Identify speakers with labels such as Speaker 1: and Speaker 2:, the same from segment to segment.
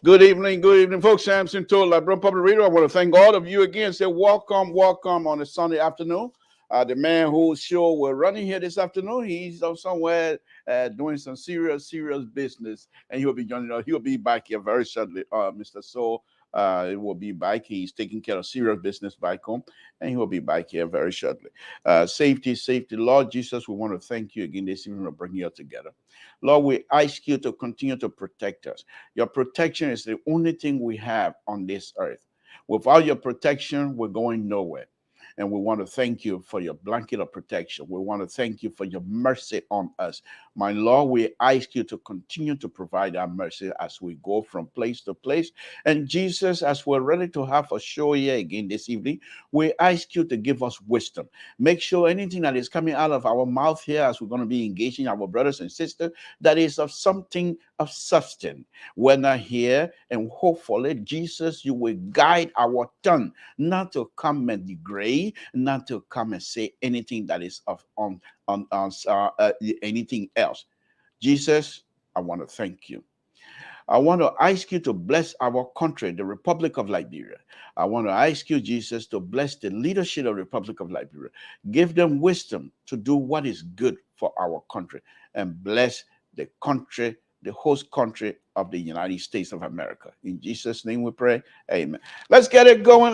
Speaker 1: Good evening, folks. Samson told Liberian Public Radio. I want to thank all of you again. Say welcome on a Sunday afternoon. The man whose show we're running here this afternoon, he's somewhere doing some serious business, and he'll be joining us. He'll be back here very shortly. Mr. So it will be back. He's taking care of serious business back home, and he will be back here very shortly. Safety, Lord Jesus, we want to thank you again this evening for bringing us together. Lord, we ask you to continue to protect us. Your protection is the only thing we have on this earth. Without your protection, we're going nowhere. And we want to thank you for your blanket of protection. We want to thank you for your mercy on us. My Lord, we ask you to continue to provide our mercy as we go from place to place. And Jesus, as we're ready to have a show here again this evening, we ask you to give us wisdom. Make sure anything that is coming out of our mouth here as we're going to be engaging our brothers and sisters, that is of something of substance. We're not here, and hopefully, Jesus, you will guide our tongue not to come and degrade, not to come and say anything that is of anything else. Jesus, I want to thank you. I want to ask you to bless our country, the Republic of Liberia. I want to ask you, Jesus, to bless the leadership of the Republic of Liberia. Give them wisdom to do what is good for our country, and bless the country, the host country of the United States of America. In Jesus' name we pray. Amen. Let's get it going.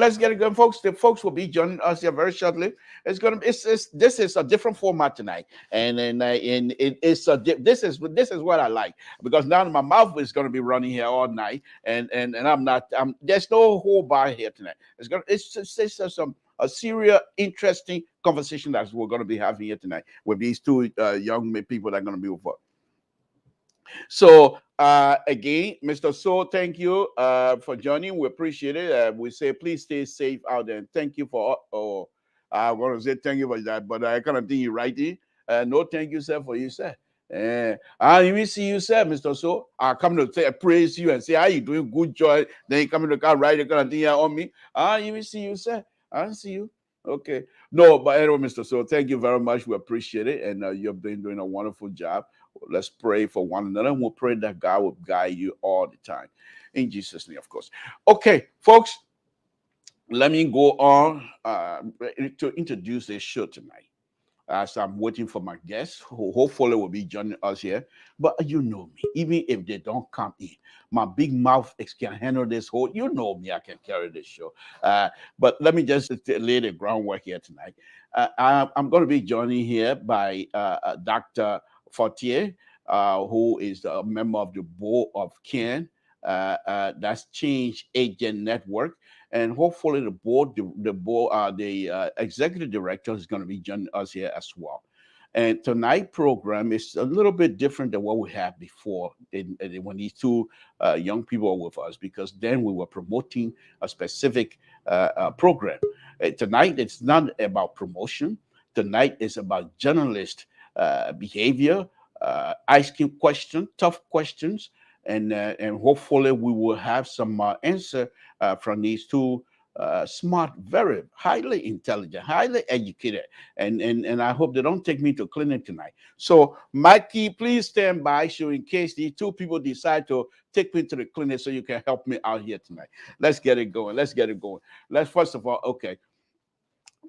Speaker 1: Folks. The folks will be joining us here very shortly. This is a different format tonight. This is what I like, because now my mouth is going to be running here all night, and there's no whole bar here tonight. It's a serious, interesting conversation that we're going to be having here tonight with these two young people that are going to be with us. So again, Mr. So, thank you for joining. We appreciate it. We say please stay safe out there. And thank you for I want to say thank you for that, but I kind of think you right there. No, thank you, sir, for you, sir. I even see you, sir, Mr. So. I come to say praise you and say, how you doing? Good joy. Then you come in the car, right? You're gonna think on me. I even see you, sir. I see you. Okay. No, but anyway, Mr. So, thank you very much. We appreciate it, and you've been doing a wonderful job. Let's pray for one another, and we'll pray that God will guide you all the time. In Jesus' name, of course. Okay, folks, let me go on to introduce this show tonight. As I'm waiting for my guests, who hopefully will be joining us here. But you know me, even if they don't come in, my big mouth can handle this whole. You know me, I can carry this show. But let me just lay the groundwork here tonight. I'm going to be joining here by Dr. Fortier, who is a member of the board of CAN. That's Change Agent Network, and hopefully the executive director is going to be joining us here as well. And tonight program is a little bit different than what we had before when these two young people were with us, because then we were promoting a specific program. Tonight it's not about promotion. Tonight is about journalist behavior, asking questions, tough questions, and hopefully we will have some answer from these two smart, very highly intelligent, highly educated, and I hope they don't take me to clinic tonight. So, Mikey, please stand by, so in case these two people decide to take me to the clinic, so you can help me out here tonight. Let's get it going. Let's get it going. Let's first of all, okay,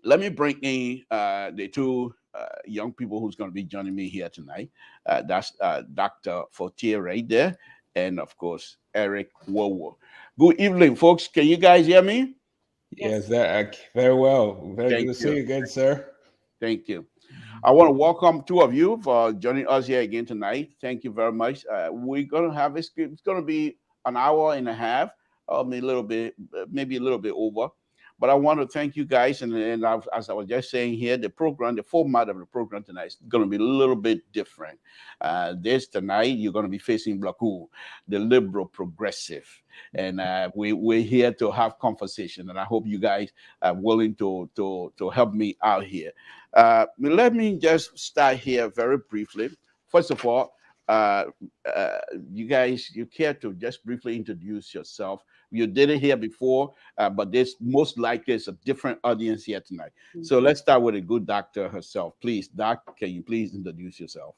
Speaker 1: let me bring in the two young people who's going to be joining me here tonight. That's Dr. Fortier right there, and of course, Eric WOWOH. Good evening, folks. Can you guys hear me?
Speaker 2: Yes, that very well. Very good
Speaker 1: Thank
Speaker 2: to see
Speaker 1: you.
Speaker 2: you again, sir.
Speaker 1: Thank you. I want to welcome two of you for joining us here again tonight. Thank you very much. We're going to have it's going to be an hour and a half, maybe a little bit, maybe a little bit over. But I want to thank you guys, and as I was just saying here, the program, the format of the program tonight is going to be a little bit different. This tonight, you're going to be facing Blaku, the liberal progressive, and we're here to have conversation, and I hope you guys are willing to help me out here. Let me just start here very briefly. First of all, uh, you guys, you care to just briefly introduce yourself? You did it here before, but this most likely is a different audience here tonight. So let's start with a good doctor herself. Please, Doc, can you please introduce yourself?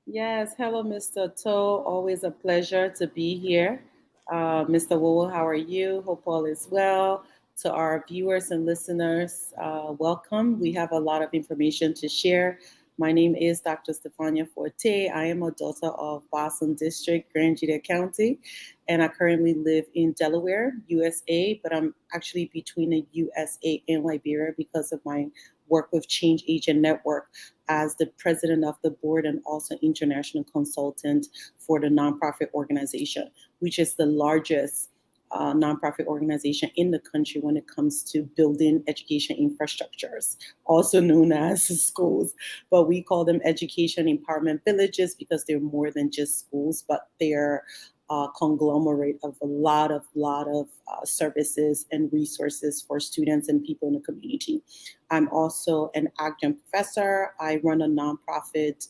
Speaker 3: Yes, hello, Mr. Toe. Always a pleasure to be here. Mr. Wool, how are you? Hope all is well. To our viewers and listeners, welcome. We have a lot of information to share. My name is Dr. Stefania Forte. I am a daughter of Boston District, Grand Judah County, and I currently live in Delaware, USA, but I'm actually between the USA and Liberia because of my work with Change Agent Network as the president of the board and also international consultant for the nonprofit organization, which is the largest nonprofit organization in the country when it comes to building education infrastructures, also known as schools. But we call them education empowerment villages because they're more than just schools, but they're a conglomerate of a lot of services and resources for students and people in the community. I'm also an adjunct professor. I run a nonprofit.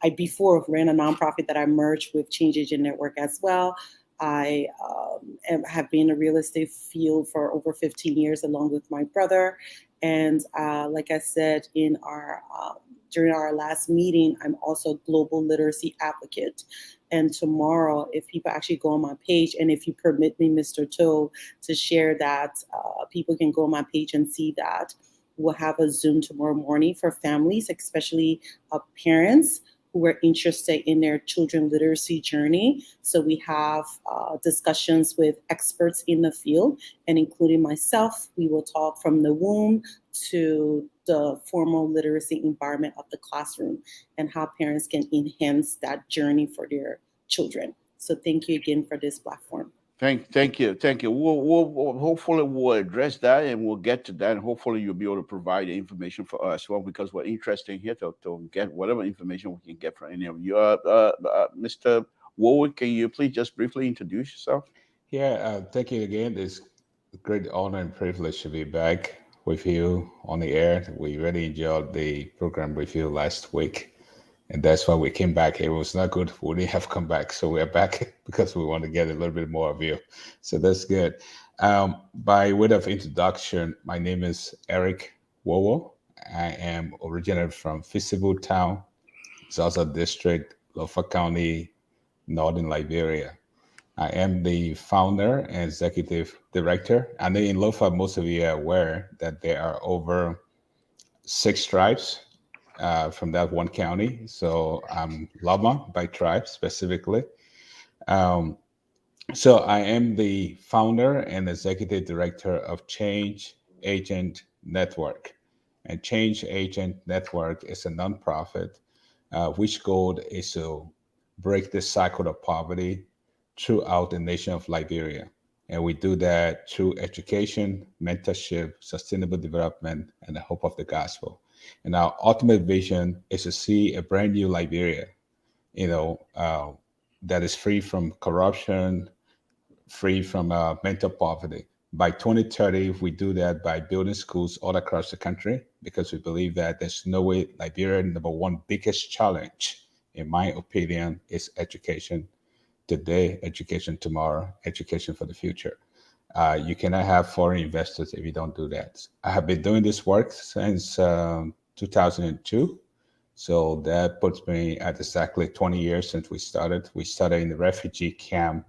Speaker 3: I before ran a nonprofit that I merged with Change Agent Network as well. I have been in the real estate field for over 15 years, along with my brother. And like I said in our during our last meeting, I'm also a global literacy advocate. And tomorrow, if people actually go on my page, and if you permit me, Mr. Toe, to share that, people can go on my page and see that. We'll have a Zoom tomorrow morning for families, especially parents who are interested in their children literacy journey. So we have discussions with experts in the field, and including myself, we will talk from the womb to the formal literacy environment of the classroom and how parents can enhance that journey for their children. So thank you again for this platform.
Speaker 1: Thank you. Hopefully we'll address that and we'll get to that. And hopefully you'll be able to provide the information for us, well, because we're interested here to get whatever information we can get from any of you. Mr. Wowoh, can you please just briefly introduce yourself?
Speaker 2: Yeah, thank you again. It's a great honor and privilege to be back with you on the air. We really enjoyed the program with you last week, and that's why we came back. It was not good. We didn't have come back, so we're back because we want to get a little bit more of you. So that's good. By way of introduction, my name is Eric WOWOH. I am originated from Feasible Town, Zaza District, Lofa County, Northern Liberia. I am the founder and executive director. I know in Lofa, most of you are aware that there are over 6 tribes from that one county. So I'm Lama by tribe specifically. Um, so I am the founder and executive director of Change Agent Network. And Change Agent Network is a nonprofit which goal is to break the cycle of poverty throughout the nation of Liberia. And we do that through education, mentorship, sustainable development, and the hope of the gospel. And our ultimate vision is to see a brand new Liberia, you know, that is free from corruption, free from mental poverty. By 2030, we do that by building schools all across the country because we believe that there's no way Liberia, number one biggest challenge, in my opinion, is education today, education tomorrow, education for the future. You cannot have foreign investors if you don't do that. I have been doing this work since 2002. So that puts me at exactly 20 years since we started. We started in the refugee camp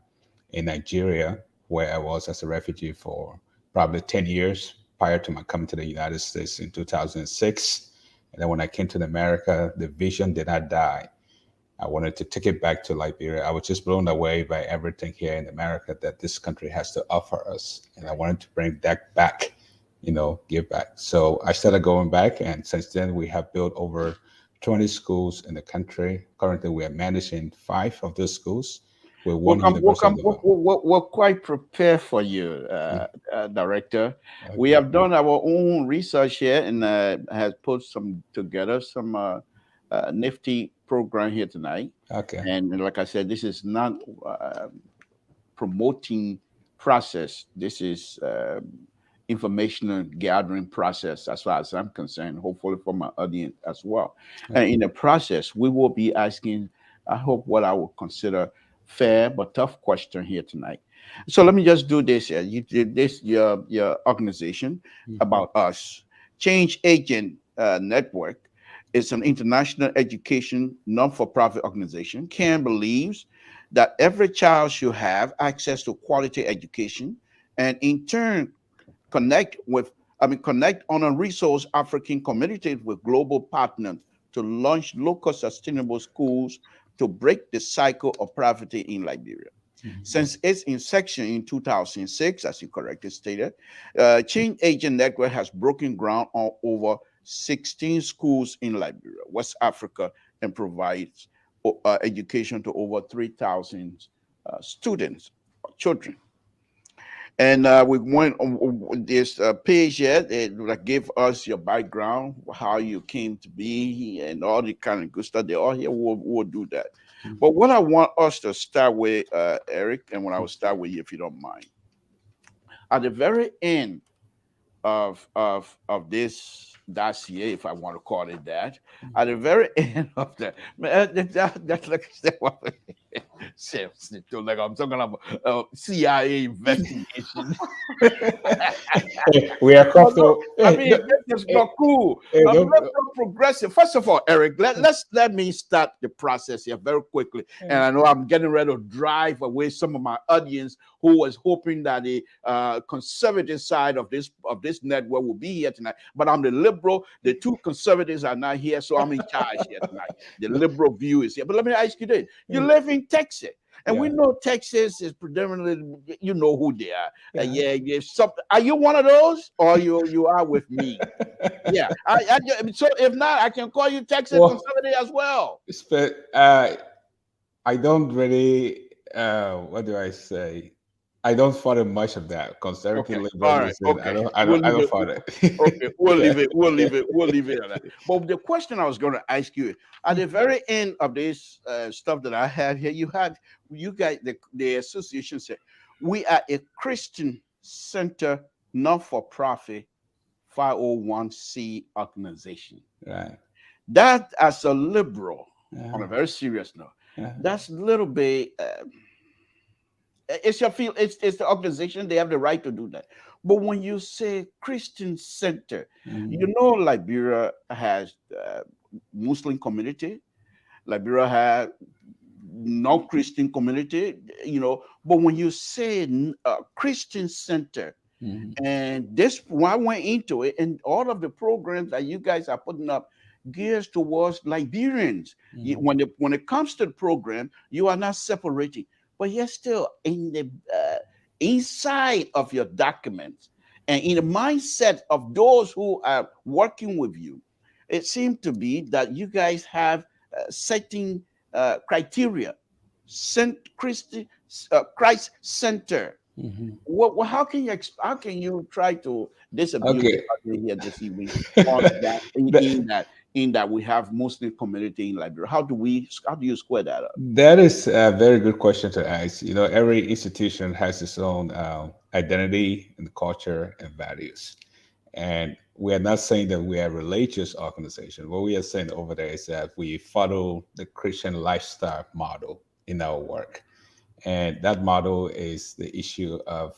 Speaker 2: in Nigeria, where I was as a refugee for probably 10 years prior to my coming to the United States in 2006. And then when I came to America, the vision did not die. I wanted to take it back to Liberia. I was just blown away by everything here in America that this country has to offer us. And I wanted to bring that back, give back. So I started going back. And since then, we have built over 20 schools in the country. Currently, we are managing 5 of those schools with one university of development.
Speaker 1: We're quite prepared for you, Director. We
Speaker 2: Okay.
Speaker 1: have done our own research here and has put together some nifty program here tonight.
Speaker 2: Okay.
Speaker 1: And like I said, this is not promoting process. This is informational gathering process as far as I'm concerned, hopefully for my audience as well. And in the process, we will be asking, I hope, what I would consider fair but tough question here tonight. So let me just do this here. You did this, your organization about us. Change Agent Network is an international education non-for-profit organization. CAN believes that every child should have access to quality education and in turn connect on a resource African communities with global partners to launch local sustainable schools to break the cycle of poverty in Liberia. Since its inception in 2006, as you correctly stated, Change Agent Network has broken ground on over 16 schools in Liberia, West Africa, and provides education to over 3,000 students, children. And we went on this page here that gave us your background, how you came to be, and all the kind of good stuff. They all here will do that. But what I want us to start with, Eric, and when I will start with you, if you don't mind, at the very end of this dossier, if I want to call it that, at the very end of that, man, that's like seriously, like I'm talking about CIA investigation.
Speaker 2: We are
Speaker 1: No, no,
Speaker 2: comfortable.
Speaker 1: I mean, this is not cool.
Speaker 2: Don't,
Speaker 1: Let's go progressive. First of all, Eric, let me start the process here very quickly. And I know I'm getting ready to drive away some of my audience who was hoping that the conservative side of this network will be here tonight. But I'm the liberal. The 2 conservatives are not here, so I'm in charge here tonight. The liberal view is here. But let me ask you this: you live in Texas. And we know Texas is predominantly, you know who they are. Are you one of those, or you are with me? Yeah. So if not, I can call you Texas conservative as well.
Speaker 2: I don't really. What do I say? I don't follow much of that
Speaker 1: Okay.
Speaker 2: conservative
Speaker 1: All right.
Speaker 2: liberalism.
Speaker 1: Okay.
Speaker 2: I don't follow it.
Speaker 1: Okay. We'll leave it. We'll leave it. We'll leave it at that. But the question I was going to ask you at the very end of this stuff that I have here, you guys, the association said we are a Christian center, not for profit 501c organization.
Speaker 2: Right.
Speaker 1: That, as a liberal, on a very serious note, that's a little bit. It's it's the organization, they have the right to do that. But when you say Christian center, Liberia has Muslim community. Liberia has non-Christian community, but when you say Christian center,
Speaker 2: Mhm.
Speaker 1: and this when I went into it, and all of the programs that you guys are putting up gears towards Liberians.
Speaker 2: Mhm.
Speaker 1: When it comes to the program, you are not separating, but you're still in the inside of your documents and in the mindset of those who are working with you. It seems to be that you guys have setting criteria, Christ center.
Speaker 2: Mhm.
Speaker 1: How can how can you try to disabuse the
Speaker 2: Okay.
Speaker 1: audience here this evening on that in that we have Muslim community in Liberia? How do you square that up?
Speaker 2: That is a very good question to ask. Every institution has its own identity and culture and values. And we are not saying that we are a religious organization. What we are saying over there is that we follow the Christian lifestyle model in our work. And that model is the issue of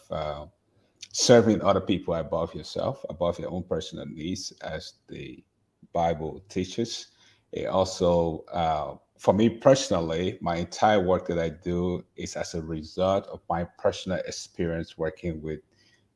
Speaker 2: serving other people above yourself, above your own personal needs, as the Bible teaches. It also, for me personally, my entire work that I do is as a result of my personal experience working with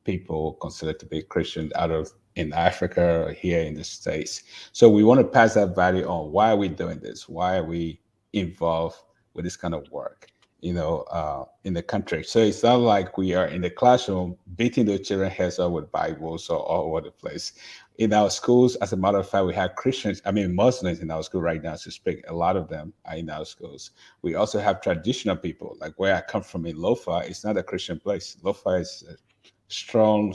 Speaker 2: people considered to be Christian out of in Africa or here in the States. So we want to pass that value on. Why are we doing this? Why are we involved with this kind of work? In the country. So it's not like we are in the classroom beating the children heads up with Bibles or all over the place. In our schools, as a matter of fact, we have Christians, I mean Muslims in our school right now to speak. A lot of them are in our schools. We also have traditional people, like where I come from in Lofa. It's not a Christian place. Lofa is a strong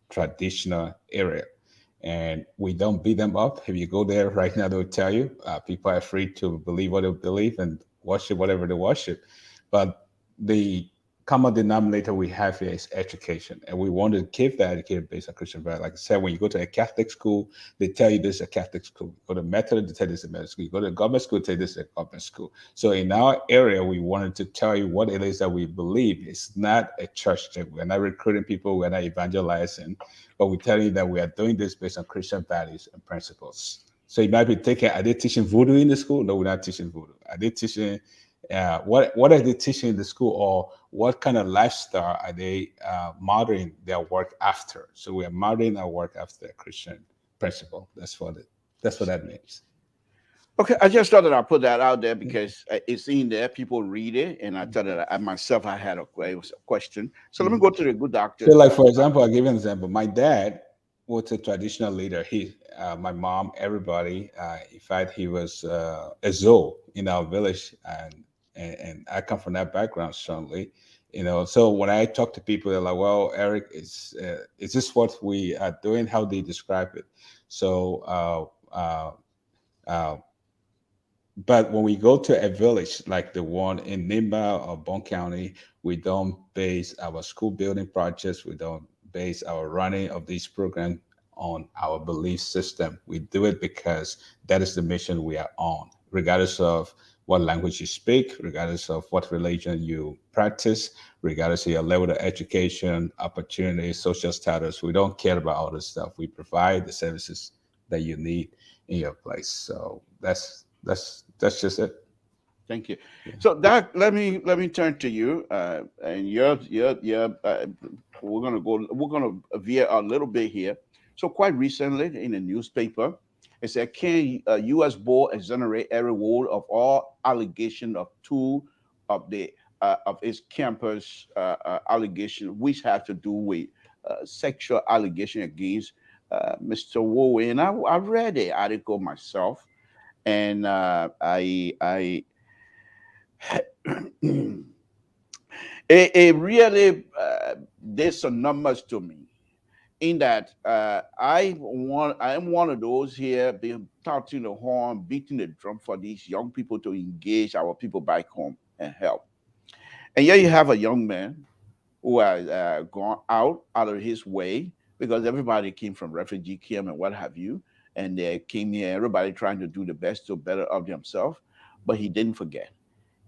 Speaker 2: traditional area. And we don't beat them up. If you go there right now, they'll tell you people are free to believe what they believe and worship whatever they worship. But the common denominator we have here is education. And we want to keep that educated based on Christian value. Like I said, when you go to a Catholic school, they tell you this is a Catholic school. You go to Methodist, they tell you this is a Methodist school. You go to a government school, they tell you this is a government school. So in our area, we wanted to tell you what it is that we believe. It's not a church thing. We're not recruiting people, we're not evangelizing, but we tell you that we are doing this based on Christian values and principles. So you might be thinking, are they teaching voodoo in the school? No, we're not teaching voodoo. Are they teaching what are they teaching in the school, or what kind of lifestyle are they modeling their work after? So we are modeling our work after a Christian principle. That's what that means.
Speaker 1: Okay, I just thought that I put that out there because it's in there. People read it, and I thought that I myself I had it was a question. So let me
Speaker 2: Mhm.
Speaker 1: go to the good
Speaker 2: So,
Speaker 1: doctors.
Speaker 2: like for example, I'll give you an example. My dad was a traditional leader. My mom, everybody. In fact, he was a Zoe in our village, and I come from that background strongly. So when I talk to people, they're like, "Well, Eric, is this what we are doing? How do you describe it?" So, uh, but when we go to a village like the one in Nimba or Bon County, we don't base our school building projects, we don't base our running of these programs on our belief system. We do it because that is the mission we are on, regardless of what language you speak, regardless of what religion you practice, regardless of your level of education, opportunity, social status. We don't care about all this stuff. We provide the services that you need in your place. So that's just it.
Speaker 1: Thank you.
Speaker 2: Yeah.
Speaker 1: So Doc, let me turn to you, and we're gonna veer a little bit here. So quite recently in the newspaper, it said, "Can U.S. board exonerate Eric Wood of all allegation of two of its campus allegation, which have to do with sexual allegation against Mr. Wood?" And I read the article myself, and I it really did some numbers to me in that I'm one of those here being touting the horn, beating the drum for these young people to engage our people back home and help. And here you have a young man who has gone out of his way because everybody came from refugee camp and what have you, and they came here, everybody trying to do the best to better of themselves, but he didn't forget,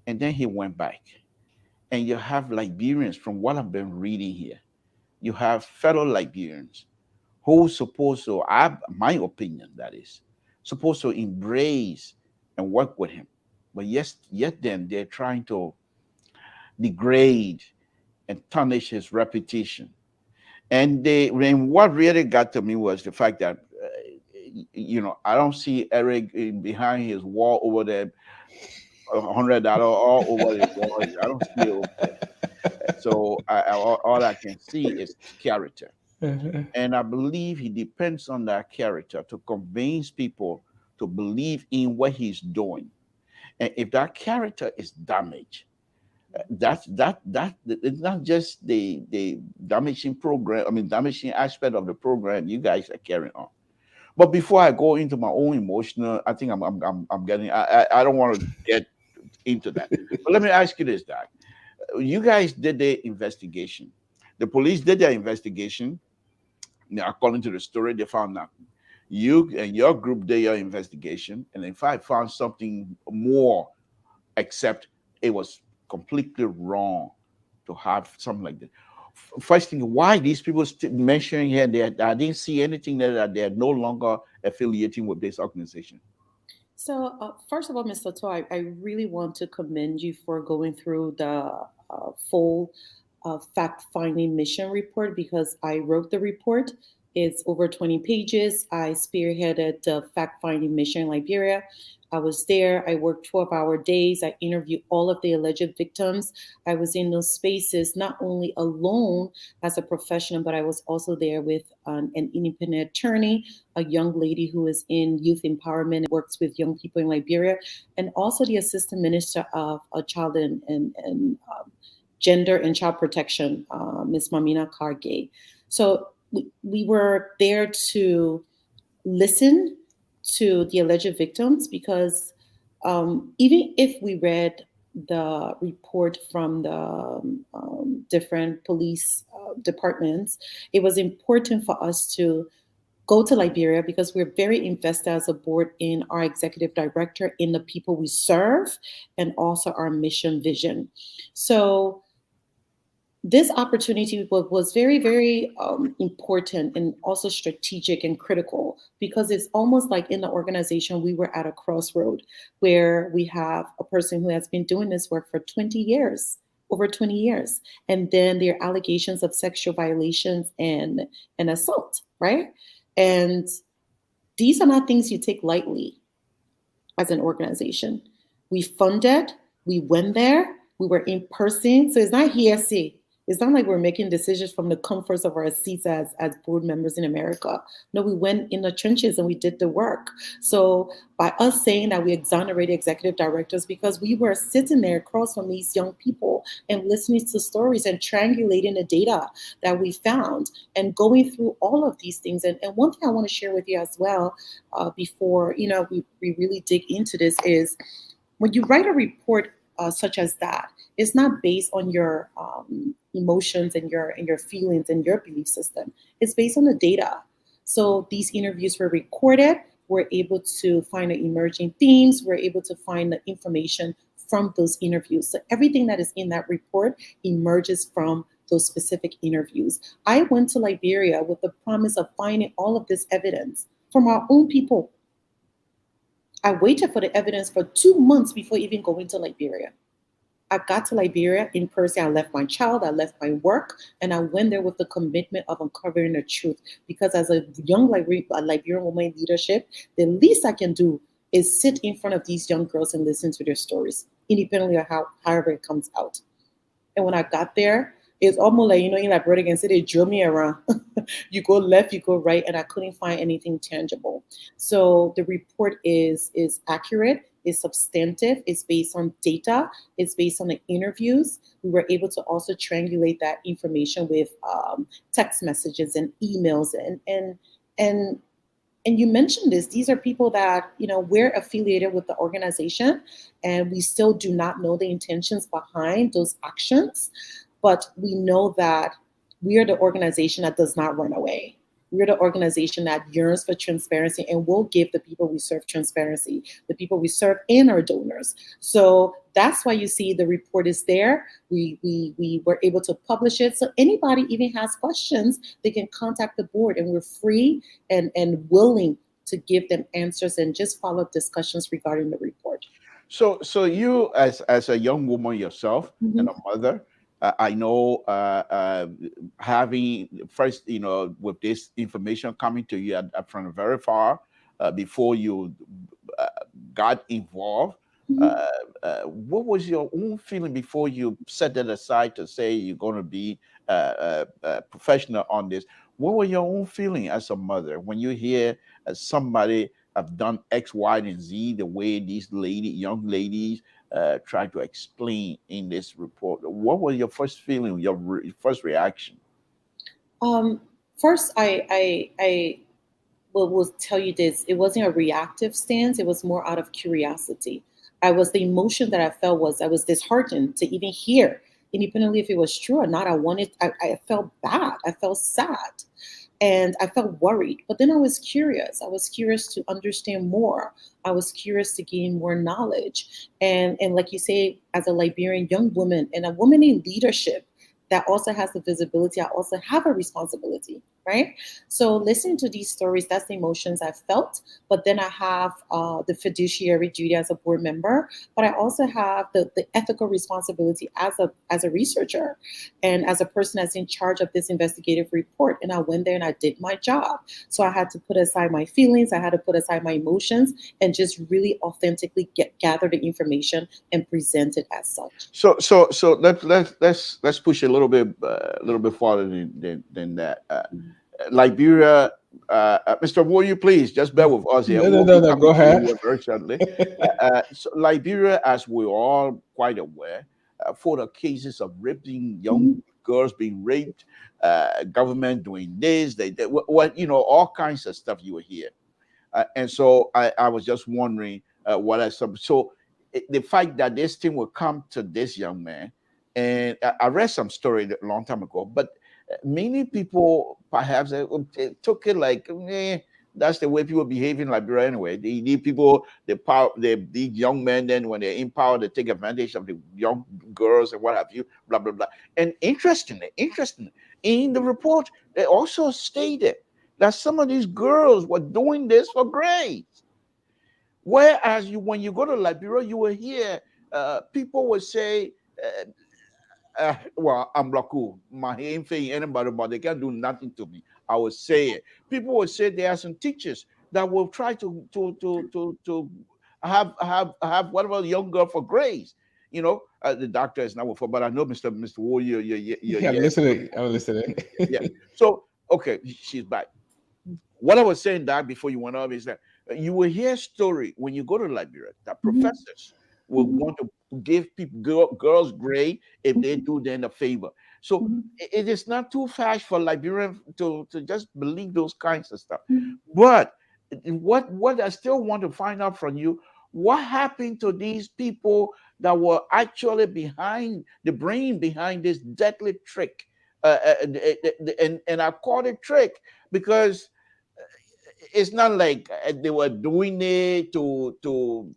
Speaker 1: and then he went back. And you have Liberians, from what I've been reading here, you have fellow Liberians who supposed to, my opinion, that is, supposed to embrace and work with him. but yes, yet then they're trying to degrade and tarnish his reputation. And what really got to me was the fact that, I don't see Eric behind his wall over there, $100 all over his wall. I don't see it over there. So all I can see is his character. And I believe he depends on that character to convince people to believe in what he's doing. And if that character is damaged, that it's not just the damaging program. I mean, damaging aspect of the program you guys are carrying on. But before I go into my own emotional, I think I'm getting. I don't want to get into that. But let me ask you this, Doc. You guys did the investigation. The police did their investigation. Now, according to the story, they found nothing. You and your group did your investigation, and in fact, found something more, except it was completely wrong to have something like that. First thing, why these people mentioning here that I didn't see anything there that they are no longer affiliating with this organization.
Speaker 3: So, first of all, Mr. To, I really want to commend you for going through the full fact finding mission report because I wrote the report. It's over 20 pages. I spearheaded the fact finding mission in Liberia. I was there. I worked 12-hour days. I interviewed all of the alleged victims. I was in those spaces not only alone as a professional, but I was also there with an independent attorney, a young lady who is in youth empowerment and works with young people in Liberia, and also the assistant minister of child and gender and child protection, Ms. Mamina Kargay. So we were there to listen to the alleged victims because even if we read the report from the different police departments, it was important for us to go to Liberia because we're very invested as a board in our executive director, in the people we serve, and also our mission vision. So this opportunity was very, very important and also strategic and critical because it's almost like in the organization, we were at a crossroad where we have a person who has been doing this work for 20 years, over 20 years. And then there are allegations of sexual violations and assault, right? And these are not things you take lightly as an organization. We funded, we went there, we were in person. So it's not hearsay. It's not like we're making decisions from the comforts of our seats as board members in America. No, we went in the trenches and we did the work. So by us saying that we exonerated executive directors because we were sitting there across from these young people and listening to stories and triangulating the data that we found and going through all of these things. And one thing I want to share with you as well before we really dig into this is when you write a report such as that, it's not based on your emotions and your feelings and your belief system. It's based on the data. So these interviews were recorded. We're able to find the emerging themes. We're able to find the information from those interviews. So everything that is in that report emerges from those specific interviews. I went to Liberia with the promise of finding all of this evidence from our own people. I waited for the evidence for 2 months before even going to Liberia. I got to Liberia in person. I left my child, I left my work, and I went there with the commitment of uncovering the truth. Because as a young Liberian woman in leadership, the least I can do is sit in front of these young girls and listen to their stories, independently of however it comes out. And when I got there, it's almost like, in Liberia, and say they drove me around. You go left, you go right, and I couldn't find anything tangible. So the report is accurate, is substantive, it's based on data, it's based on the interviews. We were able to also triangulate that information with text messages and emails and you mentioned this. These are people that, we're affiliated with the organization, and we still do not know the intentions behind those actions. But we know that we are the organization that does not run away. We're the organization that yearns for transparency and will give the people we serve transparency, the people we serve and our donors. So that's why you see the report is there. We were able to publish it. So anybody even has questions, they can contact the board, and we're free and willing to give them answers and just follow up discussions regarding the report.
Speaker 1: So you, as a young woman yourself and
Speaker 3: Mhm.
Speaker 1: a mother, I know having first, with this information coming to you from very far before you uh, got involved.
Speaker 3: Mhm.
Speaker 1: Uh, what was your own feeling before you set that aside to say you're going to be professional on this? What were your own feeling as a mother when you hear somebody have done X, Y, and Z the way these young ladies try to explain in this report? What was your first feeling, your first reaction?
Speaker 3: Um, First, I will tell you this. It wasn't a reactive stance. It was more out of curiosity. The emotion that I felt was I was disheartened to even hear, independently if it was true or not. I felt bad. I felt sad. And I felt worried. But then I was curious. I was curious to understand more. I was curious to gain more knowledge. And like you say, as a Liberian young woman and a woman in leadership that also has the visibility, I also have a responsibility, right? So listening to these stories, that's the emotions I felt. But then I have the fiduciary duty as a board member, but I also have the ethical responsibility as a researcher and as a person that's in charge of this investigative report. And I went there and I did my job. So I had to put aside my feelings, I had to put aside my emotions, and just really authentically gather the information and present it as such.
Speaker 1: So let's push a little bit farther than that. Liberia, Mr. Will you please just bear with us here?
Speaker 2: No, no,
Speaker 1: We'll
Speaker 2: no,
Speaker 1: be
Speaker 2: no.
Speaker 1: coming
Speaker 2: Go
Speaker 1: to you
Speaker 2: ahead.
Speaker 1: here very shortly. So Liberia, as we're all quite aware, for the cases of raping young
Speaker 3: Mhm.
Speaker 1: girls being raped, government doing this, they what all kinds of stuff you will hear. And so I was just wondering what I some so the fact that this thing will come to this young man, and I read some story a long time ago, but many people perhaps took it like, that's the way people behave in Liberia anyway. They need people, the power, these young men. Then when they're in power, they take advantage of the young girls and what have you, blah blah blah. And interestingly, in the report, they also stated that some of these girls were doing this for grades. Whereas when you go to Liberia, you will hear people will say, well, I'm Blaku, my ain't saying anybody, but they can't do nothing to me. I will say it. People will say there are some teachers that will try to have whatever young girl for grades. The doctor is not for, but I know Mr. Wu,
Speaker 2: Yeah, I'm
Speaker 1: yeah,
Speaker 2: listening. I'm listening.
Speaker 1: yeah. So okay, she's back. What I was saying that before you went off is that you will hear story when you go to Liberia that
Speaker 3: Mhm.
Speaker 1: professors will
Speaker 3: Mhm.
Speaker 1: want to give people girls grade if they do them a favor. So
Speaker 3: Mhm.
Speaker 1: it is not too fast for Liberian to just believe those kinds of stuff.
Speaker 3: Mhm.
Speaker 1: But what I still want to find out from you, what happened to these people that were actually behind the brain behind this deadly trick? And I call it trick because it's not like they were doing it to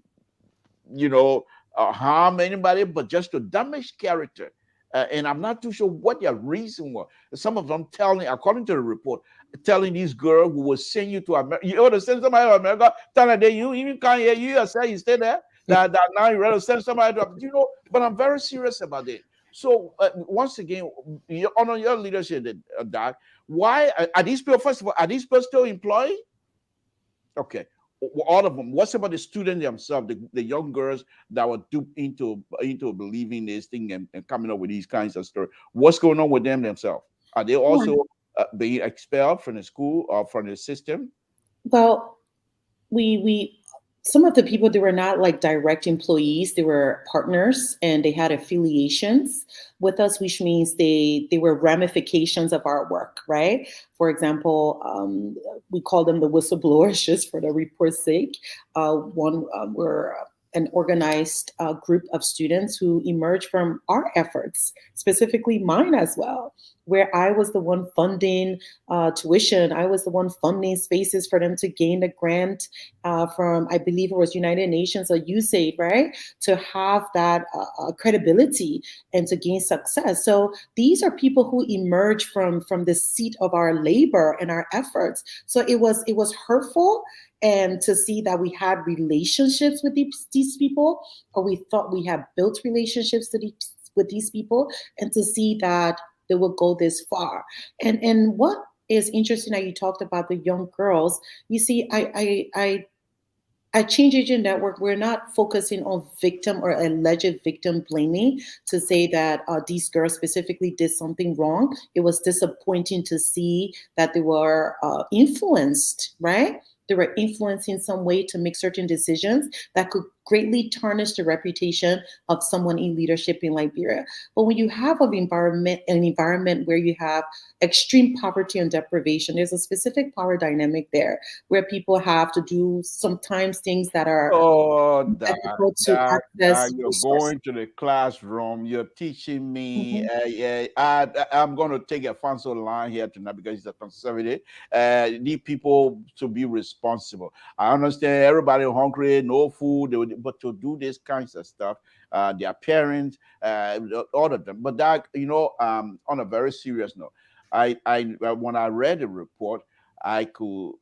Speaker 1: you know harm anybody, but just to damage character. And I'm not too sure what their reason was. Some of them telling, according to the report, telling these girls who will send you to America. You ought to send somebody to America. Tell them that you even can't hear you. Say you stay there. That now you rather send somebody to. But I'm very serious about it. So once again, on your leadership, Doc, why are these people? First of all, are these people still employed? Okay. All of them. What's about the students themselves, the young girls that were duped into believing this thing and coming up with these kinds of stories? What's going on with them themselves? Are they
Speaker 3: Yeah.
Speaker 1: also being expelled from the school or from the system?
Speaker 3: Well, we some of the people, they were not like direct employees, they were partners and they had affiliations with us, which means they were ramifications of our work, right? For example, we call them the whistleblowers just for the report's sake. One were an organized group of students who emerged from our efforts, specifically mine as well. where I was the one funding tuition. I was the one funding spaces for them to gain the grant from, I believe it was United Nations or USAID, right? To have that credibility and to gain success. So these are people who emerge from the seat of our labor and our efforts. So it was hurtful, and to see that we had relationships with these people, or we thought we had built relationships with these people, and to see that they will go this far. And what is interesting that you talked about the young girls. You see, at Change Agent Network, we're not focusing on victim or alleged victim blaming to say that these girls specifically did something wrong. It was disappointing to see that they were influenced, right? They were influenced in some way to make certain decisions that could greatly tarnish the reputation of someone in leadership in Liberia. But when you have an environment where you have extreme poverty and deprivation, there's a specific power dynamic there where people have to do sometimes things that are
Speaker 1: Oh,
Speaker 3: difficult to
Speaker 1: Doc,
Speaker 3: access
Speaker 1: you're
Speaker 3: resources.
Speaker 1: going to the classroom. You're teaching me.
Speaker 3: Mhm.
Speaker 1: Yeah, I'm going to take a fancy line here tonight because he's a conservative. Need people to be responsible. I understand everybody hungry, no food, but to do this kinds of stuff, their parents, all of them. But that, on a very serious note, when I read the report, I could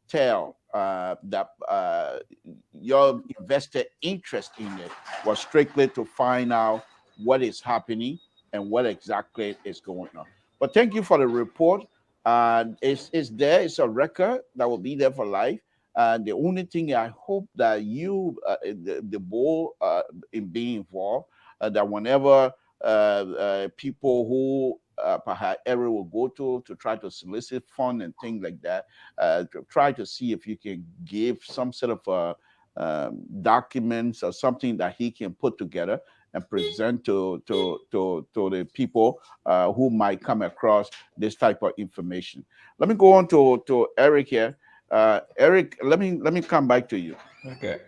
Speaker 1: tell that your invested interest in it was strictly to find out what is happening and what exactly is going on. But thank you for the report. It's there. It's a record that will be there for life. The only thing I hope that you, the board, in being involved, that whenever people who perhaps Eric will go to try to solicit fund and things like that, to try to see if you can give some sort of documents or something that he can put together and present to the people who might come across this type of information. Let me go on to Eric here. Eric, let me come back to you.
Speaker 2: Okay.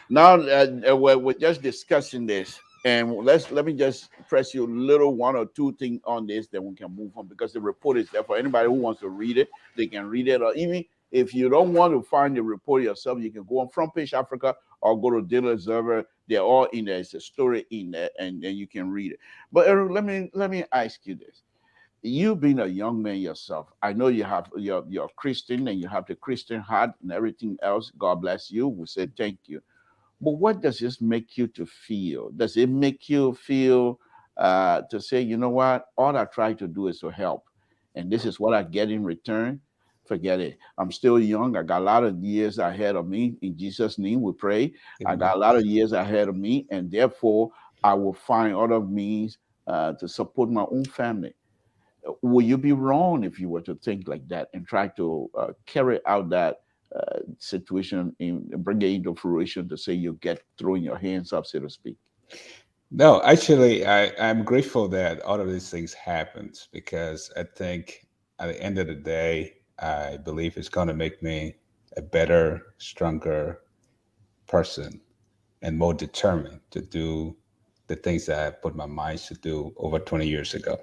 Speaker 1: Now we're just discussing this, and let me just press you a little one or two things on this, then we can move on because the report is there for anybody who wants to read it. They can read it, or even if you don't want to find the report yourself, you can go on Front Page Africa or go to Daily Observer. They're all in there. It's a story in there, and then you can read it. But Eric, let me ask you this: you being a young man yourself, I know you're Christian and you have the Christian heart and everything else. God bless you. We say thank you. But what does this make you to feel? Does it make you feel to say, you know what? All I try to do is to help, and this is what I get in return? Forget it. I'm still young. I got a lot of years ahead of me. In Jesus' name, we pray. I got
Speaker 2: Amen.
Speaker 1: a lot of years ahead of me, and therefore, I will find other means to support my own family. Will you be wrong if you were to think like that and try to carry out that situation in bring it into fruition to say you get throwing your hands up, so to speak?
Speaker 2: No, actually, I'm grateful that all of these things happened because I think at the end of the day, I believe it's going to make me a better, stronger person and more determined to do the things that I put my mind to do over 20 years ago.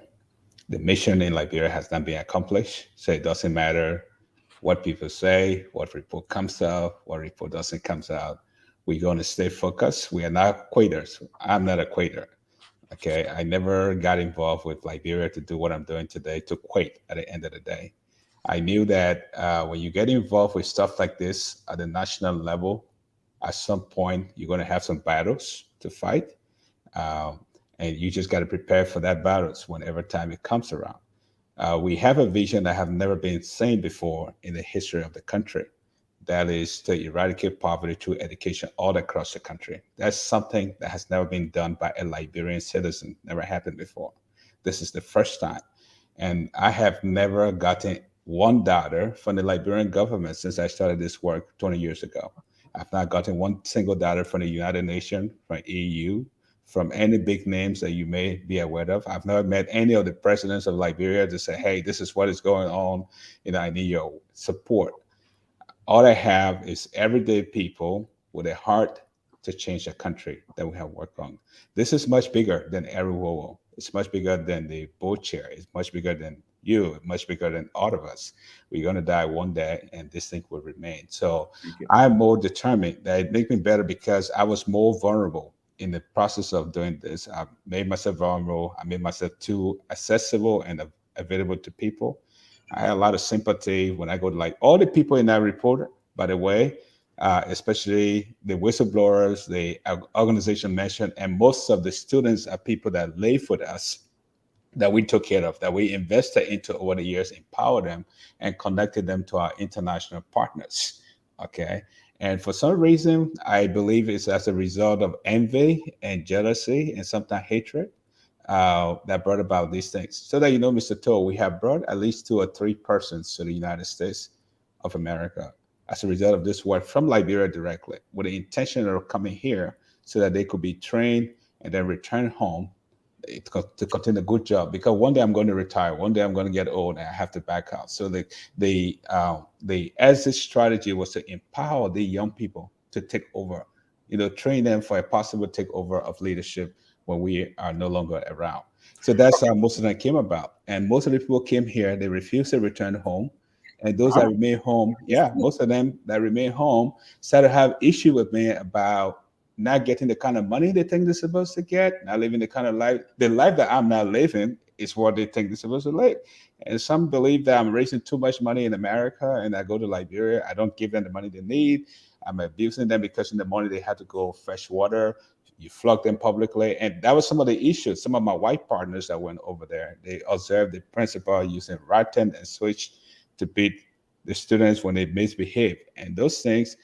Speaker 2: The mission in Liberia has not been accomplished, so it doesn't matter what people say, what report comes out, what report doesn't comes out. We're going to stay focused. We are not quitters. I'm not a quitter. Okay, I never got involved with Liberia to do what I'm doing today to quit at the end of the day. I knew that when you get involved with stuff like this at the national level, at some point you're going to have some battles to fight, um, and you just got to prepare for that battles whenever time it comes around. We have a vision that have never been seen before in the history of the country. That is to eradicate poverty through education all across the country. That's something that has never been done by a Liberian citizen, never happened before. This is the first time. And I have never gotten $1 from the Liberian government since I started this work 20 years ago. I've not gotten one single dollar from the United Nations, from EU, from any big names that you may be aware of. I've never met any of the presidents of Liberia to say, hey, this is what is going on. I need your support. All I have is everyday people with a heart to change the country that we have worked on. This is much bigger than every WOWOH. It's much bigger than the boat chair. It's much bigger than you, much bigger than all of us. We're going to die one day, and this thing will remain. So
Speaker 1: Okay.
Speaker 2: I'm more determined that it makes me better because I was more vulnerable in the process of doing this. I made myself vulnerable. I made myself too accessible and available to people. I had a lot of sympathy when I go to like all the people in that report, by the way, especially the whistleblowers, the organization mentioned, and most of the students are people that live with us, that we took care of, that we invested into over the years, empowered them and connected them to our international partners. Okay. And for some reason, I believe it's as a result of envy and jealousy and sometimes hatred that brought about these things. So that you know, Mr. Toe, we have brought at least 2 or 3 persons to the United States of America as a result of this work from Liberia directly, with the intention of coming here so that they could be trained and then return home to continue a good job. Because one day I'm going to retire, one day I'm going to get old, and I have to back out. So the exit strategy was to empower the young people to take over, train them for a possible takeover of leadership when we are no longer around. So that's how most of them came about. And most of the people came here, they refused to return home. And those that remain home, most of them that remain home started to have issue with me about not getting the kind of money they think they're supposed to get, not living the kind of life, the life that I'm not living is what they think they're supposed to live. And some believe that I'm raising too much money in America, and I go to Liberia, I don't give them the money they need. I'm abusing them because in the morning they have to go fetch water. You flog them publicly. And that was some of the issues. Some of my white partners that went over there, they observed the principal using rattan and switch to beat the students when they misbehave. And those things,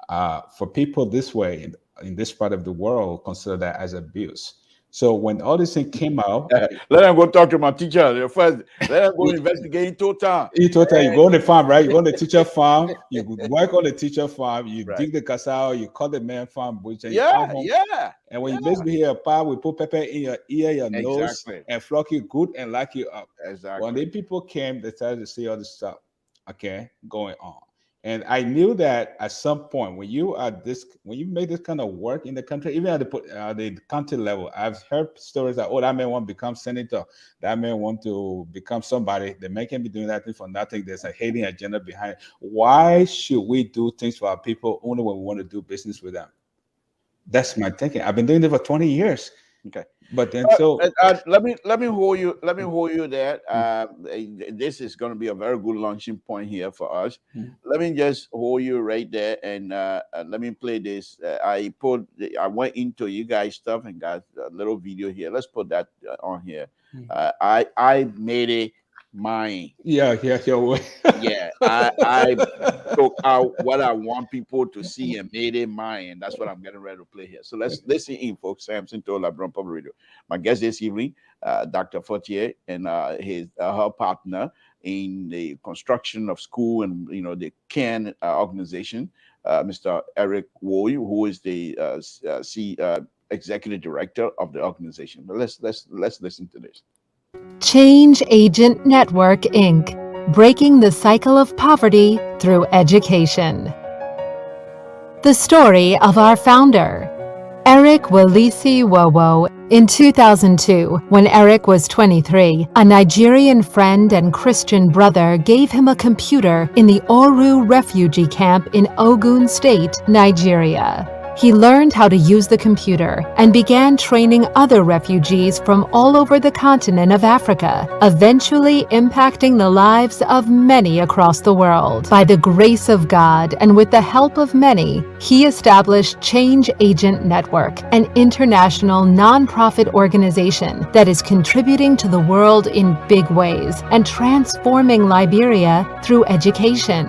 Speaker 2: for people this way, in this part of the world, consider that as abuse. So when all this thing came out,
Speaker 1: let them go talk to my teacher first. Let them go investigate in total.
Speaker 2: You go on the farm, right? You go on the teacher farm. You work on the teacher farm. You dig the casao. You cut the man farm, which and you come home. And when you misbehave, we put pepper in your ear, your nose, and flock you good and lock you up.
Speaker 1: Exactly.
Speaker 2: When the people came, they started to see all this stuff, going on. And I knew that at some point, when you make this kind of work in the country, even at the county level, I've heard stories that, that man want to become senator, that man want to become somebody. The man can be doing that thing for nothing. There's a hating agenda behind it. Why should we do things for our people only when we want to do business with them? That's my thinking. I've been doing it for 20 years.
Speaker 1: Okay.
Speaker 2: But then
Speaker 1: let me hold you there. This is going to be a very good launching point here for us. Let me just hold you right there, and let me play this. I went into you guys stuff and got a little video here. Let's put that on here. I made it mine.
Speaker 2: Yeah.
Speaker 1: I took out what I want people to see and made it mine, and that's what I'm getting ready to play here. So let's listen in, folks. Samson told Liberian Public Radio. My guest this evening, Dr. Fortier, and her partner in the construction of school and the CAN organization, Mr. Eric WOWOH, who is the executive director of the organization. But let's listen to this.
Speaker 4: Change Agent Network, Inc., breaking the cycle of poverty through education. The story of our founder, Eric WOWOH. In 2002, when Eric was 23, a Nigerian friend and Christian brother gave him a computer in the Oru refugee camp in Ogun State, Nigeria. He learned how to use the computer and began training other refugees from all over the continent of Africa, eventually impacting the lives of many across the world. By the grace of God and with the help of many, he established Change Agent Network, an international nonprofit organization that is contributing to the world in big ways and transforming Liberia through education.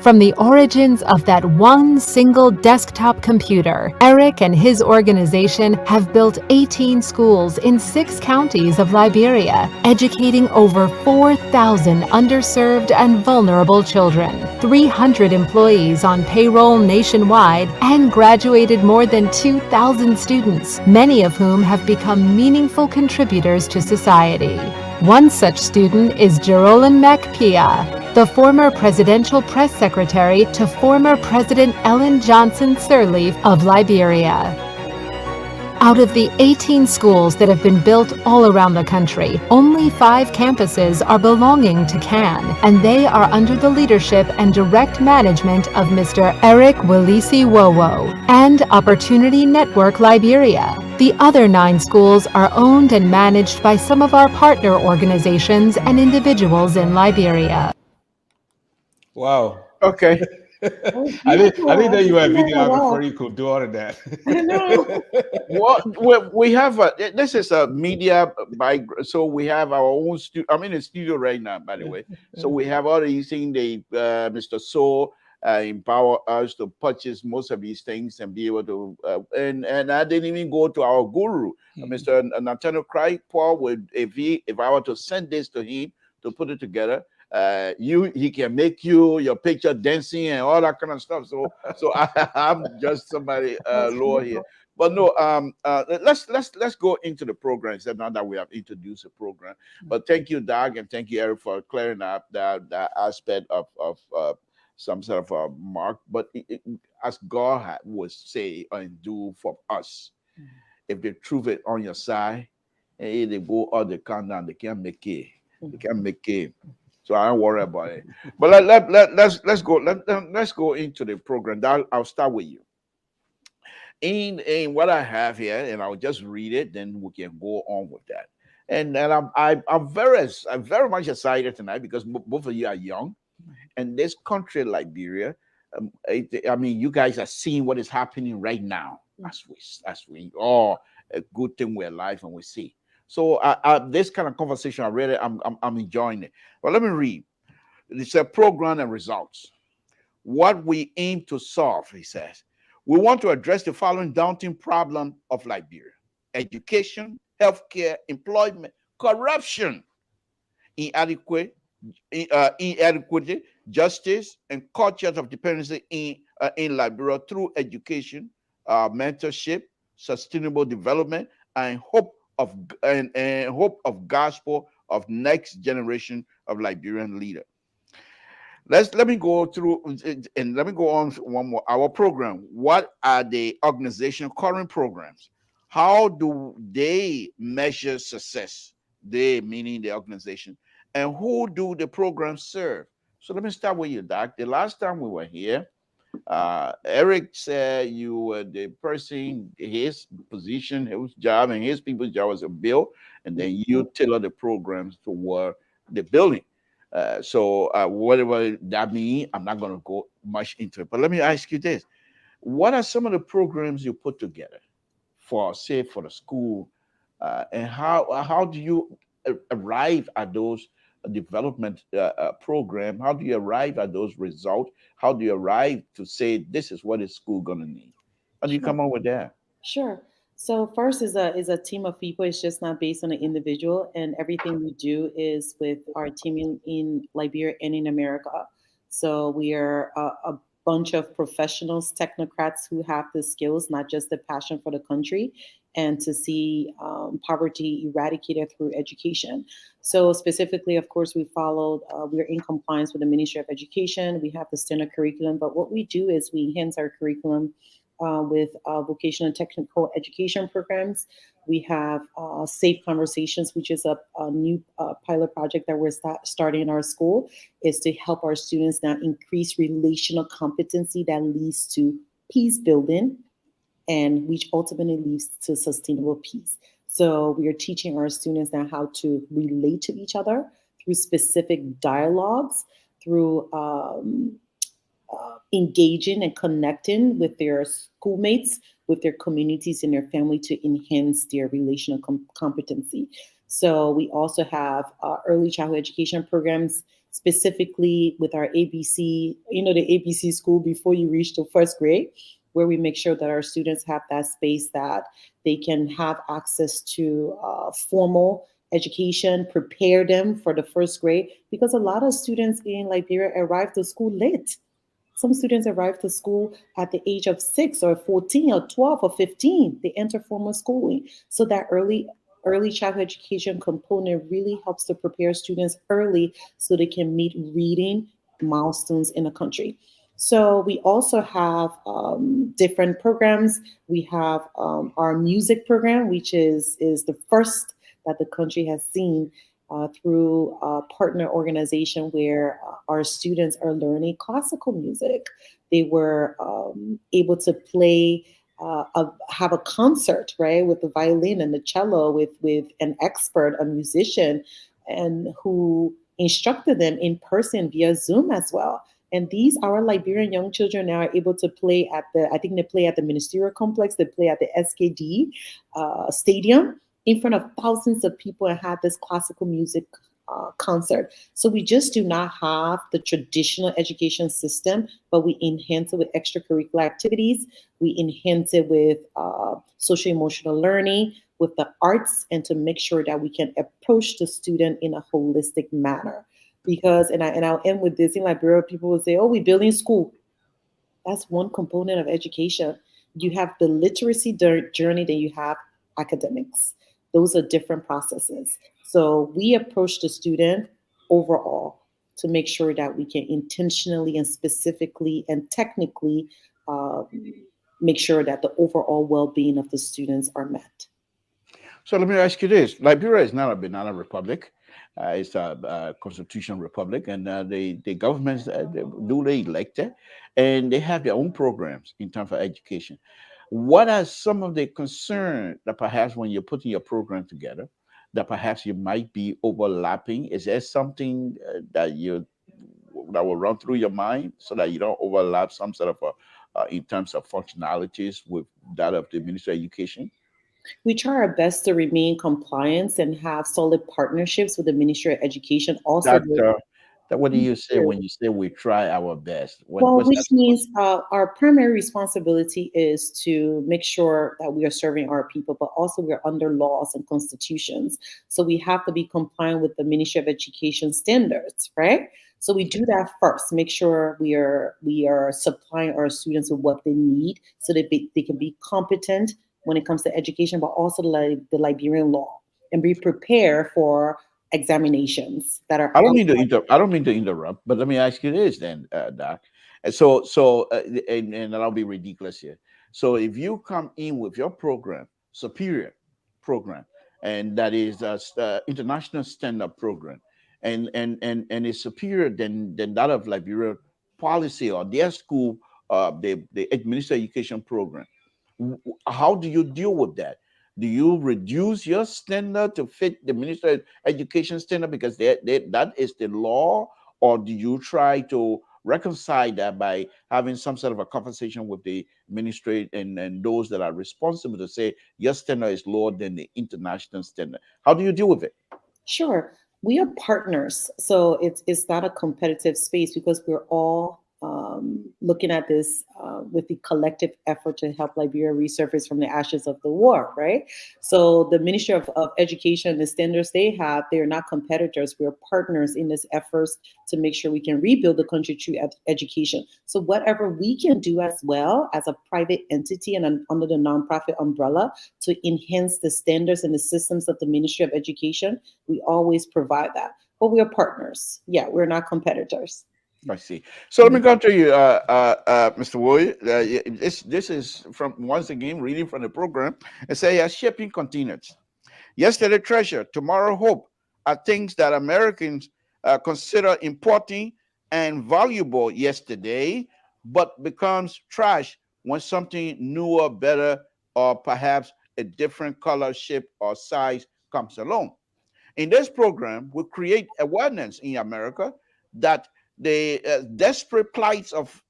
Speaker 4: From the origins of that one single desktop computer, Eric and his organization have built 18 schools in 6 counties of Liberia, educating over 4,000 underserved and vulnerable children, 300 employees on payroll nationwide, and graduated more than 2,000 students, many of whom have become meaningful contributors to society. One such student is Jerolyn Macpia, the former presidential press secretary to former President Ellen Johnson Sirleaf of Liberia. Out of the 18 schools that have been built all around the country, only 5 campuses are belonging to CAN, and they are under the leadership and direct management of Mr. Eric Wilisi WOWOH and Opportunity Network Liberia. The other 9 schools are owned and managed by some of our partner organizations and individuals in Liberia.
Speaker 2: Wow.
Speaker 1: Okay.
Speaker 2: I didn't know you were a
Speaker 3: Wow.
Speaker 2: videographer. You could do all of that.
Speaker 3: I know.
Speaker 1: Well, we have this is a media by, so we have our own studio. I'm in the studio right now, by the way. So we have all these things. Mr. So empower us to purchase most of these things and be able to. And I didn't even go to our guru, Mr. Nathaniel Craig Paul. Would if I were to send this to him to put it together. He can make your picture dancing and all that kind of stuff. So I'm just somebody lower here. But no, let's go into the program. Now that we have introduced the program, but thank you, Doug, and thank you, Eric, for clearing up that aspect of some sort of a mark. But as God would say and do for us, if the truth is on your side, and they go all the countdown, they can't make it. They can't make it. So I don't worry about it. But let's go into the program. I'll start with you. In what I have here, and I'll just read it, then we can go on with that. And I'm very much excited tonight because both of you are young, and this country, Liberia, I mean, you guys are seeing what is happening right now as we all a good thing we're alive and we see. So this kind of conversation, I'm enjoying it. But let me read. It's a program and results. What we aim to solve, he says. We want to address the following daunting problem of Liberia: education, healthcare, employment, corruption, inadequate justice, and cultures of dependency in Liberia through education, mentorship, sustainable development, and hope of gospel of next generation of Liberian leader. Let me go through and let me go on one more. Our program. What are the organization current programs? How do they measure success? They meaning the organization, and who do the programs serve? So let me start with you, Doc. The last time we were here, Eric said you were the person, his position, his job, and his people's job was a bill, and then you tailor the programs toward the building. So whatever that means, I'm not going to go much into it. But let me ask you this: what are some of the programs you put together for, say, for the school, and how do you arrive at those development program? How do you arrive at those results? How do you arrive to say this is what is school gonna need? How do you come up with that?
Speaker 3: Sure. So first is a team of people. It's just not based on an individual, and everything we do is with our team in Liberia and in America. So we are a bunch of professionals, technocrats who have the skills, not just the passion for the country, and to see poverty eradicated through education. So specifically, of course, we're in compliance with the Ministry of Education. We have the standard curriculum, but what we do is we enhance our curriculum with vocational and technical education programs. We have Safe Conversations, which is a new pilot project that we're starting in our school, is to help our students now increase relational competency that leads to peace building, and which ultimately leads to sustainable peace. So we are teaching our students now how to relate to each other through specific dialogues, through engaging and connecting with their schoolmates, with their communities and their family to enhance their relational competency. So we also have early childhood education programs, specifically with our ABC, the ABC school before you reach the first grade, where we make sure that our students have that space that they can have access to formal education, prepare them for the first grade, because a lot of students in Liberia arrive to school late. Some students arrive to school at the age of 6 or 14 or 12 or 15. They enter formal schooling. So that early childhood education component really helps to prepare students early so they can meet reading milestones in the country. So we also have different programs. We have our music program, which is the first that the country has seen through a partner organization where our students are learning classical music. They were able to play. Have a concert, right, with the violin and the cello, with an expert, a musician, and who instructed them in person via Zoom as well. And these our Liberian young children now are able to play at the, I think they play at the Ministerial Complex, they play at the SKD Stadium in front of thousands of people and had this classical music concert. So we just do not have the traditional education system, but we enhance it with extracurricular activities. We enhance it with social emotional learning, with the arts, and to make sure that we can approach the student in a holistic manner. Because, I'll end with this, in Liberia, people will say, "Oh, we're building school." That's one component of education. You have the literacy journey, then you have academics. Those are different processes. So we approach the student overall to make sure that we can intentionally and specifically and technically um, make sure that the overall well-being of the students are met.
Speaker 1: So let me ask you this: Liberia is not a banana republic; it's a constitutional republic, and the governments they duly elected, and they have their own programs in terms of education. What are some of the concerns that perhaps when you're putting your program together, that perhaps you might be overlapping? Is there something that will run through your mind so that you don't overlap some sort of in terms of functionalities with that of the Ministry of Education?
Speaker 3: We try our best to remain compliant and have solid partnerships with the Ministry of Education. Also,
Speaker 1: That that what do you say when you say we try our best?
Speaker 3: well,
Speaker 1: What's that
Speaker 3: which
Speaker 1: supposed?
Speaker 3: means our primary responsibility is to make sure that we are serving our people, but also we're under laws and constitutions. So we have to be compliant with the Ministry of Education standards, right? So we do that first, make sure we are supplying our students with what they need so that they can be competent when it comes to education, but also the Liberian law, and be prepared for examinations that are outside.
Speaker 1: I don't mean to interrupt, but let me ask you this then, Doc. And and I'll be ridiculous here. So if you come in with your program, superior program, and that is international standard program, and is superior than that of Liberia policy or their school, the administrative education program. How do you deal with that? Do you reduce your standard to fit the Ministry of Education standard because that is the law, or do you try to reconcile that by having some sort of a conversation with the ministry and those that are responsible to say your standard is lower than the international standard? How do you deal with it?
Speaker 3: Sure. We are partners. So it's not a competitive space because we're all looking at this with the collective effort to help Liberia resurface from the ashes of the war, right? So the Ministry of Education, the standards they have, they are not competitors. We're partners in this efforts to make sure we can rebuild the country through education. So whatever we can do as well as a private entity and under the nonprofit umbrella to enhance the standards and the systems of the Ministry of Education, we always provide that. But we are partners. Yeah, we're not competitors.
Speaker 1: I see. So let me come to you, Mr. Woy. This is from once again reading from the program. It says shipping containers. Yesterday treasure, tomorrow hope are things that Americans consider important and valuable yesterday, but becomes trash when something newer, better, or perhaps a different color, shape, or size comes along. In this program, we create awareness in America that the desperate plights of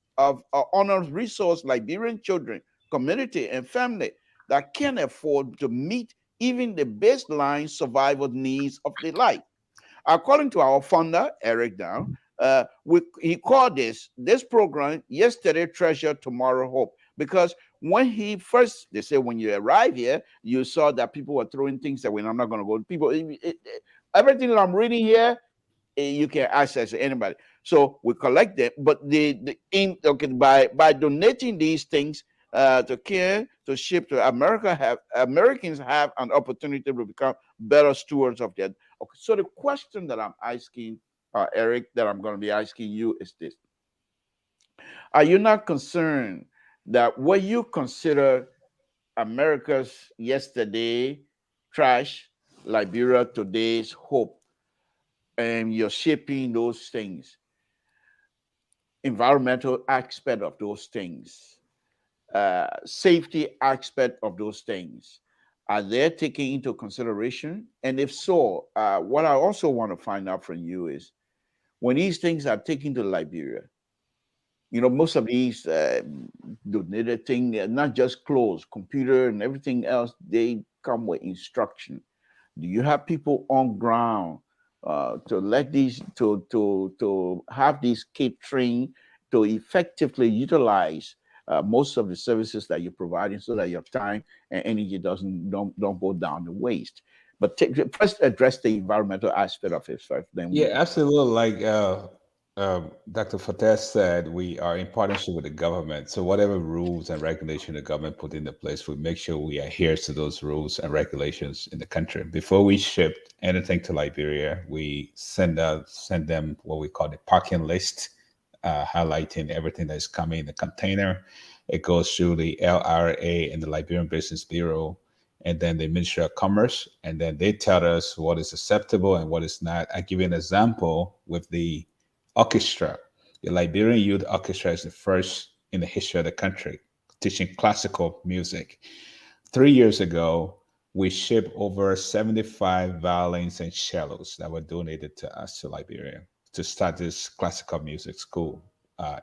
Speaker 1: honored resource Liberian children, community, and family that can afford to meet even the baseline survival needs of their life. According to our founder, Eric Down, he called this program yesterday treasure, tomorrow hope. Because when he first, they say when you arrive here, you saw that people were throwing things that when I'm not going to go. People, everything that I'm reading here, you can access it, anybody. So we collect them, but okay, by donating these things to care to ship to America, have Americans have an opportunity to become better stewards of their. Okay, so the question that I'm asking Eric, that I'm going to be asking you is this: Are you not concerned that what you consider America's yesterday trash, Liberia today's hope, and you're shaping those things, environmental aspect of those things, safety aspect of those things, are they taken into consideration? And if so, what I also want to find out from you is when these things are taken to Liberia, most of these donated things, not just clothes, computer, and everything else, they come with instruction. Do you have people on ground to let these to have these kids trained to effectively utilize most of the services that you're providing, so that your time and energy don't go down the waste? But first address the environmental aspect of it first, then
Speaker 2: Yeah,
Speaker 1: we.
Speaker 2: absolutely. Like Dr. Fateh said, we are in partnership with the government. So whatever rules and regulation the government put into place, we make sure we adhere to those rules and regulations in the country. Before we ship anything to Liberia, we send them what we call the parking list, highlighting everything that is coming in the container. It goes through the LRA and the Liberian Business Bureau, and then the Ministry of Commerce, and then they tell us what is acceptable and what is not. I give you an example with the orchestra. The Liberian Youth Orchestra is the first in the history of the country teaching classical music. 3 years ago, we shipped over 75 violins and cellos that were donated to us to Liberia to start this classical music school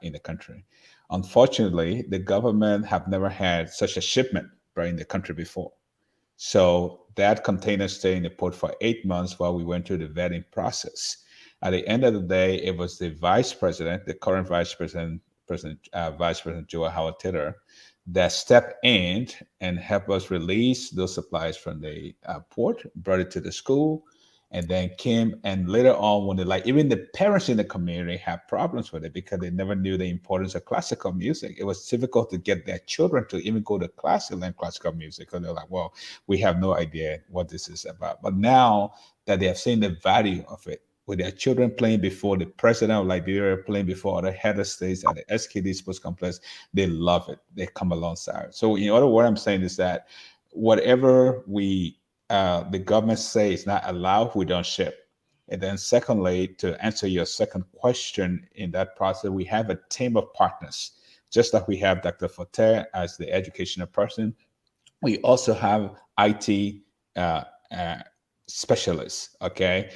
Speaker 2: in the country. Unfortunately, the government have never had such a shipment right in the country before. So that container stayed in the port for 8 months while we went through the vetting process. At the end of the day, it was the vice president, the current Vice President Joel Howard Taylor, that stepped in and helped us release those supplies from the port, brought it to the school, and then came and later on when even the parents in the community had problems with it because they never knew the importance of classical music. It was difficult to get their children to even go to class and learn classical music because they're like, well, we have no idea what this is about. But now that they have seen the value of it, with their children playing before the president of Liberia, playing before other head of states at the SKD Sports Complex, they love it. They come alongside. So, in other words, I'm saying is that whatever the government say is not allowed, we don't ship. And then, secondly, to answer your second question, in that process, we have a team of partners. Just like we have Dr. Forte as the educational person, we also have IT uh, uh, specialists. Okay,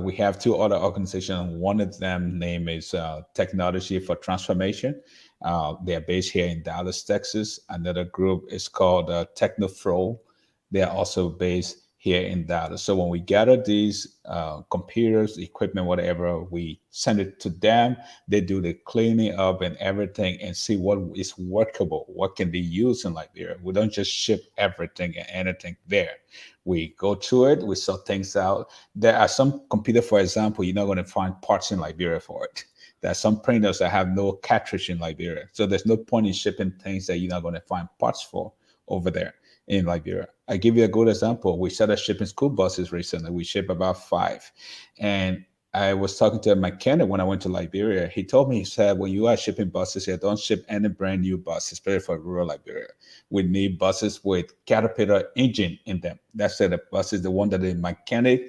Speaker 2: we have two other organizations. One of them name is Technology for Transformation. They are based here in Dallas, Texas. Another group is called Technofro. They are also based here in Dallas. So when we gather these computers, equipment, whatever, we send it to them. They do the cleaning up and everything and see what is workable, what can be used in Liberia. We don't just ship everything and anything there. We go through it, we sort things out. There are some computer, for example, you're not going to find parts in Liberia for it. There are some printers that have no cartridge in Liberia. So there's no point in shipping things that you're not going to find parts for over there in Liberia. I give you a good example. We started shipping school buses recently. We ship about 5. And I was talking to a mechanic when I went to Liberia. He told me, he said, when you are shipping buses here, don't ship any brand new buses, especially for rural Liberia. We need buses with Caterpillar engine in them. That's the bus is the one that the mechanic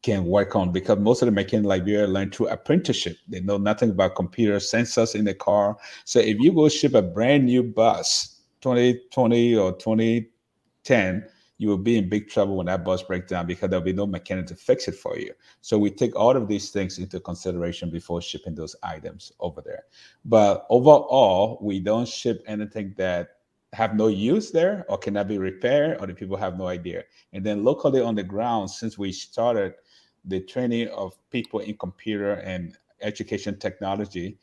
Speaker 2: can work on, because most of the mechanics in Liberia learn through apprenticeship. They know nothing about computer sensors in the car. So if you go ship a brand new bus, 2020 or 2010, you will be in big trouble when that bus breaks down because there'll be no mechanic to fix it for you. So we take all of these things into consideration before shipping those items over there. But overall, we don't ship anything that have no use there or cannot be repaired or the people have no idea. And then locally on the ground, since we started the training of people in computer and education technology,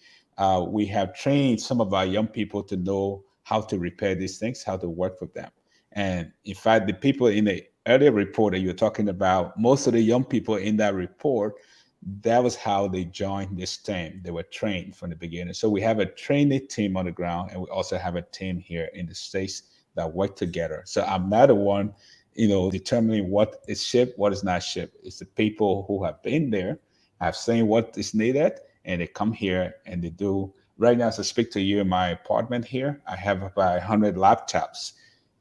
Speaker 2: we have trained some of our young people to know how to repair these things, how to work with them. And in fact, the people in the earlier report that you're talking about, most of the young people in that report, that was how they joined this team. They were trained from the beginning. So we have a training team on the ground, and we also have a team here in the States that work together. So I'm not the one, determining what is shipped, what is not shipped. It's the people who have been there, have seen what is needed, and they come here and they do right now, as I speak to you in my apartment here, I have about 100 laptops.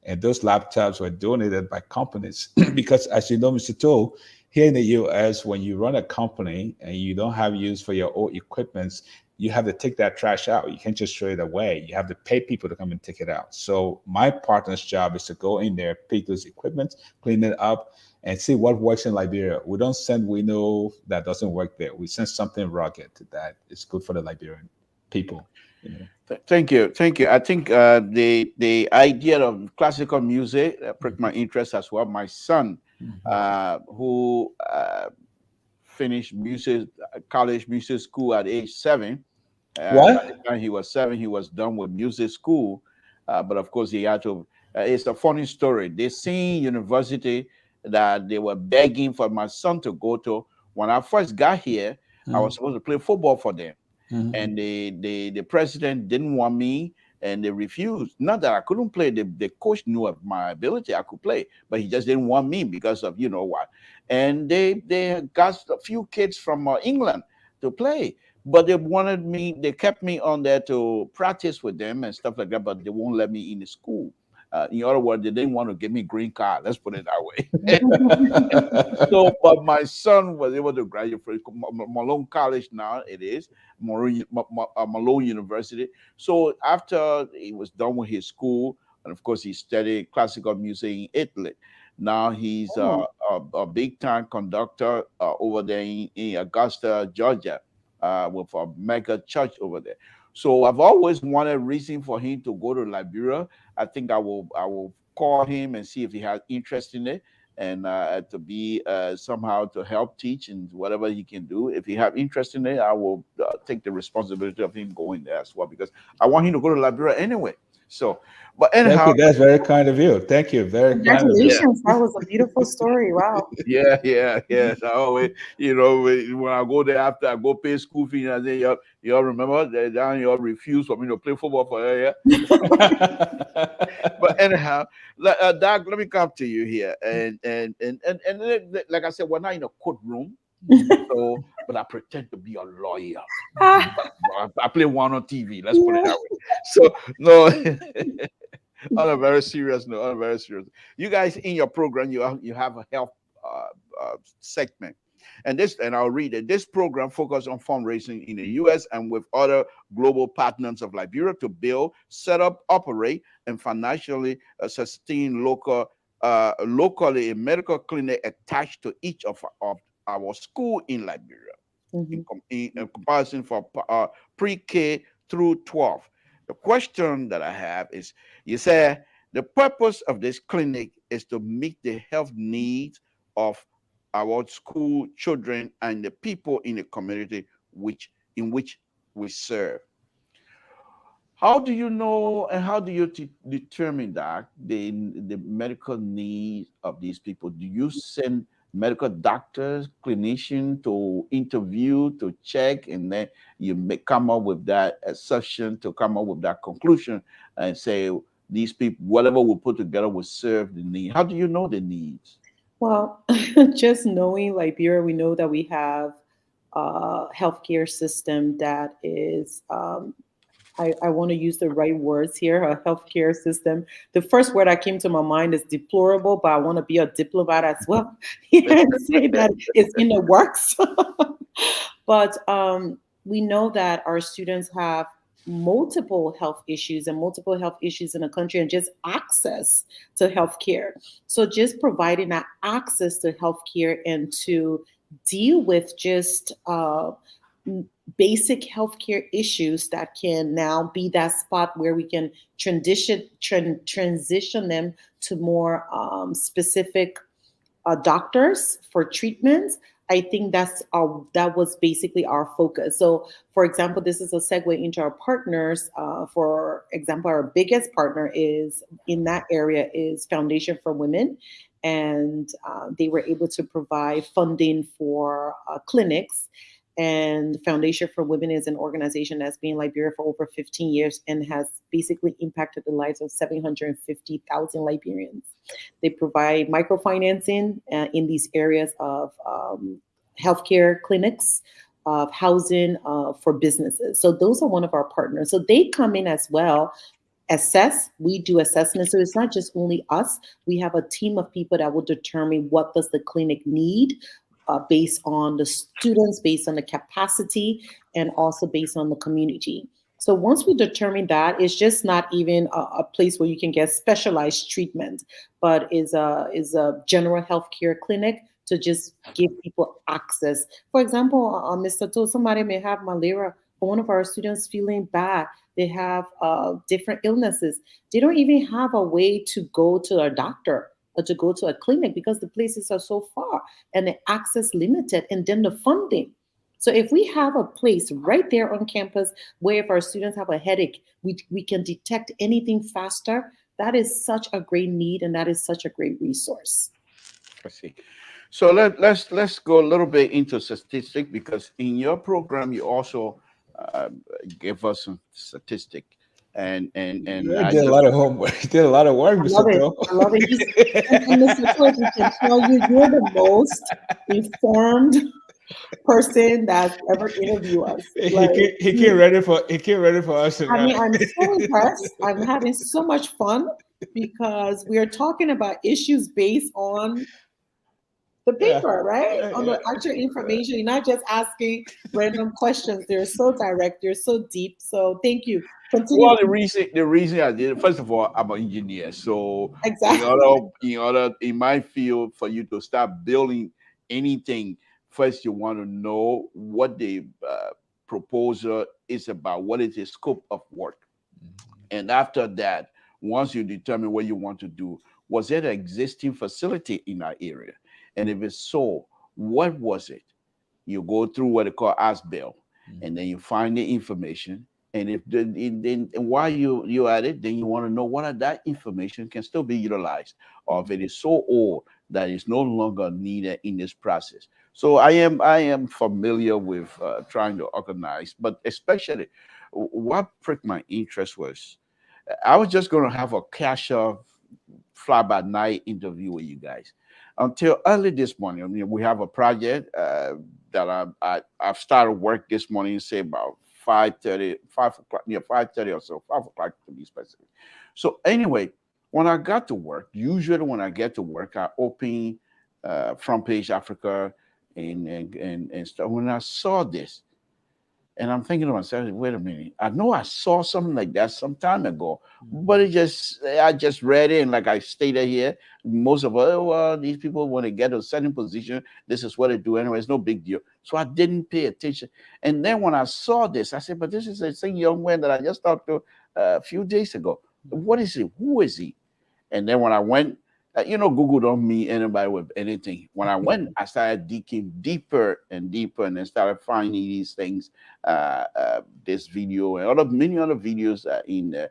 Speaker 2: And those laptops were donated by companies because, as you know, Mr. Toll, here in the US, when you run a company and you don't have use for your old equipment, you have to take that trash out. You can't just throw it away. You have to pay people to come and take it out. So my partner's job is to go in there, pick those equipment, clean it up, and see what works in Liberia. We don't send we know that doesn't work there. We send something rugged that is good for the Liberian people. You know.
Speaker 1: Thank you, thank you. I think the idea of classical music pricked my interest as well. My son, who finished music college music school at age 7. By the
Speaker 2: What?
Speaker 1: time he was 7, he was done with music school. But of course, he had to. It's a funny story. The same university that they were begging for my son to go to. When I first got here, I was supposed to play football for them, and the president didn't want me, and they refused. Not that I couldn't play. The coach knew of my ability. I could play, but he just didn't want me because of you know what. And they got a few kids from England to play, but they wanted me. They kept me on there to practice with them and stuff like that, but they won't let me in the school. In other words, they didn't want to give me green card. Let's put it that way. So, but my son was able to graduate from Malone College. Now it is Malone University. So after he was done with his school, and of course he studied classical music in Italy. Now he's a big time conductor over there in Augusta, Georgia, with a mega church over there. So I've always wanted a reason for him to go to Liberia. I think I will call him and see if he has interest in it, and to be somehow to help teach and whatever he can do. If he have interest in it, I will take the responsibility of him going there as well, because I want him to go to Liberia anyway. So, but
Speaker 2: Thank
Speaker 1: anyhow,
Speaker 2: you. That's very kind of you. Thank you. Very kind of you.
Speaker 3: Congratulations. That was a beautiful story. Wow.
Speaker 1: yeah. I always, when I go there after I go pay school fee, and I say, y'all remember that down y'all refuse for me to play football for her, yeah. But anyhow, Doc, let me come to you here, and like I said, we're not in a courtroom, so but I pretend to be a lawyer. I play one on TV. Let's put it that way. So no. On a very serious note, on a very serious. You guys in your program, you have a health segment, and I'll read it. This program focuses on fundraising in the U.S. and with other global partners of Liberia to build, set up, operate, and financially sustain locally a medical clinic attached to each of our school in Liberia. In comparison for pre-K through 12. The question that I have is, you say the purpose of this clinic is to meet the health needs of our school children and the people in the community in which we serve. How do you know and how do you determine that the medical needs of these people? Do you send medical doctors, clinicians to interview, to check, and then you may come up with that assumption, to come up with that conclusion and say these people, whatever we put together will serve the need? How do you know the needs?
Speaker 3: Well, just knowing Liberia, we know that we have a healthcare system that is I want to use the right words here, a healthcare system. The first word that came to my mind is deplorable, but I want to be a diplomat as well and say that it's in the works. But we know that our students have multiple health issues in the country, and just access to healthcare. So just providing that access to healthcare and to deal with just basic healthcare issues that can now be that spot where we can transition them to more specific doctors for treatments. I think that was basically our focus. So, for example, this is a segue into our partners. For example, our biggest partner is in that area is Foundation for Women, and they were able to provide funding for clinics. And Foundation for Women is an organization that's been in Liberia for over 15 years and has basically impacted the lives of 750,000 Liberians. They provide microfinancing in these areas of healthcare clinics, of housing for businesses. So those are one of our partners. So they come in as well, assess. We do assessment. So it's not just only us. We have a team of people that will determine what does the clinic need, based on the students, based on the capacity, and also based on the community. So once we determine that, it's just not even a place where you can get specialized treatment, but is a general healthcare clinic to just give people access. For example, Mr. To, somebody may have malaria, or one of our students feeling bad. They have different illnesses. They don't even have a way to go to a doctor or to go to a clinic because the places are so far and the access limited, and then the funding. So if we have a place right there on campus where if our students have a headache, we can detect anything faster, that is such a great need, and that is such a great resource.
Speaker 1: I see. So let's go a little bit into statistic, because in your program you also uh, give us some statistic, and
Speaker 2: You
Speaker 1: I
Speaker 2: did a
Speaker 1: just
Speaker 2: lot of homework. You did a lot of work,
Speaker 3: I love
Speaker 2: Mr.
Speaker 3: it.
Speaker 2: Toe.
Speaker 3: I love it. And Mr. Torres, we can tell you, you're the most informed person that's ever interviewed us. Like,
Speaker 2: He came ready for us to
Speaker 3: I
Speaker 2: run.
Speaker 3: mean, I'm so impressed. I'm having so much fun because we are talking about issues based on the
Speaker 2: Yeah,
Speaker 3: paper, right?
Speaker 2: yeah,
Speaker 3: On
Speaker 2: yeah.
Speaker 3: the actual information. You're not just asking random questions. They're so direct. They're so deep. So thank you. Continue.
Speaker 1: Well, the reason I did it, first of all, I'm an engineer, so
Speaker 3: Exactly.
Speaker 1: in my field, for you to start building anything, first you want to know what the proposal is about, what is the scope of work, and after that, once you determine what you want to do, was there an existing facility in that area, and if it's so, what was it? You go through what they call ASBEL, and then you find the information. And if then and while you at it, then you want to know what that information can still be utilized, or if it is so old that it's no longer needed in this process. So I am familiar with trying to organize, but especially what pricked my interest was I was just going to have a casual fly by night interview with you guys until early this morning. I mean, we have a project that I've started work this morning, say about 5:30, 5 o'clock, 5:30 or so, 5 o'clock to be specific. So anyway, when I got to work, usually when I get to work, I open Front Page Africa and stuff. When I saw this, and I'm thinking to myself, wait a minute, I know I saw something like that some time ago, but I just read it, and like I stated here, most of us, oh, well, these people when they get a certain position, this is what they do anyway. It's no big deal. So I didn't pay attention. And then when I saw this, I said, but this is the same young man that I just talked to a few days ago. What is he? Who is he? And then when I went, Google don't mean anybody with anything. When I went, I started digging deeper and deeper, and then started finding these things, this video and many other videos in there,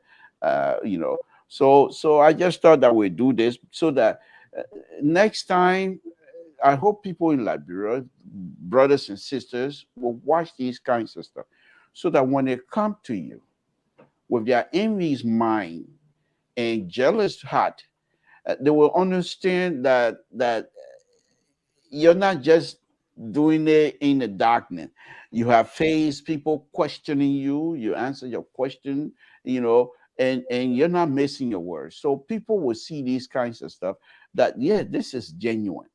Speaker 1: So I just thought that we'd do this so that next time, I hope people in Liberia, brothers and sisters, will watch these kinds of stuff, so that when they come to you with their envious mind and jealous heart, they will understand that you're not just doing it in the darkness. You have faced people questioning you. You answer your question, and you're not missing your words. So people will see these kinds of stuff. That yeah, this is genuine,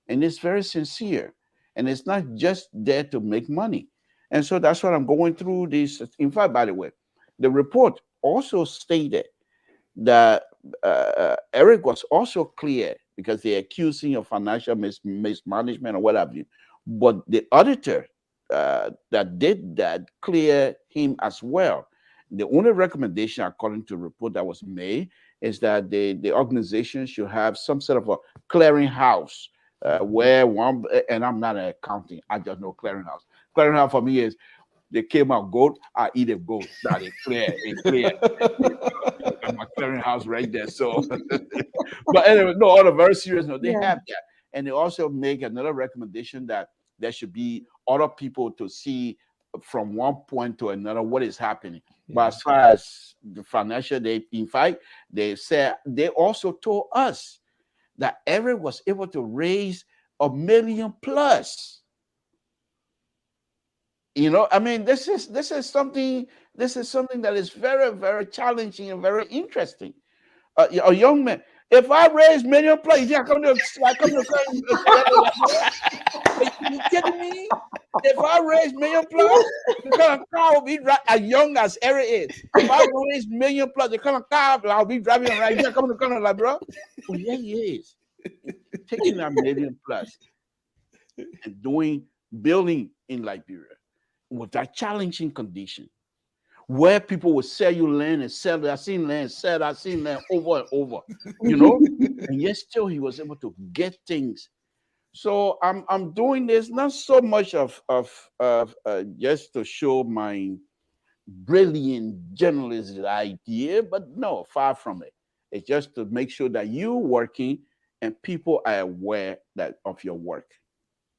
Speaker 1: and it's very sincere, and it's not just there to make money. And so that's what I'm going through. This, in fact, by the way, the report also stated that Eric was also clear because they accused him of financial mismanagement or what have you. But the auditor that did that clear him as well. The only recommendation, according to the report that was made, is that the organization should have some sort of a clearinghouse where one, and I'm not an accounting, I just know clearinghouse. Clearinghouse for me is they came out goat, I eat a goat. That is clear, it's clear. Got my clearinghouse right there. So, but anyway, no, on a very serious note, they
Speaker 3: Yeah.
Speaker 1: have that, and they also make another recommendation that there should be other people to see from one point to another what is happening. But as far as the financial, in fact, they said they also told us that Eric was able to raise $1 million plus. I mean, this is something that is very, very challenging and very interesting. A young man. If I raise million plus, you think I come to are you kidding me? If I raise million plus, the kind of car will be as young as Eric is. If I raise million plus, the kind of car I'll be driving around. You come to the like, bro. Oh yeah, he is taking that million plus and doing building in Liberia with that challenging condition where people will sell you land and sell it. I've seen land sell, I've seen land over and over, and yet still he was able to get things. So I'm doing this not so much of just to show my brilliant journalist idea, but no, far from it. It's just to make sure that you're working and people are aware that of your work.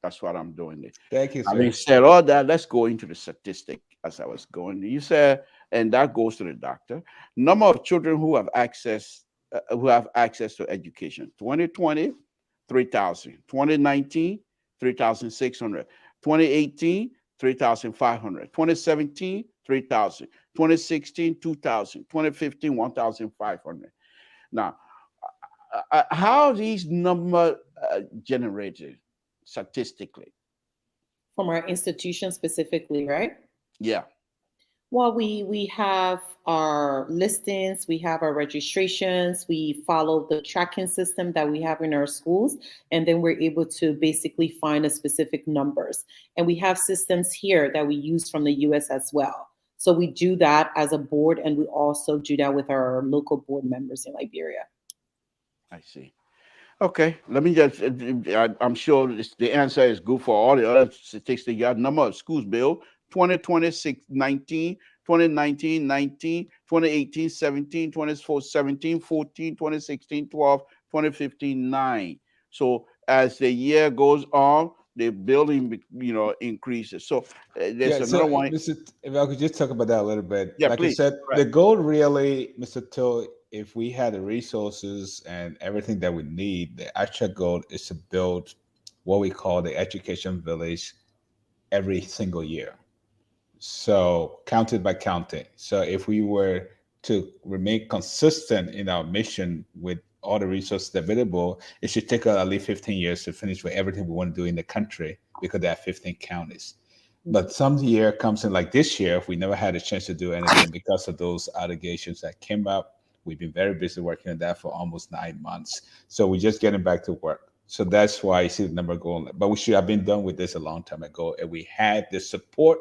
Speaker 1: That's what I'm doing there.
Speaker 2: Thank you,
Speaker 1: Having
Speaker 2: sir.
Speaker 1: said all that, let's go into the statistic as I was going. You said, and that goes to the doctor. Number of children who have access to education. 2020, 3,000. 2019, 3,600. 2018, 3,500. 2017, 3,000. 2016, 2,000. 2015, 1,500. Now, how are these numbers generated statistically?
Speaker 3: From our institution specifically, right?
Speaker 1: Yeah.
Speaker 3: Well, we have our listings, we have our registrations, we follow the tracking system that we have in our schools, and then we're able to basically find the specific numbers. And we have systems here that we use from the US as well. So we do that as a board, and we also do that with our local board members in Liberia.
Speaker 1: I see. Okay, let me just. I'm sure the answer is good for all the other statistics. You got number of schools built 2020, 19, 2019, 19, 2018, 17, 24, 17, 14, 2016, 12, 2015, 9. So as the year goes on, the building, increases. So there's
Speaker 2: Yeah,
Speaker 1: another
Speaker 2: so
Speaker 1: one.
Speaker 2: if I could just talk about that a little bit.
Speaker 1: Yeah,
Speaker 2: Like I
Speaker 1: please.
Speaker 2: said,
Speaker 1: Right.
Speaker 2: the goal really, Mr. Till, if we had the resources and everything that we need, the actual goal is to build what we call the education village every single year. So counted by counting. So if we were to remain consistent in our mission with all the resources available, it should take us at least 15 years to finish with everything we want to do in the country because there are 15 counties. But some year comes in like this year, we never had a chance to do anything because of those allegations that came up. We've been very busy working on that for almost 9 months. So we're just getting back to work. So that's why you see the number going. But we should have been done with this a long time ago. And we had the support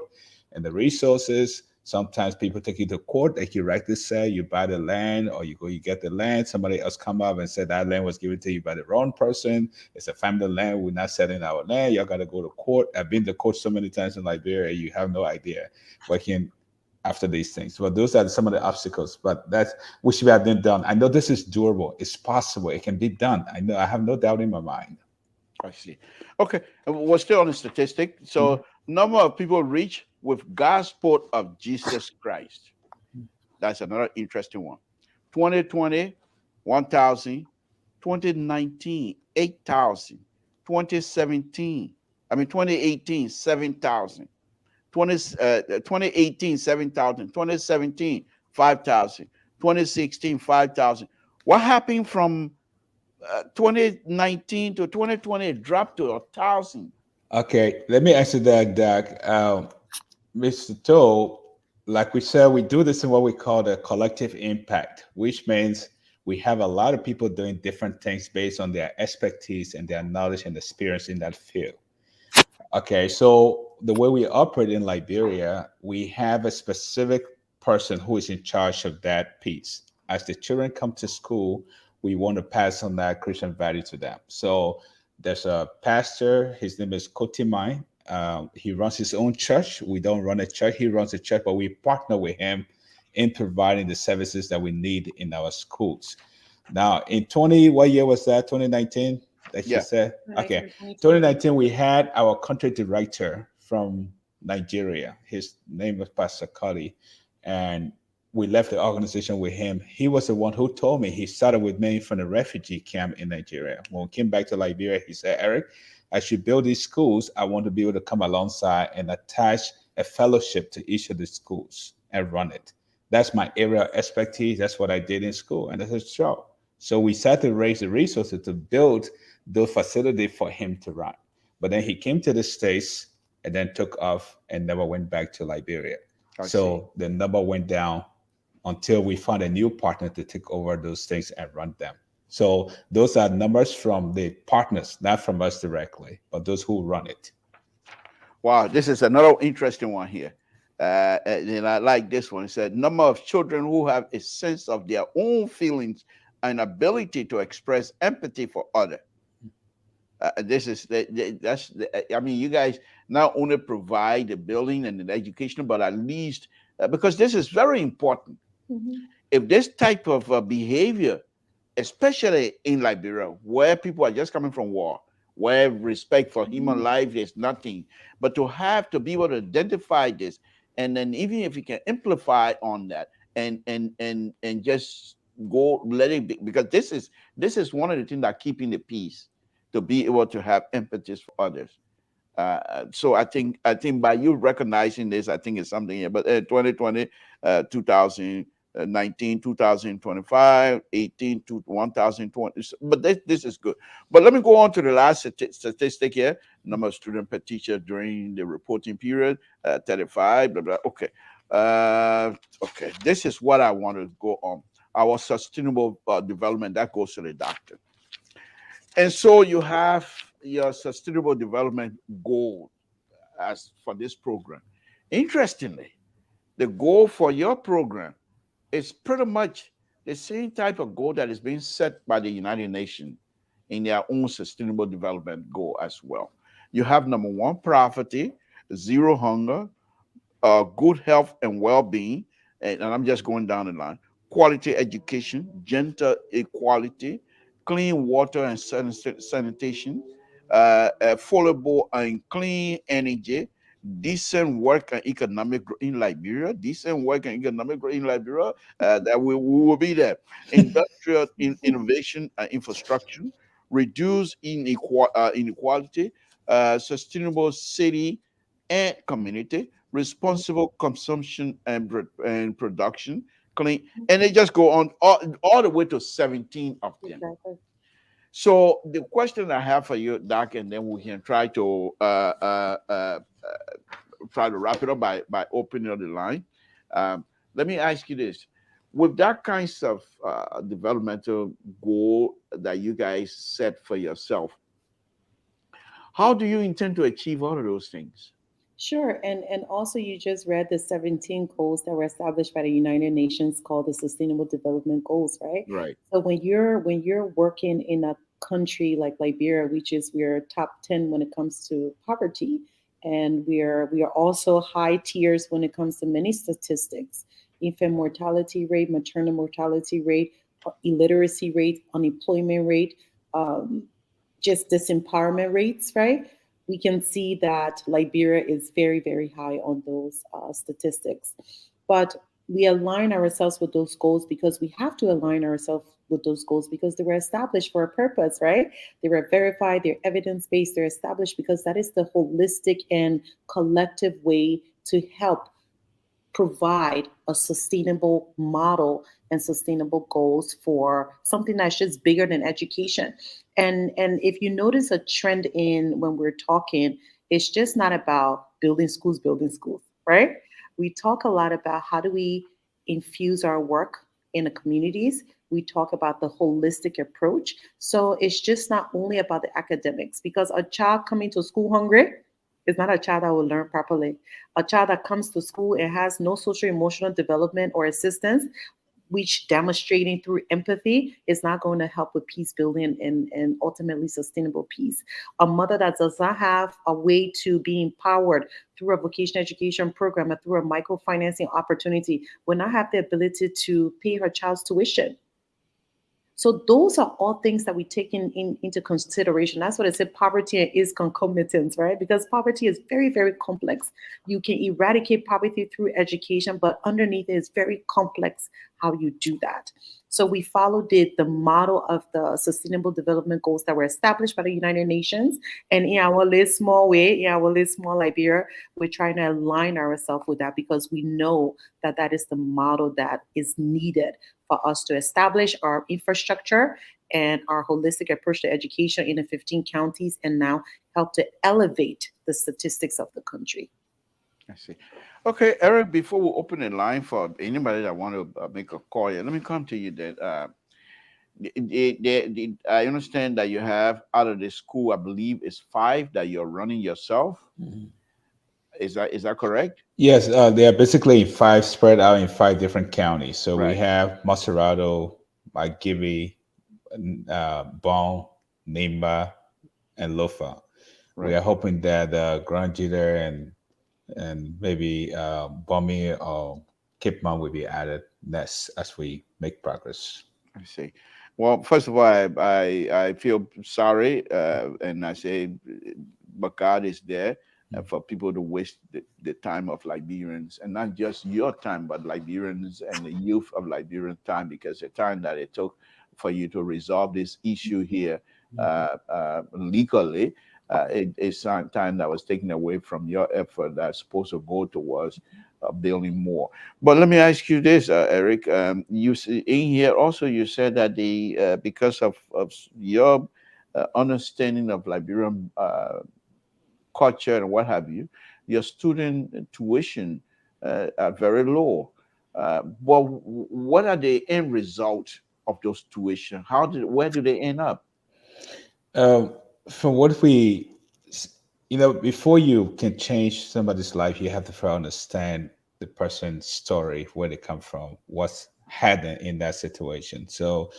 Speaker 2: and the resources. Sometimes people take you to court, like you rightly say, you buy the land or you go, you get the land. Somebody else come up and said that land was given to you by the wrong person. It's a family land. We're not selling our land. Y'all got to go to court. I've been to court so many times in Liberia. You have no idea working after these things. Well, those are some of the obstacles, but that's we should have been done. I know this is doable. It's possible. It can be done. I know. I have no doubt in my mind.
Speaker 1: I see. Okay, we're still on the statistic. So, number of people reached with gospel of Jesus Christ. That's another interesting one. 2020, 1,000. 2019, 8,000. 2018, 7,000. 2018, 7,000. 2017, 5,000. 2016, 5,000. What happened from 2019 to 2020? It dropped to 1,000.
Speaker 2: Okay, let me answer that, Doc. Mr. Toe, like we said, we do this in what we call the collective impact, which means we have a lot of people doing different things based on their expertise and their knowledge and experience in that field. Okay, so the way we operate in Liberia, we have a specific person who is in charge of that piece. As the children come to school, we want to pass on that Christian value to them. So there's a pastor, his name is Kotimai. He runs his own church. We don't run a church, he runs a church, but we partner with him in providing the services that we need in our schools. Now, in what year was that? 2019? That you said? Okay. 2019, we had our country director from Nigeria. His name was Pastor Kali. And we left the organization with him. He was the one who told me, he started with me from the refugee camp in Nigeria. When we came back to Liberia, he said, Eric, as you build these schools, I want to be able to come alongside and attach a fellowship to each of the schools and run it. That's my area of expertise. That's what I did in school, and that's a show. So we started to raise the resources to build the facility for him to run. But then he came to the States and then took off and never went back to Liberia.
Speaker 1: I see.
Speaker 2: So the number went down until we found a new partner to take over those things and run them. So those are numbers from the partners, not from us directly, but those who run it.
Speaker 1: Wow, this is another interesting one here. And I like this one. It said, number of children who have a sense of their own feelings and ability to express empathy for others. This is I mean, you guys not only provide the building and the education, but at least because this is very important.
Speaker 3: Mhm.
Speaker 1: If this type of behavior, especially in Liberia, where people are just coming from war, where respect for human life is nothing, but to be able to identify this, and then even if you can amplify on that, and just go let it be, because this is one of the things that keeping the peace, to be able to have empathy for others. So I think by you recognizing this, I think it's something here. But 2020, 2019, 2025, 18 to 1020. But this is good. But let me go on to the last statistic here. Number of student per teacher during the reporting period, 35. Blah blah. Okay. Okay. This is what I want to go on. Our sustainable development that goes to the doctor. And so you have your sustainable development goal as for this program. Interestingly, the goal for your program is pretty much the same type of goal that is being set by the United Nations in their own sustainable development goal as well. You have number one, poverty, zero hunger, good health and well-being, and I'm just going down the line. Quality education, gender equality, clean water and sanitation, affordable and clean energy, decent work and economic growth in Liberia, decent work and economic growth in Liberia, that we will be there. Industrial innovation and infrastructure, reduce inequality, sustainable city and community, responsible consumption and production, clean, and they just go on all the way to 17 of them.
Speaker 3: Exactly.
Speaker 1: So the question I have for you, Doc, and then we can try to wrap it up by opening up the line. Let me ask you this: with that kinds of developmental goal that you guys set for yourself, how do you intend to achieve all of those things?
Speaker 3: Sure, and also you just read the 17 goals that were established by the United Nations called the Sustainable Development Goals, right?
Speaker 1: Right.
Speaker 3: So when you're working in a country like Liberia, which is we're top 10 when it comes to poverty, and we are also high tiers when it comes to many statistics: infant mortality rate, maternal mortality rate, illiteracy rate, unemployment rate, um, just disempowerment rates, right? We can see that Liberia is very, very high on those statistics. But we align ourselves with those goals because we have to align ourselves with those goals because they were established for a purpose, right? They were verified, they're evidence based, they're established because that is the holistic and collective way to help provide a sustainable model and sustainable goals for something that's just bigger than education. And if you notice a trend in when we're talking, it's just not about building schools, right? We talk a lot about how do we infuse our work in the communities. We talk about the holistic approach. So it's just not only about the academics because a child coming to school hungry is not a child that will learn properly. A child that comes to school and has no social emotional development or assistance, which demonstrating through empathy is not going to help with peace building and ultimately sustainable peace. A mother that does not have a way to be empowered through a vocational education program or through a microfinancing opportunity will not have the ability to pay her child's tuition. So those are all things that we take into consideration. That's what I said, poverty is concomitant, right? Because poverty is very, very complex. You can eradicate poverty through education, but underneath it is very complex how you do that. So we followed the model of the Sustainable Development Goals that were established by the United Nations. And in our little small way, in our little small Liberia, we're trying to align ourselves with that because we know that that is the model that is needed for us to establish our infrastructure and our holistic approach to education in the 15 counties and now help to elevate the statistics of the country.
Speaker 1: I see. Okay, Eric, before we open the line for anybody that want to make a call here, let me come to you then. I understand that you have out of the school, I believe it's 5 that you're running yourself.
Speaker 2: Mhm.
Speaker 1: Is that correct?
Speaker 2: Yes, they are basically 5 spread out in 5 different counties. So we
Speaker 1: Right,
Speaker 2: have Macerado, Gibby, Bon, Nimba, and Lofa. We
Speaker 1: right.
Speaker 2: are hoping that Grand Jeter and maybe Bomi or Kipman will be added next as we make progress.
Speaker 1: I see. Well, first of all, I feel sorry, and I say, but God is there for people to waste the time of Liberians, and not just your time, but Liberians and the youth of Liberian time, because the time that it took for you to resolve this issue here legally, it's some time that was taken away from your effort that's supposed to go towards building more. But let me ask you this, Eric. In here also you said that the because of your understanding of Liberian culture and what have you, your student tuition are very low. Well, what are the end result of those tuition? Where do they end up?
Speaker 2: Um, from what before you can change somebody's life, you have to first understand the person's story, where they come from, what's happened in that situation. So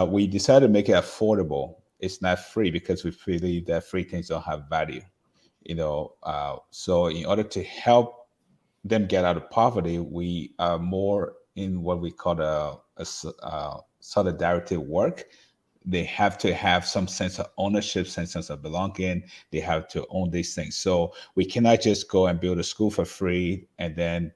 Speaker 2: we decided to make it affordable. It's not free because we believe that free things don't have value. So in order to help them get out of poverty, we are more in what we call solidarity work. They have to have some sense of ownership, some sense of belonging. They have to own these things. So we cannot just go and build a school for free and then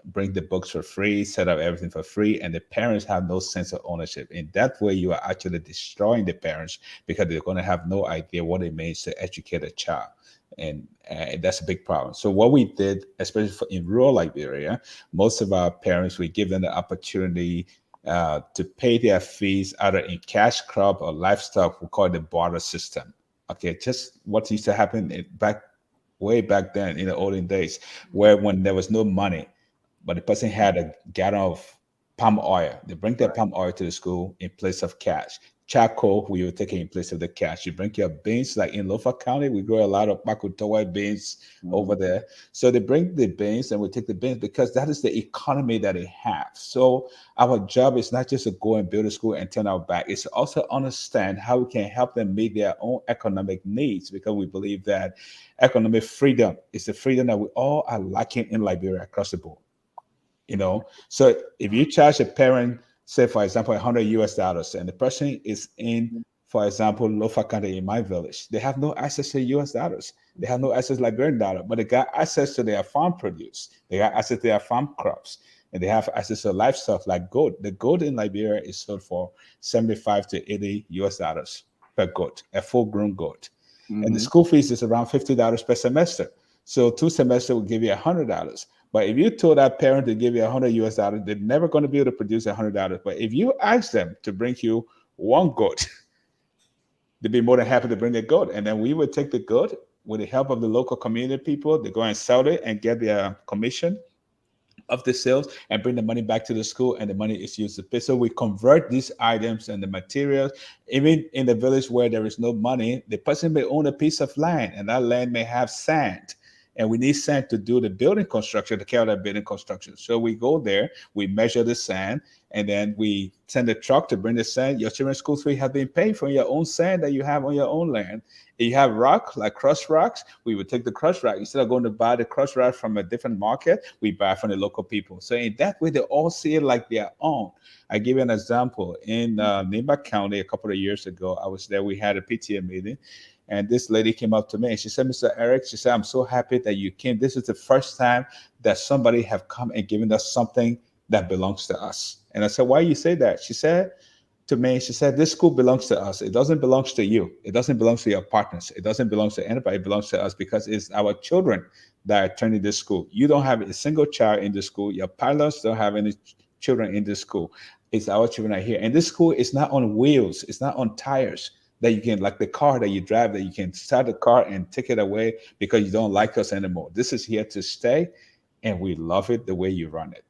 Speaker 2: bring the books for free, set up everything for free, and the parents have no sense of ownership. In that way, you are actually destroying the parents because they're going to have no idea what it means to educate a child. And that's a big problem. So what we did, especially in rural Liberia, most of our parents, we give them the opportunity to pay their fees either in cash crop or livestock. We call it the barter system. Okay, just what used to happen way back then in the olden days, where when there was no money, but the person had a gallon of palm oil. They bring their
Speaker 1: Right.
Speaker 2: palm oil to the school in place of cash. Charcoal, we will take it in place of the cash. You bring your beans, like in Lofa County, we grow a lot of Makutowa beans over
Speaker 1: Mhm.
Speaker 2: there. So they bring the beans and we take the beans because that is the economy that they have. So our job is not just to go and build a school and turn our back. It's to also understand how we can help them meet their own economic needs because we believe that economic freedom is the freedom that we all are lacking in Liberia across the board. So if you charge a parent, say for example $100 and the person is in, for example, Lofa County in my village, they have no access to US dollars. They have no access to Liberian dollar, but they got access to their farm produce. They got access to their farm crops, and they have access to livestock like goat. The goat in Liberia is sold for 75 to 80 US dollars per goat, a full grown goat. And the
Speaker 1: Mhm.
Speaker 2: school fees is around $50 per semester. So 2 semesters will give you $100. But if you told that parent to give you $100, they're never going to be able to produce $100. But if you ask them to bring you one goat, they'd be more than happy to bring the goat. And then we would take the goat with the help of the local community people. They go and sell it and get their commission of the sales and bring the money back to the school, and the money is used to pay. So we convert these items and the materials. Even in the village where there is no money, the person may own a piece of land, and that land may have sand. And we need sand to do the building construction, to carry out that building construction. So we go there, we measure the sand, and then we send a truck to bring the sand. Your children's school fee have been paid for your own sand that you have on your own land. If you have rock, like crushed rocks, we would take the crushed rock. Instead of going to buy the crushed rock from a different market, we buy from the local people. So in that way, they all see it like their own. I give you an example. In Nimba County, a couple of years ago, I was there. We had a PTA meeting, and this lady came up to me and she said, "Mr. Eric," she said, "I'm so happy that you came. This is the first time that somebody have come and given us something that belongs to us." And I said, why you say that? She said to me, she said, this school belongs to us. It doesn't belong to you. It doesn't belong to your partners. It doesn't belong to anybody. It belongs to us because it's our children that are attending this school. You don't have a single child in the school. Your parents don't have any children in this school. It's our children are here. And this school is not on wheels. It's not on tires that you can, like the car that you drive, that you can start the car and take it away because you don't like us anymore. This is here to stay, and we love it the way you run it.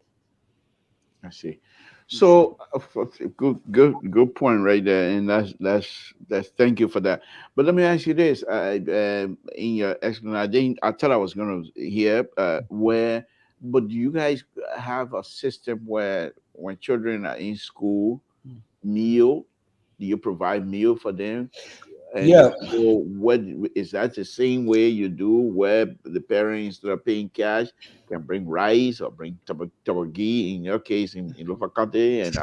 Speaker 1: I see. So good point right there, and that's thank you for that. But let me ask you this: in your explanation, I thought I was going to hear where, but do you guys have a system where when children are in school, meal? Do you provide meal for them? And if
Speaker 2: Yeah,
Speaker 1: so, what is that the same way you do where the parents that are paying cash can bring rice or bring tabagi in your case in Lufakate? And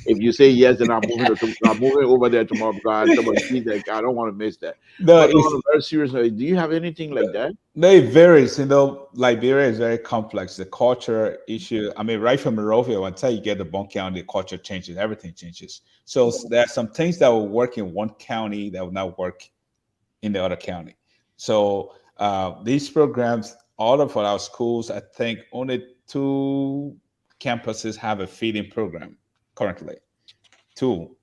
Speaker 1: if you say yes, then I'm moving over there tomorrow because tabagi, like, I don't want to miss that.
Speaker 2: no,
Speaker 1: But
Speaker 2: it's
Speaker 1: on a very serious note, do you have anything like that?
Speaker 2: no, it varies. Liberia is very complex. The culture issue. I mean, right from Monrovia, until you get to Bon County, the culture changes. Everything changes. So there are some things that will work in one county that will not work in the other county. So these programs, all of our schools, I think only two campuses have a feeding program currently. Two.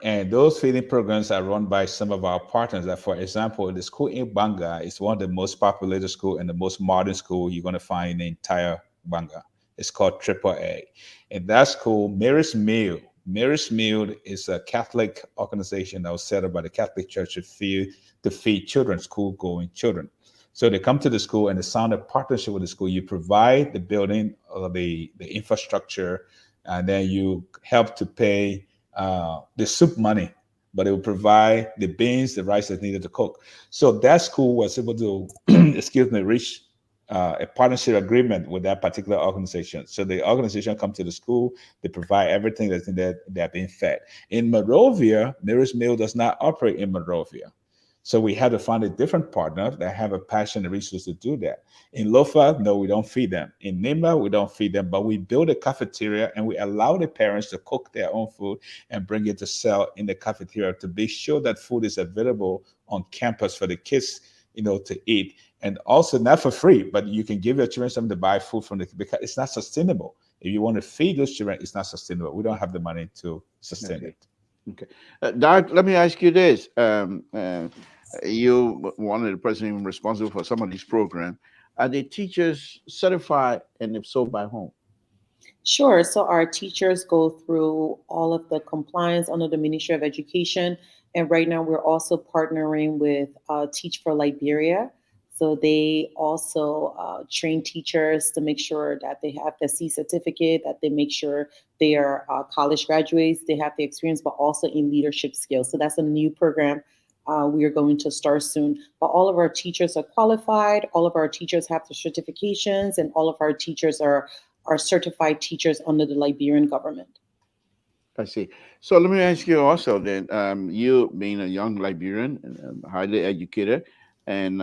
Speaker 2: And those feeding programs are run by some of our partners. That, for example, the school in Banga is one of the most populated school and the most modern school you're going to find in the entire Banga. It's called Triple A. And that school, Mary's Meal is a Catholic organization that was set up by the Catholic Church to feed children, school-going children. So they come to the school and they sign a partnership with the school. You provide the building, or the infrastructure, and then you help to pay the soup money, but it will provide the beans, the rice that's needed to cook. So that school was able to, reach a partnership agreement with that particular organization. So the organization come to the school, they provide everything that's needed, they're being fed. In Monrovia, Mary's Meal does not operate in Monrovia. So we had to find a different partner that have a passion and resources to do that. In Lofa, no, we don't feed them. In Nimba, we don't feed them, but we build a cafeteria and we allow the parents to cook their own food and bring it to sell in the cafeteria to be sure that food is available on campus for the kids, to eat. And also not for free, but you can give your children something to buy food from because it's not sustainable. If you want to feed those children, it's not sustainable. We don't have the money to sustain it.
Speaker 1: Okay. Doc, let me ask you this. You one of the person responsible for some of these programs. Are the teachers certified, and if so, by whom?
Speaker 3: Sure. So our teachers go through all of the compliance under the Ministry of Education. And right now we're also partnering with Teach for Liberia. So they also train teachers to make sure that they have the C certificate, that they make sure they are college graduates, they have the experience, but also in leadership skills. So that's a new program we are going to start soon. But all of our teachers are qualified. All of our teachers have the certifications, and all of our teachers are certified teachers under the Liberian government.
Speaker 1: I see. So let me ask you also then, you being a young Liberian and highly educated, and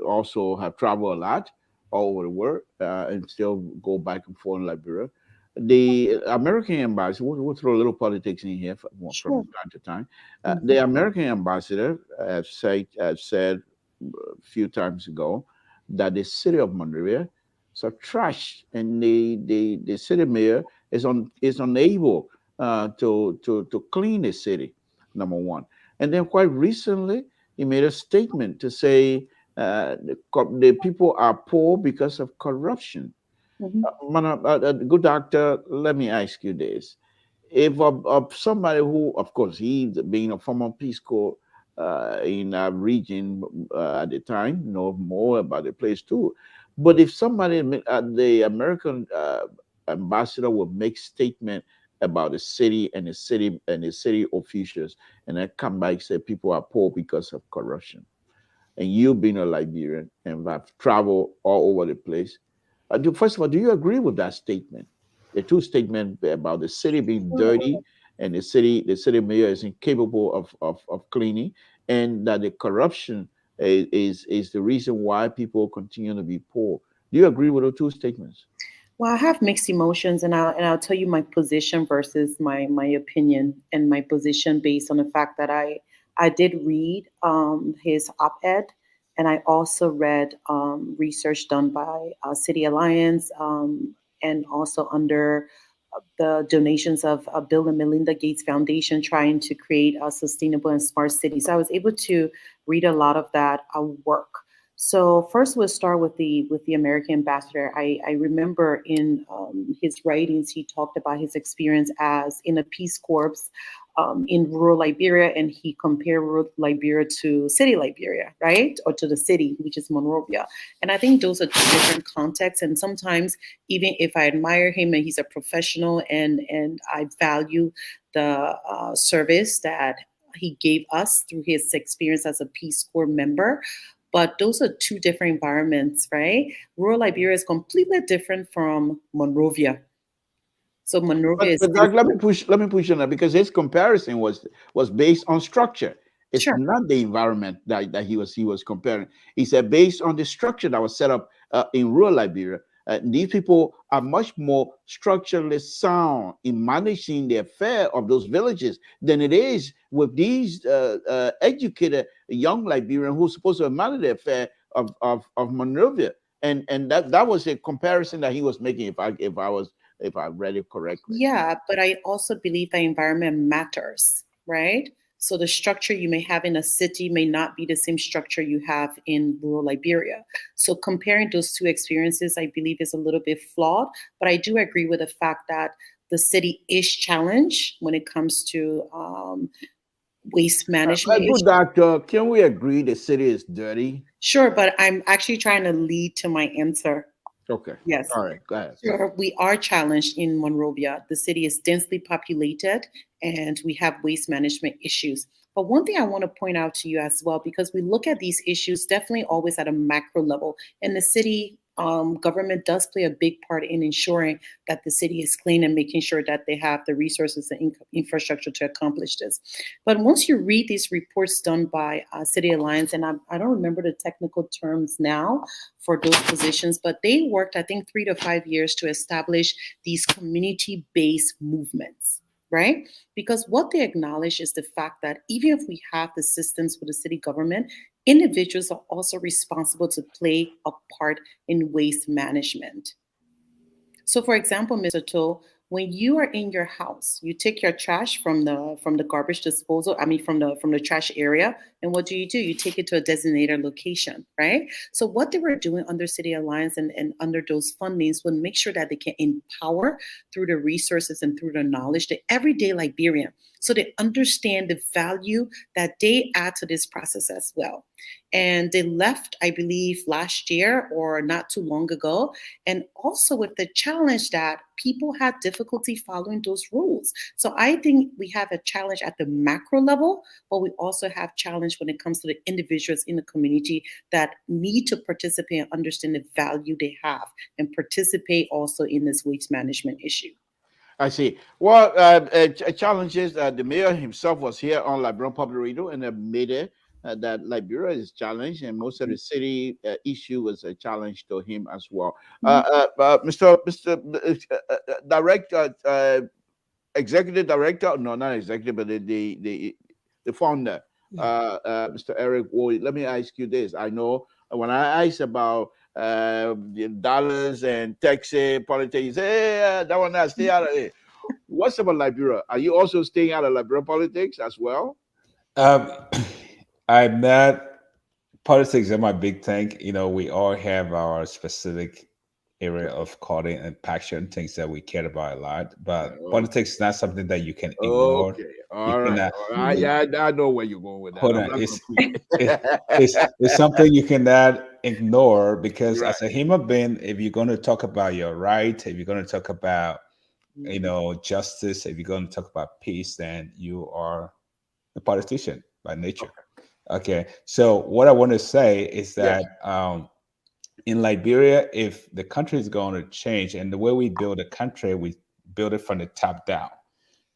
Speaker 1: also have traveled a lot all over the world, and still go back and forth in Liberia. The American embassy, we'll throw a little politics in here
Speaker 3: Sure.
Speaker 1: from time to time.
Speaker 3: Mhm.
Speaker 1: The American ambassador have said a few times ago that the city of Monrovia is trash, and the city mayor is unable to clean the city. Number one, and then quite recently he made a statement to say the people are poor because of corruption.
Speaker 3: Mhm.
Speaker 1: Good doctor, let me ask you this. If somebody who, of course, he being a former Peace Corps in a region at the time, know more about the place too. But if somebody, the American ambassador would make statement about the city and the city officials, and then come back and say people are poor because of corruption, and you being a Liberian and have traveled all over the place. First of all, do you agree with that statement? The two statements about the city being dirty and the city mayor is incapable of cleaning, and that the corruption is the reason why people continue to be poor. Do you agree with the two statements?
Speaker 3: Well, I have mixed emotions, and I'll tell you my position versus my opinion, and my position based on the fact that I did read his op-ed, and I also read research done by City Alliance, and also under the donations of Bill and Melinda Gates Foundation, trying to create a sustainable and smart city. So I was able to read a lot of that work. So first, we'll start with the American ambassador. I remember in his writings, he talked about his experience as in a Peace Corps in rural Liberia, and he compared rural Liberia to city Liberia, right, or to the city, which is Monrovia. And I think those are two different contexts. And sometimes, even if I admire him and he's a professional, and I value the service that he gave us through his experience as a Peace Corps member, but those are two different environments, right? Rural Liberia is completely different from Monrovia. So Monrovia is
Speaker 1: But Doug, let me push on that, because his comparison was based on structure. It's
Speaker 3: sure.
Speaker 1: not the environment that he was comparing. He said based on the structure that was set up in rural Liberia. These people are much more structurally sound in managing the affair of those villages than it is with these educated young Liberians who are supposed to manage the affair of Monrovia. And that was a comparison that he was making, if I read it correctly.
Speaker 3: Yeah, but I also believe the environment matters, right? So the structure you may have in a city may not be the same structure you have in rural Liberia. So comparing those two experiences, I believe, is a little bit flawed. But I do agree with the fact that the city is challenged when it comes to waste management
Speaker 1: Good
Speaker 3: issues.
Speaker 1: doctor, can we agree the city is dirty?
Speaker 3: Sure, but I'm actually trying to lead to my answer.
Speaker 1: Okay.
Speaker 3: Yes.
Speaker 1: All right. Go ahead.
Speaker 3: Sure, we are challenged in Monrovia. The city is densely populated and we have waste management issues. But one thing I want to point out to you as well, because we look at these issues definitely always at a macro level, and the city government does play a big part in ensuring that the city is clean and making sure that they have the resources and infrastructure to accomplish this. But once you read these reports done by City Alliance, and I don't remember the technical terms now for those positions, but they worked, I think, 3 to 5 years to establish these community-based movements, right? Because what they acknowledge is the fact that even if we have the systems for the city government, individuals are also responsible to play a part in waste management. So, for example, Mr. Toll, when you are in your house, you take your trash from the garbage disposal. I mean, from the trash area, and what do? You take it to a designated location, right? So, what they were doing under City Alliance and under those fundings would make sure that they can empower through the resources and through the knowledge the everyday Liberian, so they understand the value that they add to this process as well. And they left, I believe, last year or not too long ago, and also with the challenge that people had difficulty following those rules. So I think we have a challenge at the macro level, but we also have challenge when it comes to the individuals in the community that need to participate and understand the value they have and participate also in this waste management issue.
Speaker 1: I see. Well, challenges. The mayor himself was here on Liberian Public Radio and made it that Liberia is challenged, and most of the city issue was a challenge to him as well.
Speaker 3: Mhm.
Speaker 1: Director, executive director, no, not executive, but the founder, Mr. Eric Ward. Let me ask you this. I know when I ask about the dollars and Texas politics, you say, hey, that one, stay out of it. What's about Liberia? Are you also staying out of Liberia politics as well?
Speaker 2: Um, I'm not politics is my big thing. We all have our specific area of calling and passion, things that we care about a lot. But
Speaker 1: Okay.
Speaker 2: politics is not something that you can ignore.
Speaker 1: Okay.
Speaker 2: You
Speaker 1: All right.
Speaker 2: cannot.
Speaker 1: All right. Yeah, I know where you're going with that.
Speaker 2: Hold
Speaker 1: I'm
Speaker 2: on.
Speaker 1: not going
Speaker 2: It's
Speaker 1: to push
Speaker 2: it,
Speaker 1: it.
Speaker 2: it's something you cannot ignore, because
Speaker 1: Right.
Speaker 2: as a human being, if you're going to talk about your right, if you're going to talk about
Speaker 3: Mhm.
Speaker 2: justice, if you're going to talk about peace, then you are a politician by nature.
Speaker 1: Okay.
Speaker 2: Okay. So what I want to say is
Speaker 1: Yes.
Speaker 2: that in Liberia, if the country is going to change, and the way we build a country, we build it from the top down.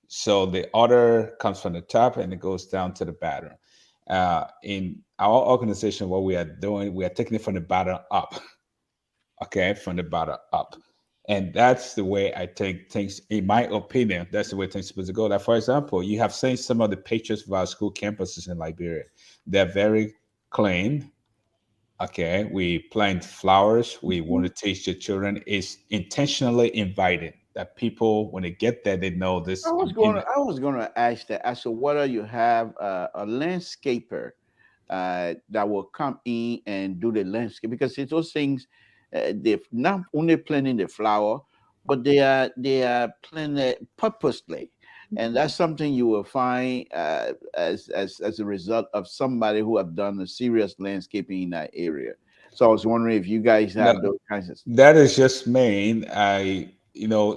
Speaker 2: So the order comes from the top and it goes down to the bottom. In our organization, what we are doing, we are taking it from the bottom up. Okay, from the bottom up. And that's the way I think things, in my opinion, that's the way things supposed to go. Like, for example, you have seen some of the pictures of our school campuses in Liberia. They're very clean. Okay, we plant flowers. We want to teach the children. It's intentionally invited that people, when they get there, they know this.
Speaker 1: I was gonna ask that. I said, whether you have a landscaper that will come in and do the landscape, because it's those things, they're not only planting the flower, but they are planted purposely, and that's something you will find as a result of somebody who have done a serious landscaping in that area. So I was wondering if you guys
Speaker 2: No,
Speaker 1: have those kinds of.
Speaker 2: that is just mean. I,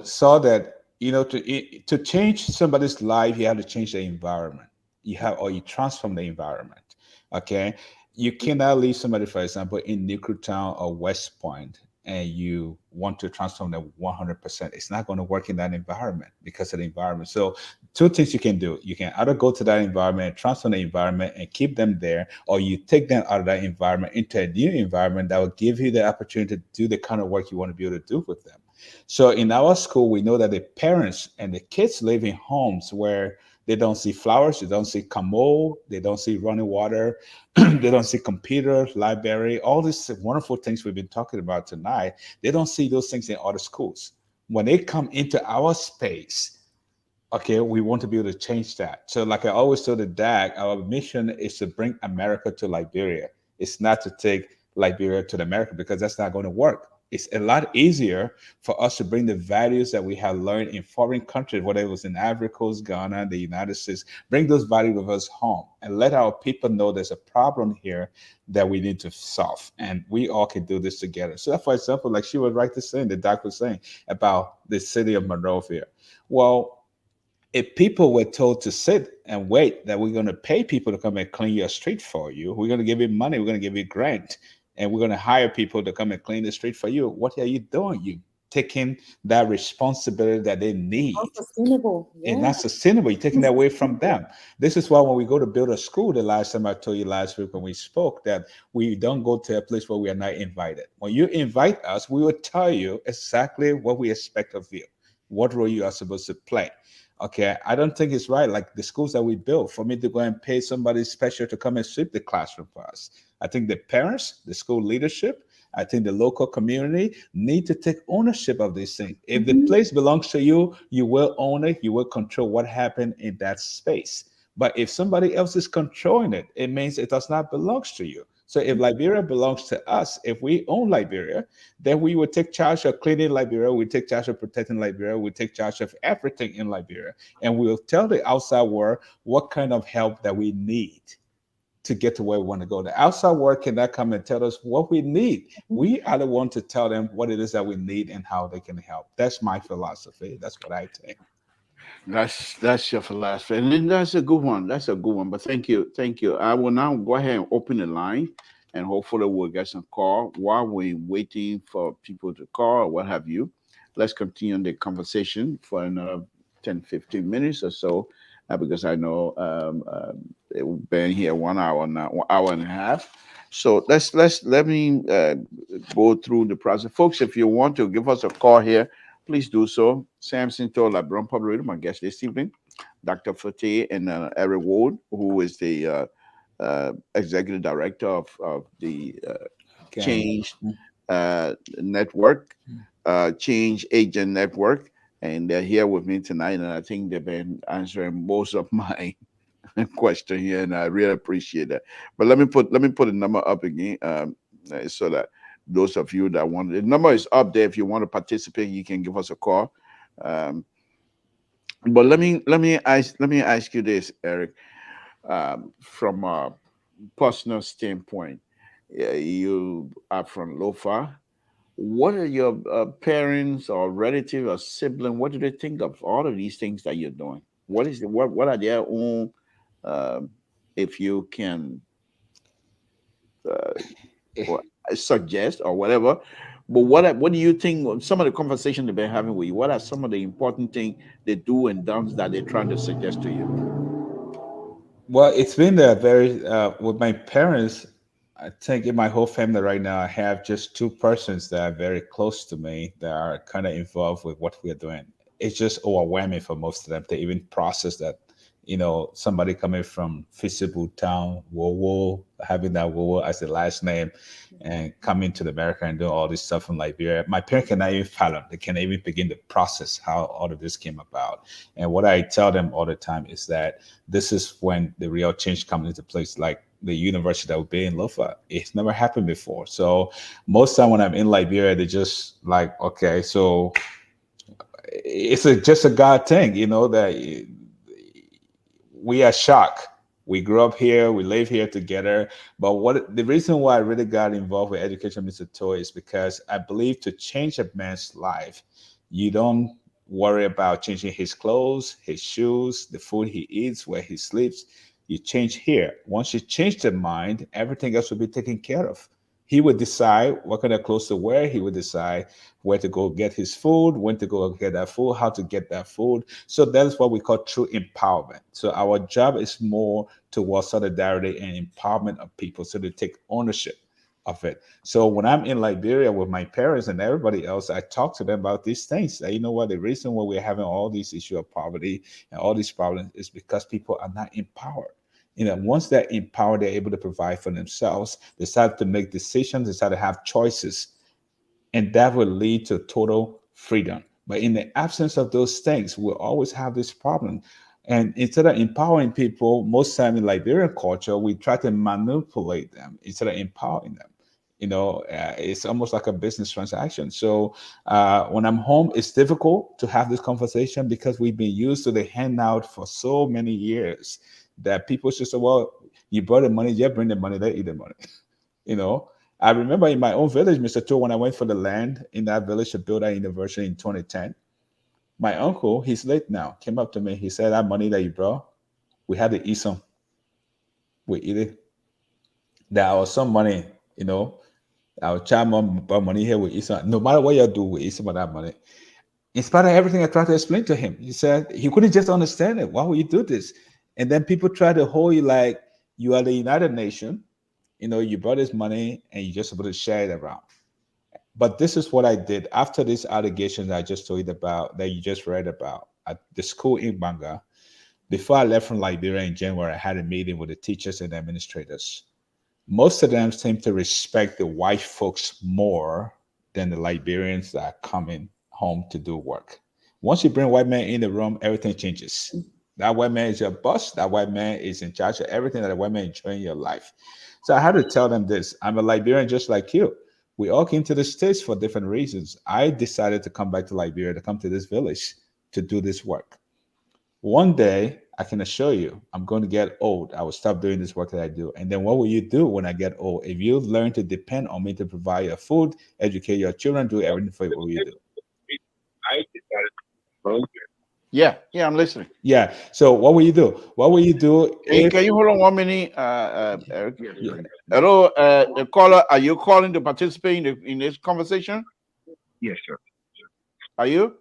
Speaker 2: saw that, to change somebody's life, you have to change the environment. You have, or you transform the environment. Okay. You cannot leave somebody, for example, in Town or West Point, and you want to transform them 100%. It's not going to work in that environment because of the environment. So two things you can do. You can either go to that environment, transform the environment and keep them there, or you take them out of that environment into a new environment that will give you the opportunity to do the kind of work you want to be able to do with them. So in our school, we know that the parents and the kids live in homes where they don't see flowers, they don't see commode, they don't see running water, they don't see computer, library, all these wonderful things we've been talking about tonight. They don't see those things in other schools. When they come into our space, okay, we want to be able to change that. So like I always told the DAG, our mission is to bring America to Liberia. It's not to take Liberia to America, because that's not going to work. It's a lot easier for us to bring the values that we have learned in foreign countries, whether it was in Ivory Coast, Ghana, the United States, bring those values with us home and let our people know there's a problem here that we need to solve. And we all can do this together. So, for example, like she was right to saying, the doctor was saying about the city of Monrovia. Well, if people were told to sit and wait that we're going to pay people to come and clean your street for you, we're going to give you money, we're going to give you grant, and we're going to hire people to come and clean the street for you, what are you doing? You taking that responsibility that they need.
Speaker 3: Not sustainable.
Speaker 2: It's
Speaker 3: Yeah.
Speaker 2: not sustainable. You're taking that away from them. This is why when we go to build a school, the last time I told you last week when we spoke, that we don't go to a place where we are not invited. When you invite us, we will tell you exactly what we expect of you, what role you are supposed to play. Okay, I don't think it's right. Like the schools that we built, for me to go and pay somebody special to come and sweep the classroom for us. I think the parents, the school leadership, I think the local community need to take ownership of these things. If the place belongs to you, you will own it. You will control what happened in that space. But if somebody else is controlling it, it means it does not belong to you. So if Liberia belongs to us, if we own Liberia, then we would take charge of cleaning Liberia, we take charge of protecting Liberia, we take charge of everything in Liberia, and we'll tell the outside world what kind of help that we need to get to where we want to go. The outside world cannot come and tell us what we need. We are the one to tell them what it is that we need and how they can help. That's my philosophy. That's what I think.
Speaker 1: That's your philosophy, and then that's a good one. That's a good one. But thank you, thank you. I will now go ahead and open the line, and hopefully we'll get some call while we're waiting for people to call or what have you. Let's continue the conversation for another 10, 15 minutes or so, because I know we've been here 1 hour now, 1 hour and a half. So let me go through the process, folks. If you want to give us a call here, please do so. Samson told Brown Public Radio, my guest this evening, Dr. Fateh and Eric Ward, who is the executive director of the
Speaker 2: Okay.
Speaker 1: Change Network, Change Agent Network, and they're here with me tonight. And I think they've been answering most of my question here, and I really appreciate that. But let me put the number up again, so that those of you that want, the number is up there. If you want to participate, you can give us a call. Um, but let me ask you this, Eric, from a personal standpoint. You are from Lofa. What are your parents or relatives or sibling? What do they think of all of these things that you're doing? What are their own? Um, if you can uh, or suggest or whatever. But what do you think of some of the conversation they've been having with you? What are some of the important things they do and don'ts that they're trying to suggest to you?
Speaker 2: Well, it's been a very with my parents. I think in my whole family right now, I have just two persons that are very close to me that are kind of involved with what we're doing. It's just overwhelming for most of them to even process that. Somebody coming from Feasible Town, WOWOH, having that WOWOH as the last name, and coming to America and doing all this stuff in Liberia. My parents cannot even fathom. They can't even begin to process how all of this came about. And what I tell them all the time is that this is when the real change comes into place. Like the university that would be in Lofa. It's never happened before. So most time when I'm in Liberia, they just like, okay, so just a God thing, that we are shocked. We grew up here, we live here together. But the reason why I really got involved with education, Mr. Toy, is because I believe to change a man's life, you don't worry about changing his clothes, his shoes, the food he eats, where he sleeps. You change here. Once you change the mind, everything else will be taken care of. He would decide what kind of clothes to wear. He would decide where to go get his food, when to go get that food, how to get that food. So that is what we call true empowerment. So our job is more towards solidarity and empowerment of people, so they take ownership of it. So when I'm in Liberia with my parents and everybody else, I talk to them about these things. You know what? The reason why we're having all these issues of poverty and all these problems is because people are not empowered. Once they're empowered, they're able to provide for themselves. They start to make decisions. They start to have choices, and that will lead to total freedom. But in the absence of those things, we'll always have this problem. And instead of empowering people, most time in Liberian culture, we try to manipulate them instead of empowering them. It's almost like a business transaction. So when I'm home, it's difficult to have this conversation because we've been used to the handout for so many years that people just say, well, you brought the money, you bring the money, they eat the money. I remember in my own village, Mr. Cho, when I went for the land in that village to build that university in 2010, my uncle, he's late now, came up to me. He said, that money that you brought, we had to eat some. We eat it. There was some money, our child mom brought money here, we eat some. No matter what you do, we eat some of that money. In spite of everything I tried to explain to him, he said he couldn't just understand it. Why would you do this? And then people try to hold you like you are the United Nations. You brought this money and you're just supposed to share it around. But this is what I did after these allegations I just told you about, that you just read about at the school in Banga. Before I left from Liberia in January, I had a meeting with the teachers and the administrators. Most of them seem to respect the white folks more than the Liberians that are coming home to do work. Once you bring white men in the room, everything changes. That white man is your boss. That white man is in charge of everything that a white man enjoying your life. So I had to tell them this. I'm a Liberian just like you. We all came to the States for different reasons. I decided to come back to Liberia, to come to this village to do this work. One day, I can assure you, I'm going to get old. I will stop doing this work that I do. And then what will you do when I get old? If you learn to depend on me to provide your food, educate your children, do everything for you, what will you do?
Speaker 5: I decided to
Speaker 1: Yeah, I'm listening.
Speaker 2: Yeah. So what will you do? What will you do if...
Speaker 1: Can you hold on 1 minute, Eric?
Speaker 5: Yeah.
Speaker 1: Hello, the caller. Are you calling to participate in this conversation?
Speaker 5: Yes, sir.
Speaker 1: Are you?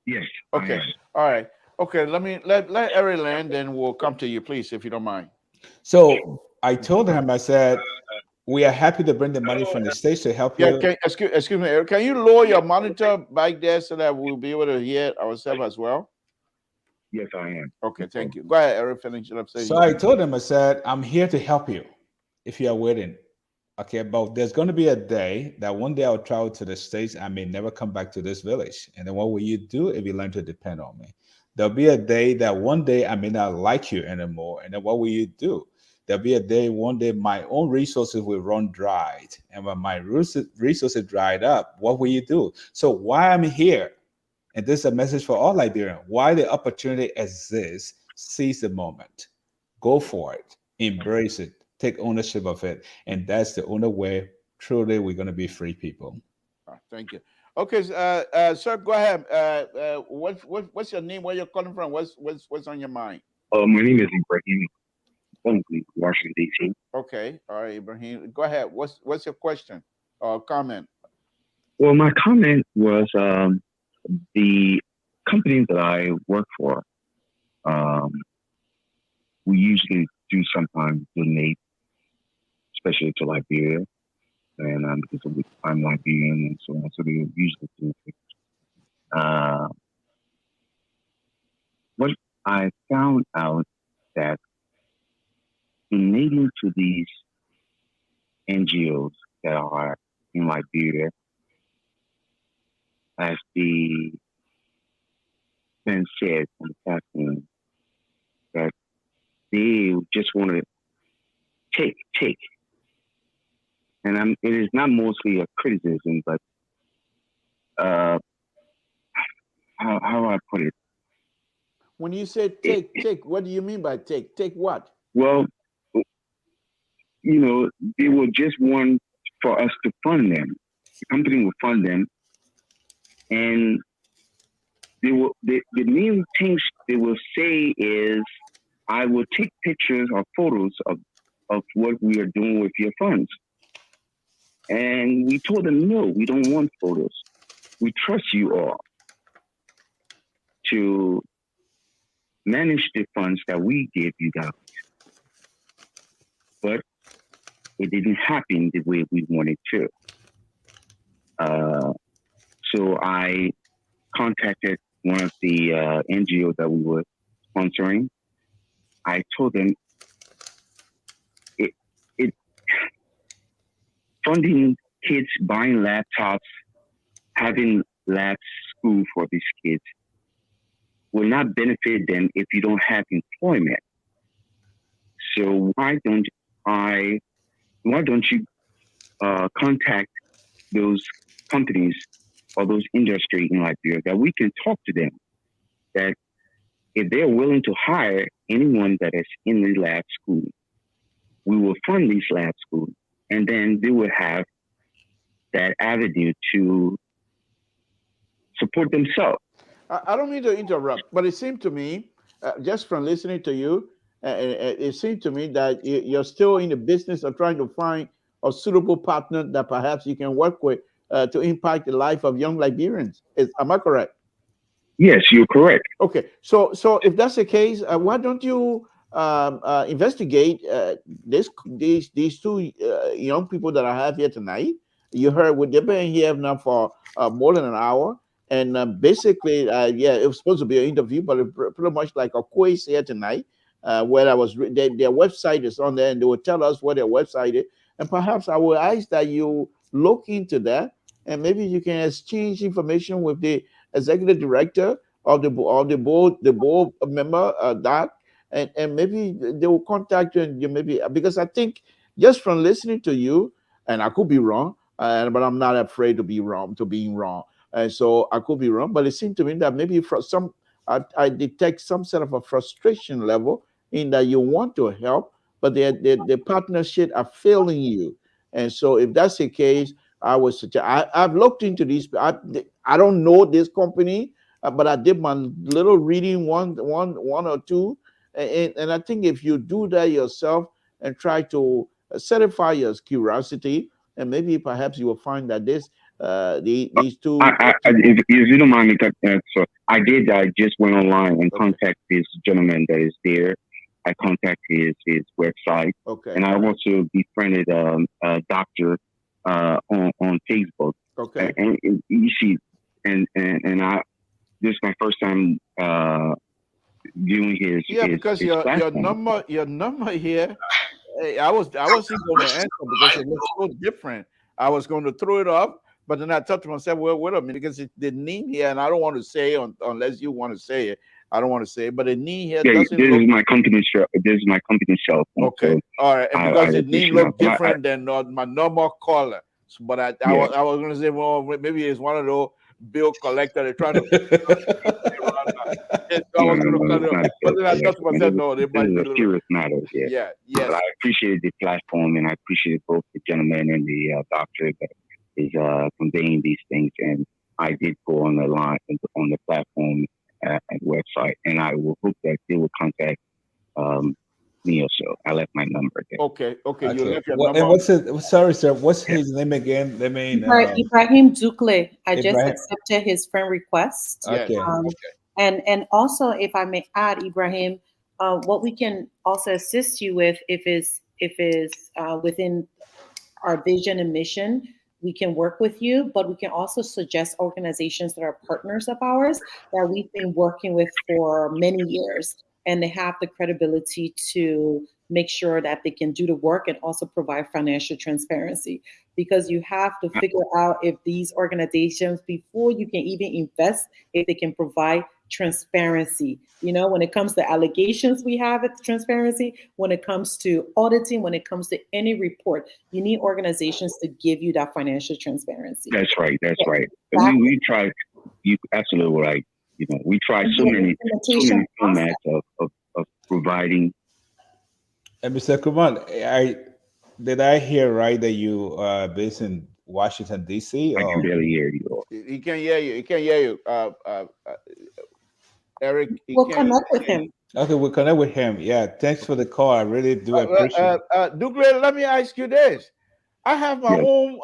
Speaker 5: Yes.
Speaker 1: Okay. All right. Okay. Let Eric land, then we'll come to you, please, if you don't mind.
Speaker 2: So I told him, I said, we are happy to bring the money from the States to help you.
Speaker 1: Excuse me, Eric. Can you lower your monitor back there so that we'll be able to hear ourselves as well?
Speaker 5: Yes, I am.
Speaker 1: Okay, thank you. Go ahead, Eric. Finish it up.
Speaker 2: So I told him, I said, I'm here to help you if you are waiting. Okay, but there's going to be a day that one day I'll travel to the States. I may never come back to this village. And then what will you do if you learn to depend on me? There'll be a day that one day I may not like you anymore. And then what will you do? There'll be a day, one day my own resources will run dried. And when my resources dried up, what will you do? So why I'm here, and this is a message for all Liberians, why the opportunity exists, seize the moment. Go for it. Embrace it. Take ownership of it. And that's the only way, truly, we're going to be free people.
Speaker 1: Thank you. Okay, sir, go ahead. What's your name? Where you're calling from? What's on your mind?
Speaker 5: My name is Ibrahim from Washington, D.C.
Speaker 1: Okay, all right, Ibrahim. Go ahead. What's your question or comment?
Speaker 5: Well, my comment was the company that I work for, we usually do sometimes donate especially to Liberia, and because I'm Liberian and so on. So they usually do it. What I found out that donating to these NGOs that are in Liberia, as the man said on the platform, that they just want to take. And it is not mostly a criticism, but how do I put it?
Speaker 1: When you say take, what do you mean by take? Take what?
Speaker 5: Well, they will just want for us to fund them. The company will fund them, and the main things they will say is, I will take pictures or photos of what we are doing with your funds. And we told them, no, we don't want photos. We trust you all to manage the funds that we gave you guys. But it didn't happen the way we wanted to. So I contacted one of the NGOs that we were sponsoring. I told them, it funding kids, buying laptops, having lab school for these kids will not benefit them if you don't have employment. So why don't you contact those companies or those industries in Liberia that we can talk to them, that if they're willing to hire anyone that is in the lab school, we will fund these lab schools, and then they will have that avenue to support themselves.
Speaker 1: I don't mean to interrupt, but it seemed to me, just from listening to you, it seemed to me that you're still in the business of trying to find a suitable partner that perhaps you can work with to impact the life of young Liberians. Am I correct?
Speaker 5: Yes, you're correct.
Speaker 1: Okay, so if that's the case, why don't you investigate these two young people that I have here tonight? You heard they've been here now for more than an hour, and basically, it was supposed to be an interview, but it pretty much like a quiz here tonight, where their website is on there, and they will tell us what their website is, and perhaps I will ask that you look into that, and maybe you can exchange information with the executive director of the board member, and maybe they will contact you, and you maybe, because I think just from listening to you, and I could be wrong, but I'm not afraid to being wrong, and so I could be wrong, but it seemed to me that maybe for some, I detect some sort of a frustration level in that you want to help, but the partnership are failing you, and so if that's the case, I would suggest. I've looked into these. I don't know this company, but I did my little reading, one or two, and I think if you do that yourself and try to satisfy your curiosity, and maybe perhaps you will find that these two.
Speaker 5: If you don't mind me, so I did. I just went online and contacted this gentleman that is there. I contacted his website, and I also befriended a doctor on Facebook.
Speaker 1: Okay.
Speaker 5: And you see, and I, this is my first time viewing his.
Speaker 1: Yeah, because your number here, I was going to answer because it looks so different. I was going to throw it up, but then I thought to myself, well, wait a minute, because the name here, and I don't want to say unless you want to say it. I don't want to say it, but the name here doesn't look.
Speaker 5: This is my company's cell phone.
Speaker 1: Okay,
Speaker 5: so
Speaker 1: all right, and because the name looked different than my normal caller. So, but I was going to say, well, maybe it's one of those bill collectors. They're trying to. But then I thought to myself, no, they might be a
Speaker 5: serious matter.
Speaker 1: Yeah, yes.
Speaker 5: But I appreciate the platform, and I appreciate both the gentleman and the doctor that is conveying these things. And I did go on the line on the platform and website, and I will hope that they will contact me also. I left my number there.
Speaker 1: Okay. You left your number.
Speaker 2: And what's it? Sorry, sir. What's his name again? The main
Speaker 3: Ibrahim Dukle. I just accepted his friend request.
Speaker 2: Okay.
Speaker 3: And also, if I may add, Ibrahim, what we can also assist you with, if it's it's within our vision and mission, we can work with you, but we can also suggest organizations that are partners of ours that we've been working with for many years, and they have the credibility to make sure that they can do the work and also provide financial transparency. Because you have to figure out if these organizations, before you can even invest, if they can provide transparency. When it comes to allegations, we have it, transparency. When it comes to auditing, when it comes to any report, you need organizations to give you that financial transparency.
Speaker 5: That's right. That's
Speaker 3: Yeah,
Speaker 5: right.
Speaker 3: exactly.
Speaker 5: We try. You absolutely right. We try so many formats of providing.
Speaker 2: And Mr. Kuman, I hear right that you are based in Washington D.C.
Speaker 5: I can
Speaker 2: or
Speaker 5: barely hear you.
Speaker 1: He can't hear you. He can't hear you. Eric, he
Speaker 3: We'll
Speaker 1: can't
Speaker 3: connect with
Speaker 1: hear
Speaker 3: him.
Speaker 1: you.
Speaker 2: okay? We'll connect with him. Yeah, thanks for the call. I really do appreciate it.
Speaker 1: Douglas, let me ask you this. I have my
Speaker 5: Yes.
Speaker 1: own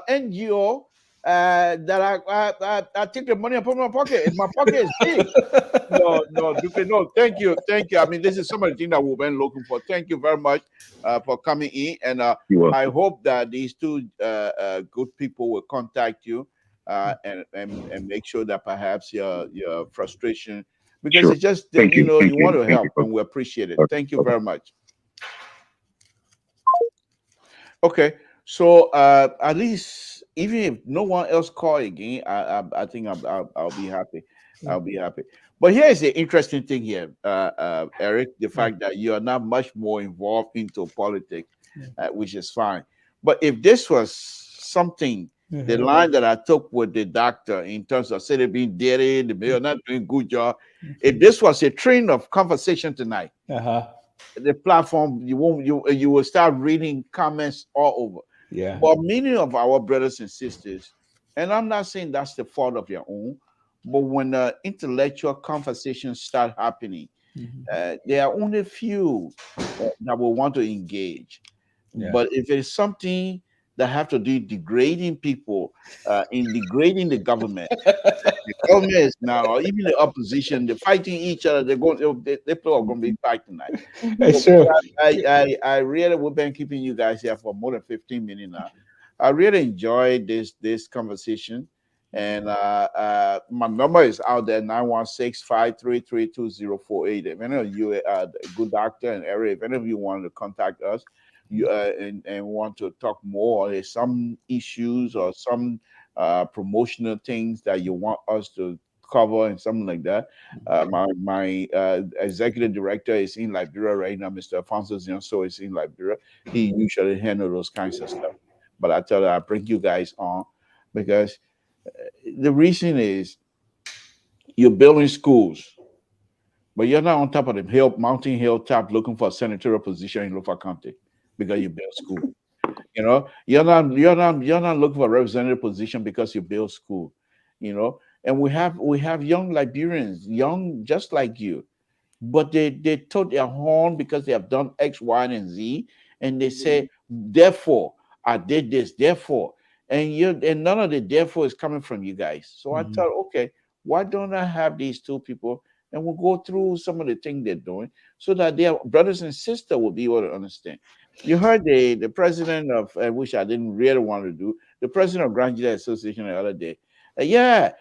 Speaker 1: NGO that I take the money and put in my pocket. And my pocket is big. No, Douglas, no. Thank you. I mean, this is some of the things that we've been looking for. Thank you very much for coming in. And
Speaker 5: You're welcome.
Speaker 1: I hope that these two good people will contact you and make sure that perhaps your frustration, because
Speaker 5: Sure.
Speaker 1: it's just
Speaker 5: Thank you.
Speaker 1: you
Speaker 5: Thank
Speaker 1: want
Speaker 5: you.
Speaker 1: to
Speaker 5: Thank
Speaker 1: help,
Speaker 5: you.
Speaker 1: and we appreciate it.
Speaker 5: Okay.
Speaker 1: Thank you
Speaker 5: Okay.
Speaker 1: very much. Okay, so at least even if no one else call again, I think I'll be happy. I'll be happy. But here's the interesting thing here, Eric, the fact that you are not much more involved into politics, which is fine. But if this was something, the line that I took with the doctor in terms of say they being dirty, the mayor not doing good job, if this was a train of conversation tonight, the platform, you will start reading comments all over.
Speaker 2: Yeah.
Speaker 1: But many of our brothers and sisters, and I'm not saying that's the fault of your own, but when the intellectual conversations start happening, there are only few that will want to engage.
Speaker 2: Yeah.
Speaker 1: But if it's something that have to do degrading people, in degrading the government is now, or even the opposition, they're fighting each other. They're going, they people are going to be fighting tonight.
Speaker 2: It's true.
Speaker 1: I really, we've been keeping you guys here for more than 15 minutes now. I really enjoyed this conversation. And my number is out there, 916-533-2048. If any of you are a good doctor and area, if any of you want to contact us, you and want to talk more, or there's some issues or some promotional things that you want us to cover and something like that. My executive director is in Liberia right now, Mr. Alfonso Zionso is in Liberia. He usually handle those kinds of stuff. But I tell you, I bring you guys on because the reason is you're building schools, but you're not on top of the hill, mountain hilltop looking for a senatorial position in Lofa County because you build school. You're not looking for a representative position because you build school. And we have young Liberians, young just like you, but they toot their horn because they have done X, Y, and Z, and they say, therefore, I did this, therefore. And none of the therefore is coming from you guys. So I thought, okay, why don't I have these two people and we'll go through some of the things they're doing so that their brothers and sisters will be able to understand. You heard the president of, which I didn't really want to do, the president of Grand Judah Association the other day. I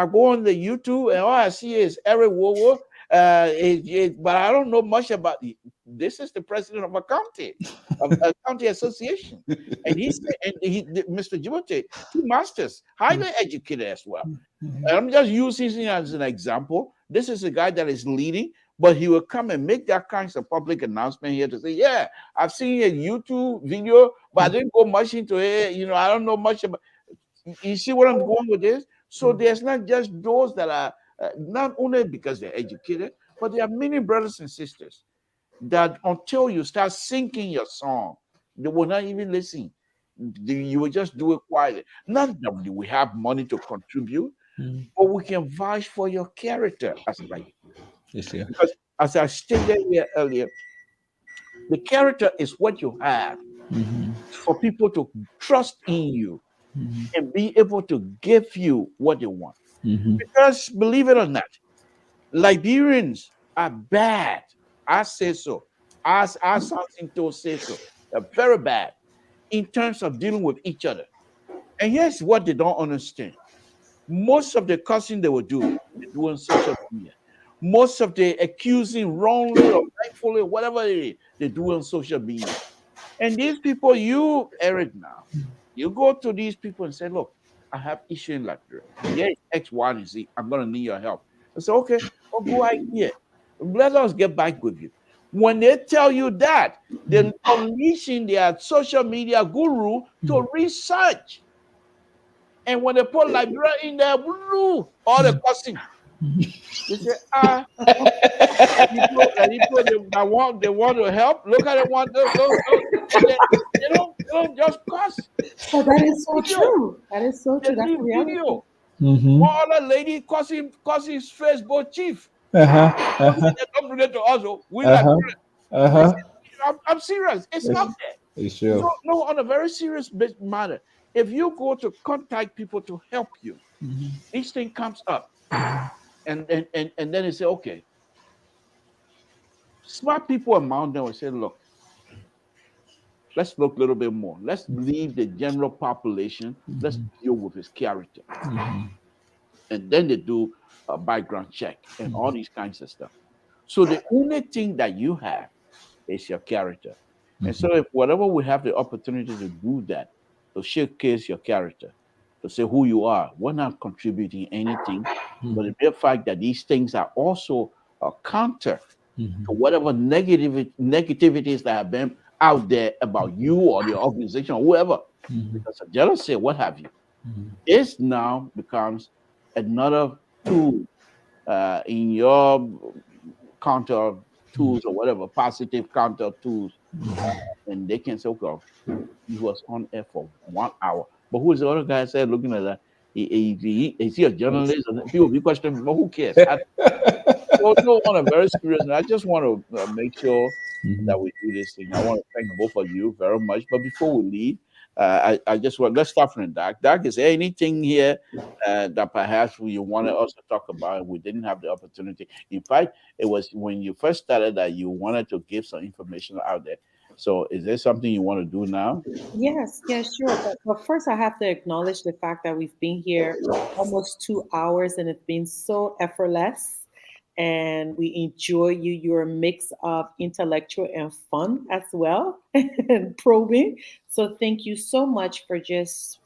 Speaker 1: go on the YouTube and all I see is Eric WOWOH. But I don't know much about it. This is the president of a county, of a county association, and Mr. Djibouti, 2 masters, highly educated as well. And I'm just using him as an example. This is a guy that is leading, but he will come and make that kind of public announcement here to say, yeah, I've seen a YouTube video, but I didn't go much into it. I don't know much about. You see what I'm going with this? So there's not just those that are not only because they're educated, but there are many brothers and sisters that until you start singing your song, they will not even listen. You will just do it quietly. Not that we have money to contribute, but we can vouch for your character as like.
Speaker 2: Yes, yeah.
Speaker 1: Because as I stated here earlier, the character is what you have for people to trust in you and be able to give you what they want. Because believe it or not, Liberians are bad. I say so. As Samson told says so. They're very bad in terms of dealing with each other. And here's what they don't understand. Most of the cussing they will do, they do on social media. Most of the accusing wrongly or rightfully, whatever it is, they do on social media. And these people, you, Eric, now, you go to these people and say, look, I have issue in Liberia. Yeah, X, Y, and Z. I'm going to need your help. I say, okay, well, go right here. Let us get back with you. When they tell you that, they're unleashing their social media guru to research. And when they put Liberia in there, all the cussing. They say, people they want to help. Look at it, and they don't just cuss.
Speaker 3: So that is so true. That is so
Speaker 1: They
Speaker 3: true. That's
Speaker 1: leave
Speaker 3: the reality.
Speaker 1: video.
Speaker 2: Mm-hmm.
Speaker 1: One other lady cussing his Facebook chief.
Speaker 2: Uh-huh.
Speaker 1: Don't say
Speaker 2: Uh-huh.
Speaker 1: they don't relate to us. We like.
Speaker 2: Uh-huh. Uh-huh.
Speaker 1: I'm serious. It's
Speaker 2: It's,
Speaker 1: out there.
Speaker 2: it's true.
Speaker 1: So, no, on a very serious matter, if you go to contact people to help you, this thing comes up, and then they say, okay, smart people among them will say, look, let's look a little bit more. Let's leave the general population. Let's deal with his character, and then they do a background check and all these kinds of stuff. So the only thing that you have is your character. And so if whatever we have the opportunity to do that, to showcase your character, to say who you are, we're not contributing anything, but the mere fact that these things are also a counter to whatever negativities that have been out there about you or the organization or whoever, because of jealousy, what have you. This now becomes another tool in your counter tools or whatever, positive counter tools. And they can say, okay, he was on air for 1 hour. But who is the other guy said looking at that? Is he a journalist? And people be questioning, but who cares? So, on a very serious note, I just want to make sure that we do this thing. I want to thank both of you very much. But before we leave, I just want, let's start from Doc. Doc, is there anything here that perhaps you wanted us to talk about and we didn't have the opportunity? In fact, it was when you first started that you wanted to give some information out there. So is there something you want to do now?
Speaker 3: Yes, sure. But first, I have to acknowledge the fact that we've been here almost 2 hours and it's been so effortless. And we enjoy you. You're a mix of intellectual and fun as well, and probing. So thank you so much for just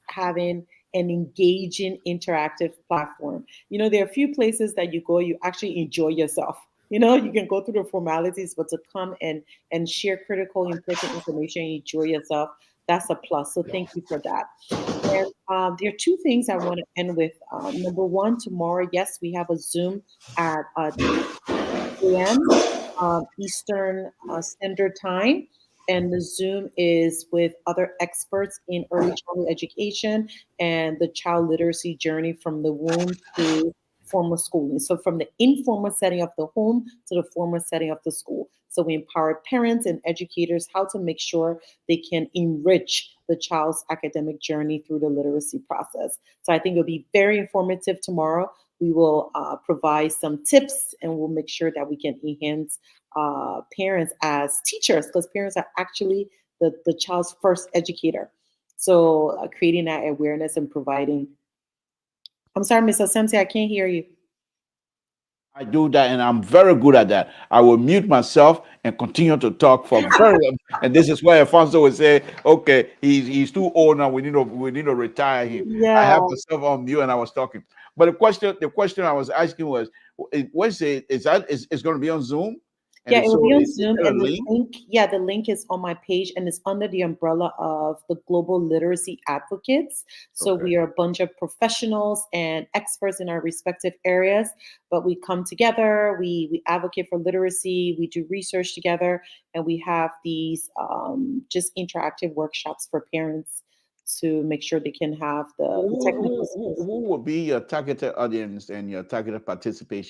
Speaker 3: having an engaging, interactive platform. There are a few places that you go, you actually enjoy yourself. You can go through the formalities, but to come and share critical, important information and enjoy yourself, that's a plus. So thank you for that. And there are two things I want to end with. Number one, tomorrow, yes, we have a Zoom at 8 a.m. Eastern Standard Time. And the Zoom is with other experts in early childhood education and the child literacy journey from the womb to formal schooling. So from the informal setting of the home to the formal setting of the school. So we empower parents and educators how to make sure they can enrich the child's academic journey through the literacy process. So I think it'll be very informative tomorrow. We will provide some tips and we'll make sure that we can enhance parents as teachers, because parents are actually the child's first educator. So creating that awareness and providing. I'm sorry, Mr. Samson, I can't hear you.
Speaker 1: I do that, and I'm very good at that. I will mute myself and continue to talk for very long. And this is why Alfonso would say, "Okay, he's too old now. We need to retire him."
Speaker 3: Yeah.
Speaker 1: I have myself on mute, and I was talking. But the question I was asking was, what's it? Is going to be on Zoom? And
Speaker 3: Yeah, it will be on
Speaker 1: is
Speaker 3: Zoom,
Speaker 1: there a
Speaker 3: and the
Speaker 1: link?
Speaker 3: the link is on my page, and it's under the umbrella of the Global Literacy Advocates. So
Speaker 1: Okay.
Speaker 3: we are a bunch of professionals and experts in our respective areas, but we come together, we advocate for literacy, we do research together, and we have these just interactive workshops for parents to make sure they can have the technical skills.
Speaker 1: Who will be your targeted audience and your targeted participant?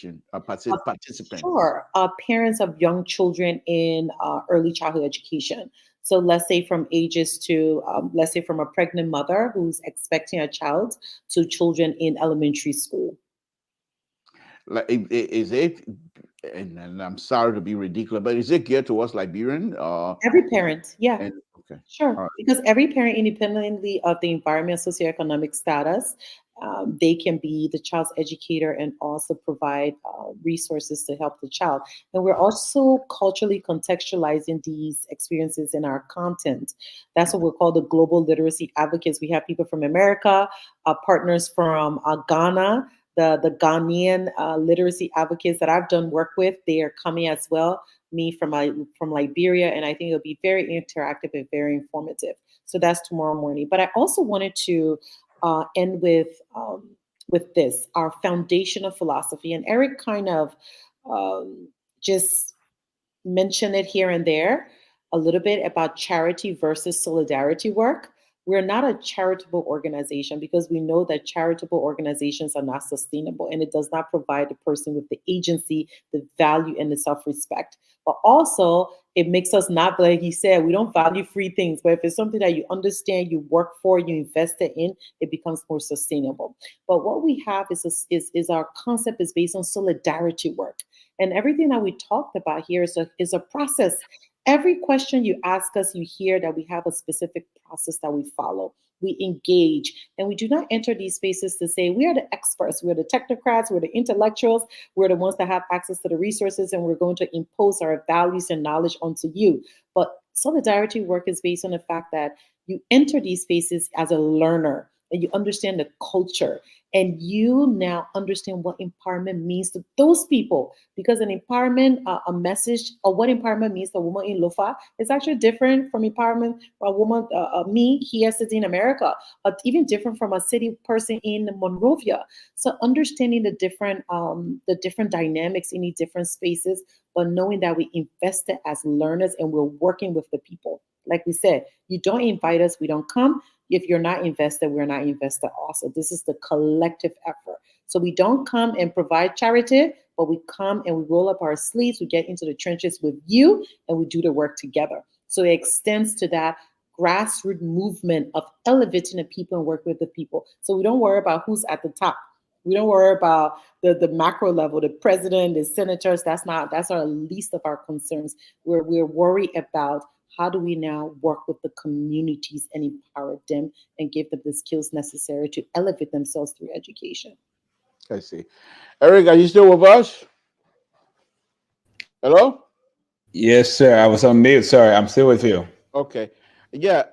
Speaker 3: Sure. Parents of young children in early childhood education. So let's say from ages to, let's say from a pregnant mother who's expecting a child to children in elementary school.
Speaker 1: Like, is it and I'm sorry to be ridiculous, but is it geared towards Liberian?
Speaker 3: Every parent, yeah.
Speaker 1: And okay,
Speaker 3: Sure,
Speaker 1: all right,
Speaker 3: because every parent, independently of the environment, socioeconomic status, they can be the child's educator and also provide resources to help the child. And we're also culturally contextualizing these experiences in our content. That's what we call the global literacy advocates. We have people from America, partners from Ghana. The Ghanaian literacy advocates that I've done work with, they are coming as well, me from Liberia, and I think it'll be very interactive and very informative. So that's tomorrow morning. But I also wanted to end with this, our foundational philosophy, and Eric kind of um, just mention it here and there a little bit about charity versus solidarity work. We're not a charitable organization because we know that charitable organizations are not sustainable and it does not provide the person with the agency, the value, and the self respect. But also, it makes us not, like you said, we don't value free things. But if it's something that you understand, you work for, you invested in, it becomes more sustainable. But what we have is our concept is based on solidarity work. And everything that we talked about here is a process. Every question you ask us, you hear that we have a specific process that we follow. We engage, and we do not enter these spaces to say we are the experts, we're the technocrats, we're the intellectuals, we're the ones that have access to the resources, and we're going to impose our values and knowledge onto you. But solidarity work is based on the fact that you enter these spaces as a learner and you understand the culture and you now understand what empowerment means to those people, because an empowerment a message or what empowerment means to a woman in Lofa is actually different from empowerment for a woman me here sitting in America, or even different from a city person in Monrovia. So understanding the different dynamics in these different spaces, but knowing that we invested as learners and we're working with the people. Like we said, you don't invite us, we don't come. If you're not invested, we're not invested also. This is the collective effort. So we don't come and provide charity, but we come and we roll up our sleeves, we get into the trenches with you, and we do the work together. So it extends to that grassroots movement of elevating the people and work with the people. So we don't worry about who's at the top. We don't worry about the macro level, the president, the senators. That's our least of our concerns. We're worried about how do we now work with the communities and empower them and give them the skills necessary to elevate themselves through education.
Speaker 1: I see. Eric, are you still with us? Hello.
Speaker 2: Yes, sir. I was on mute. Sorry, I'm still with you.
Speaker 1: Okay. Yeah.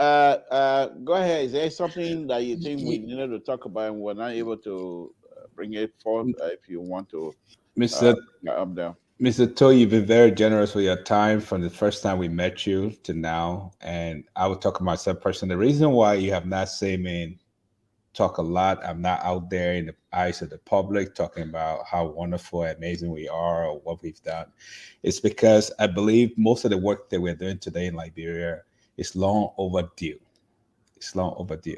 Speaker 1: Go ahead. Is there something that you think we needed to talk about and we're not able to bring it forth? If you want to,
Speaker 2: Mr.
Speaker 1: I'm down.
Speaker 2: Mr. To, you've been very generous with your time from the first time we met you to now. And I would talk about myself personally. The reason why you have not seen me talk a lot, I'm not out there in the eyes of the public talking about how wonderful and amazing we are or what we've done, it's because I believe most of the work that we're doing today in Liberia is long overdue. It's long overdue.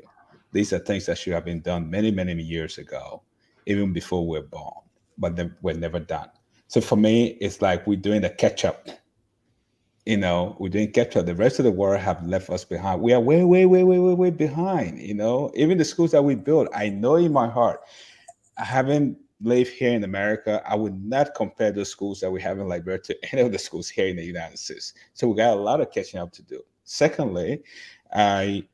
Speaker 2: These are things that should have been done many, many years ago, even before we were born, but they were never done. So for me, it's like we're doing a catch up. We're doing catch up. The rest of the world have left us behind. We are way, way, way, way, way, way behind. Even the schools that we built, I know in my heart, I haven't lived here in America. I would not compare the schools that we have in Liberia to any of the schools here in the United States. So we got a lot of catching up to do. Secondly, I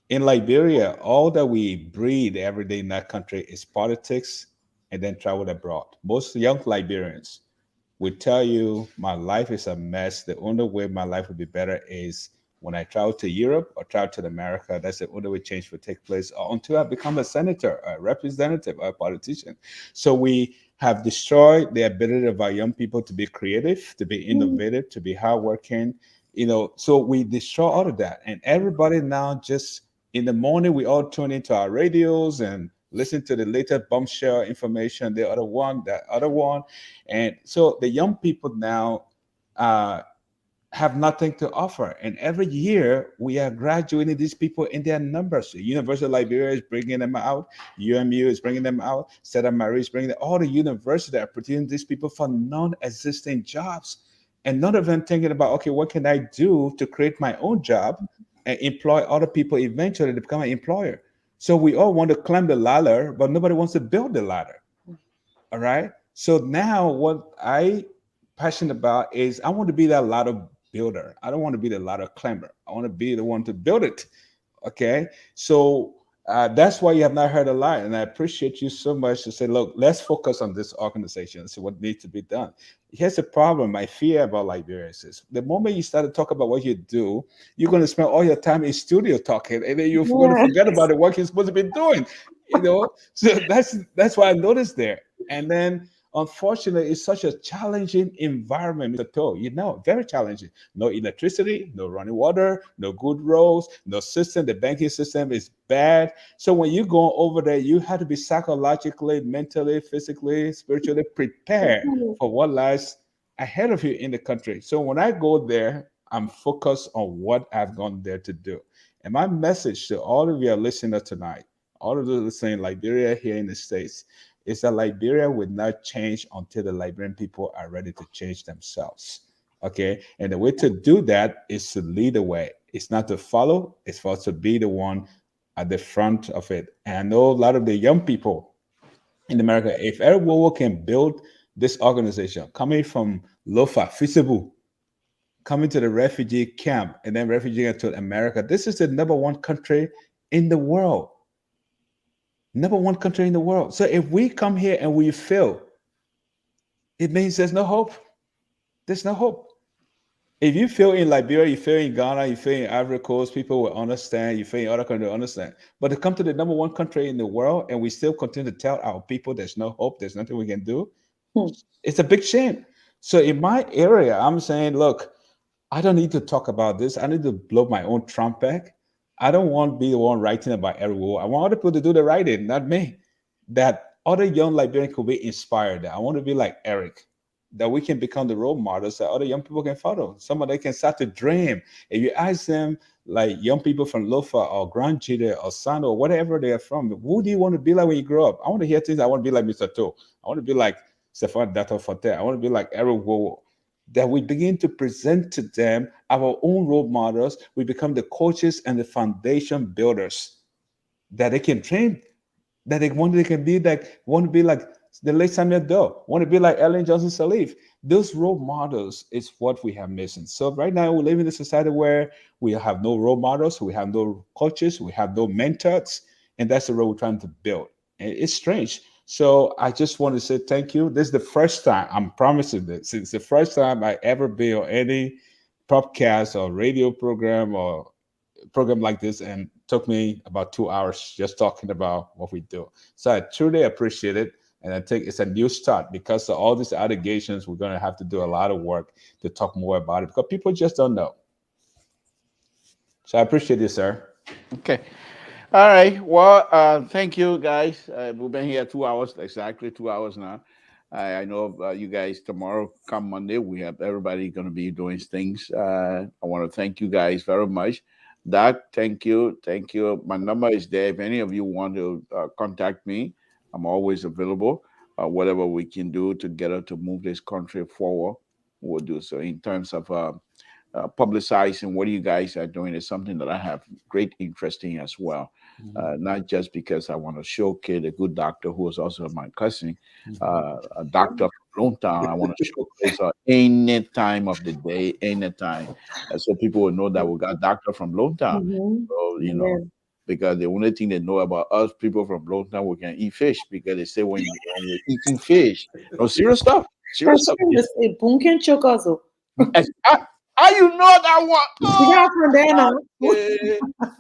Speaker 2: in Liberia, all that we breathe every day in that country is politics and then travel abroad. Most young Liberians would tell you my life is a mess. The only way my life would be better is when I travel to Europe or travel to America. That's the only way change will take place, or until I become a senator, a representative, or a politician. So we have destroyed the ability of our young people to be creative, to be innovative, to be hardworking. So we destroy all of that. And everybody now just in the morning, we all tune into our radios and listen to the latest bombshell information, the other one, that other one. And so the young people now have nothing to offer. And every year we are graduating these people in their numbers. The University of Liberia is bringing them out. UMU is bringing them out. Santa Maria is bringing them. All the universities are producing these people for non-existing jobs. And none of them thinking about, okay, what can I do to create my own job and employ other people eventually to become an employer? So we all want to climb the ladder, but nobody wants to build the ladder. All right. So now what I passionate about is I want to be that ladder builder. I don't want to be the ladder climber. I want to be the one to build it. Okay, so that's why you have not heard a lot, and I appreciate you so much to say, look, let's focus on this organization and see what needs to be done. Here's the problem I fear about Liberia is the moment you start to talk about what you do, you're going to spend all your time in studio talking, and then you're going to forget about the work you're supposed to be doing. So that's why I noticed there. And then unfortunately, it's such a challenging environment, Mr. Toe. Very challenging. No electricity, no running water, no good roads, no system. The banking system is bad. So when you go over there, you have to be psychologically, mentally, physically, spiritually prepared for what lies ahead of you in the country. So when I go there, I'm focused on what I've gone there to do. And my message to all of you listeners tonight, all of you listening in Liberia here in the States, is that Liberia will not change until the Liberian people are ready to change themselves. Okay. And the way to do that is to lead the way. It's not to follow, it's for us to be the one at the front of it. And I know a lot of the young people in America, if Eric WOWOH can build this organization coming from Lofa, Fisibu, coming to the refugee camp, and then refugee to America, this is the number one country in the world. Number one country in the world. So if we come here and we fail, it means there's no hope. There's no hope. If you fail in Liberia, you fail in Ghana, you fail in Ivory Coast, people will understand. You fail in other countries, will understand. But to come to the number one country in the world and we still continue to tell our people there's no hope, there's nothing we can do, it's a big shame. So in my area, I'm saying, look, I don't need to talk about this. I need to blow my own trumpet. I don't want to be the one writing about Eric WOWOH. I want other people to do the writing, not me. That other young Liberians could be inspired. I want to be like Eric, that we can become the role models that other young people can follow. Some of them can start to dream. If you ask them, like young people from Lofa or Grand Chile or Sando or whatever they are from, who do you want to be like when you grow up? I want to hear things. I want to be like Mr. To. I want to be like Stefan Dato Forte. I want to be like Eric WOWOH. That we begin to present to them our own role models. We become the coaches and the foundation builders that they can train, that they want to be like the late Samuel Doe, want to be like Ellen Johnson Sirleaf. Those role models is what we have missing. So right now we live in a society where we have no role models, we have no coaches, we have no mentors, and that's the role we're trying to build. And it's strange. So I just want to say thank you. This is the first time, I'm promising this, it's the first time I ever be on any podcast or radio program or program like this, and it took me about 2 hours just talking about what we do. So I truly appreciate it. And I think it's a new start because of all these allegations. We're going to have to do a lot of work to talk more about it because people just don't know. So I appreciate you, sir.
Speaker 1: Okay. All right. Well, thank you, guys. We've been here 2 hours, exactly 2 hours now. I know you guys tomorrow, come Monday, we have everybody going to be doing things. I want to thank you guys very much. Doc, thank you. Thank you. My number is there. If any of you want to contact me, I'm always available. Whatever we can do together to move this country forward, we'll do so. In terms of publicizing what you guys are doing is something that I have great interest in as well. Not just because I want to showcase a good doctor who is also my cousin, a doctor from Longtown. I want to showcase her any time of the day, any time, so people will know that we got doctor from Longtown. So because the only thing they know about us people from Longtown, we can eat fish because they say when you're eating fish, no serious stuff, serious stuff. How you know that one?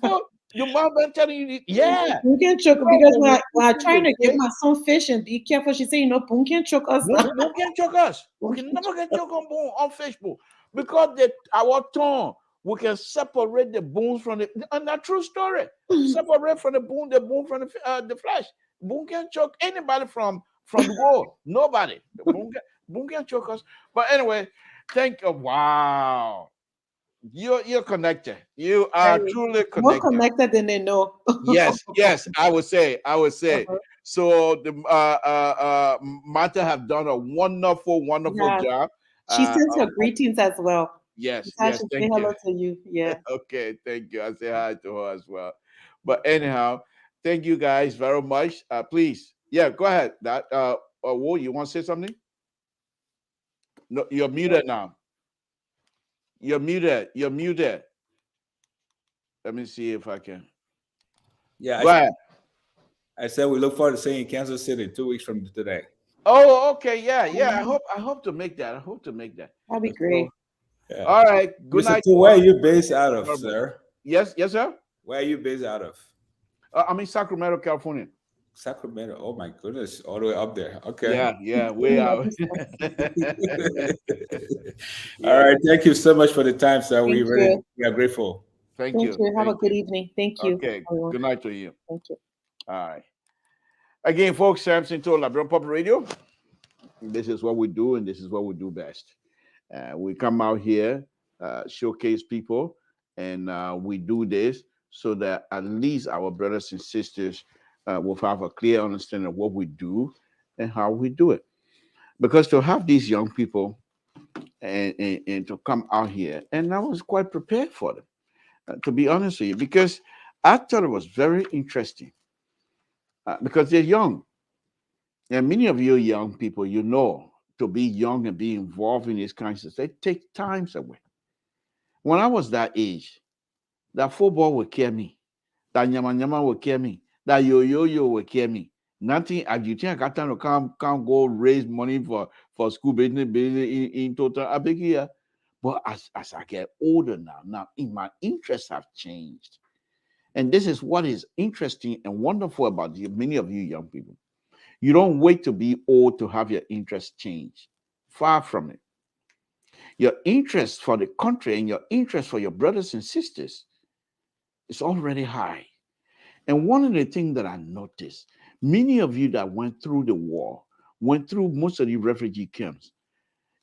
Speaker 1: Oh, your mom been telling you, yeah.
Speaker 3: Pumpkin choke because when I trying to give my son fish and be careful, she say, pumpkin choke us.
Speaker 1: Pumpkin choke us. We can never get choke on fish, because our tongue, we can separate the bones from the, and that's true story. Separate from the bone from the flesh. Bone can choke anybody from the world. Nobody. Bone can choke us. But anyway, thank you. Wow. You're connected. You are truly connected.
Speaker 3: More connected than they know.
Speaker 1: Yes, I would say. So the Martha have done a wonderful job.
Speaker 3: She sends her greetings as well.
Speaker 1: Yes,
Speaker 3: thank
Speaker 1: you.
Speaker 3: Hello to you. Yeah.
Speaker 1: Okay, thank you. I say hi to her as well. But anyhow, thank you guys very much. Please, go ahead. That you want to say something? No, you're muted now. You're muted. You're muted. Let me see if I can.
Speaker 2: Yeah,
Speaker 1: Go ahead.
Speaker 2: I said we look forward to seeing Kansas City 2 weeks from today.
Speaker 1: Oh, okay. Yeah, yeah. I hope to make that. I hope to make that.
Speaker 3: That'd be
Speaker 1: So,
Speaker 3: great.
Speaker 2: Yeah.
Speaker 1: all right. Good
Speaker 2: Mr.
Speaker 1: night.
Speaker 2: Two, where are you based out of, sir?
Speaker 1: Yes, yes, sir.
Speaker 2: Where are you based out of?
Speaker 1: I'm in Sacramento, California.
Speaker 2: Sacramento. Oh my goodness, all the way up there. Okay.
Speaker 1: Yeah, yeah, way out.
Speaker 2: All
Speaker 1: Yeah.
Speaker 2: right. Thank you so much for the time, sir.
Speaker 3: Thank you.
Speaker 2: We are grateful.
Speaker 1: Thank
Speaker 3: Thank
Speaker 1: you.
Speaker 3: you. Have a
Speaker 1: Thank
Speaker 3: good
Speaker 1: you.
Speaker 3: evening. Thank you.
Speaker 1: Okay.
Speaker 3: everyone.
Speaker 1: Good night to you.
Speaker 3: Thank you.
Speaker 1: All right. Again, folks, Samson to Liberian Public Radio. This is what we do, and this is what we do best. We come out here, showcase people, and we do this so that at least our brothers and sisters will have a clear understanding of what we do and how we do it. Because to have these young people and to come out here, and I was quite prepared for them, to be honest with you, because I thought it was very interesting because they're young. And many of you young people, you know, to be young and be involved in these kinds of things, it takes times away. When I was that age, that football would kill me, that nyama nyama would kill me, that yo would kill me. Nothing. You think I got time to come go raise money for school business in total? I beg you. But as I get older now in my interests have changed. And this is what is interesting and wonderful about many of you young people. You don't wait to be old to have your interest change. Far from it. Your interest for the country and your interest for your brothers and sisters is already high. And one of the things that I noticed, many of you that went through the war, went through most of the refugee camps,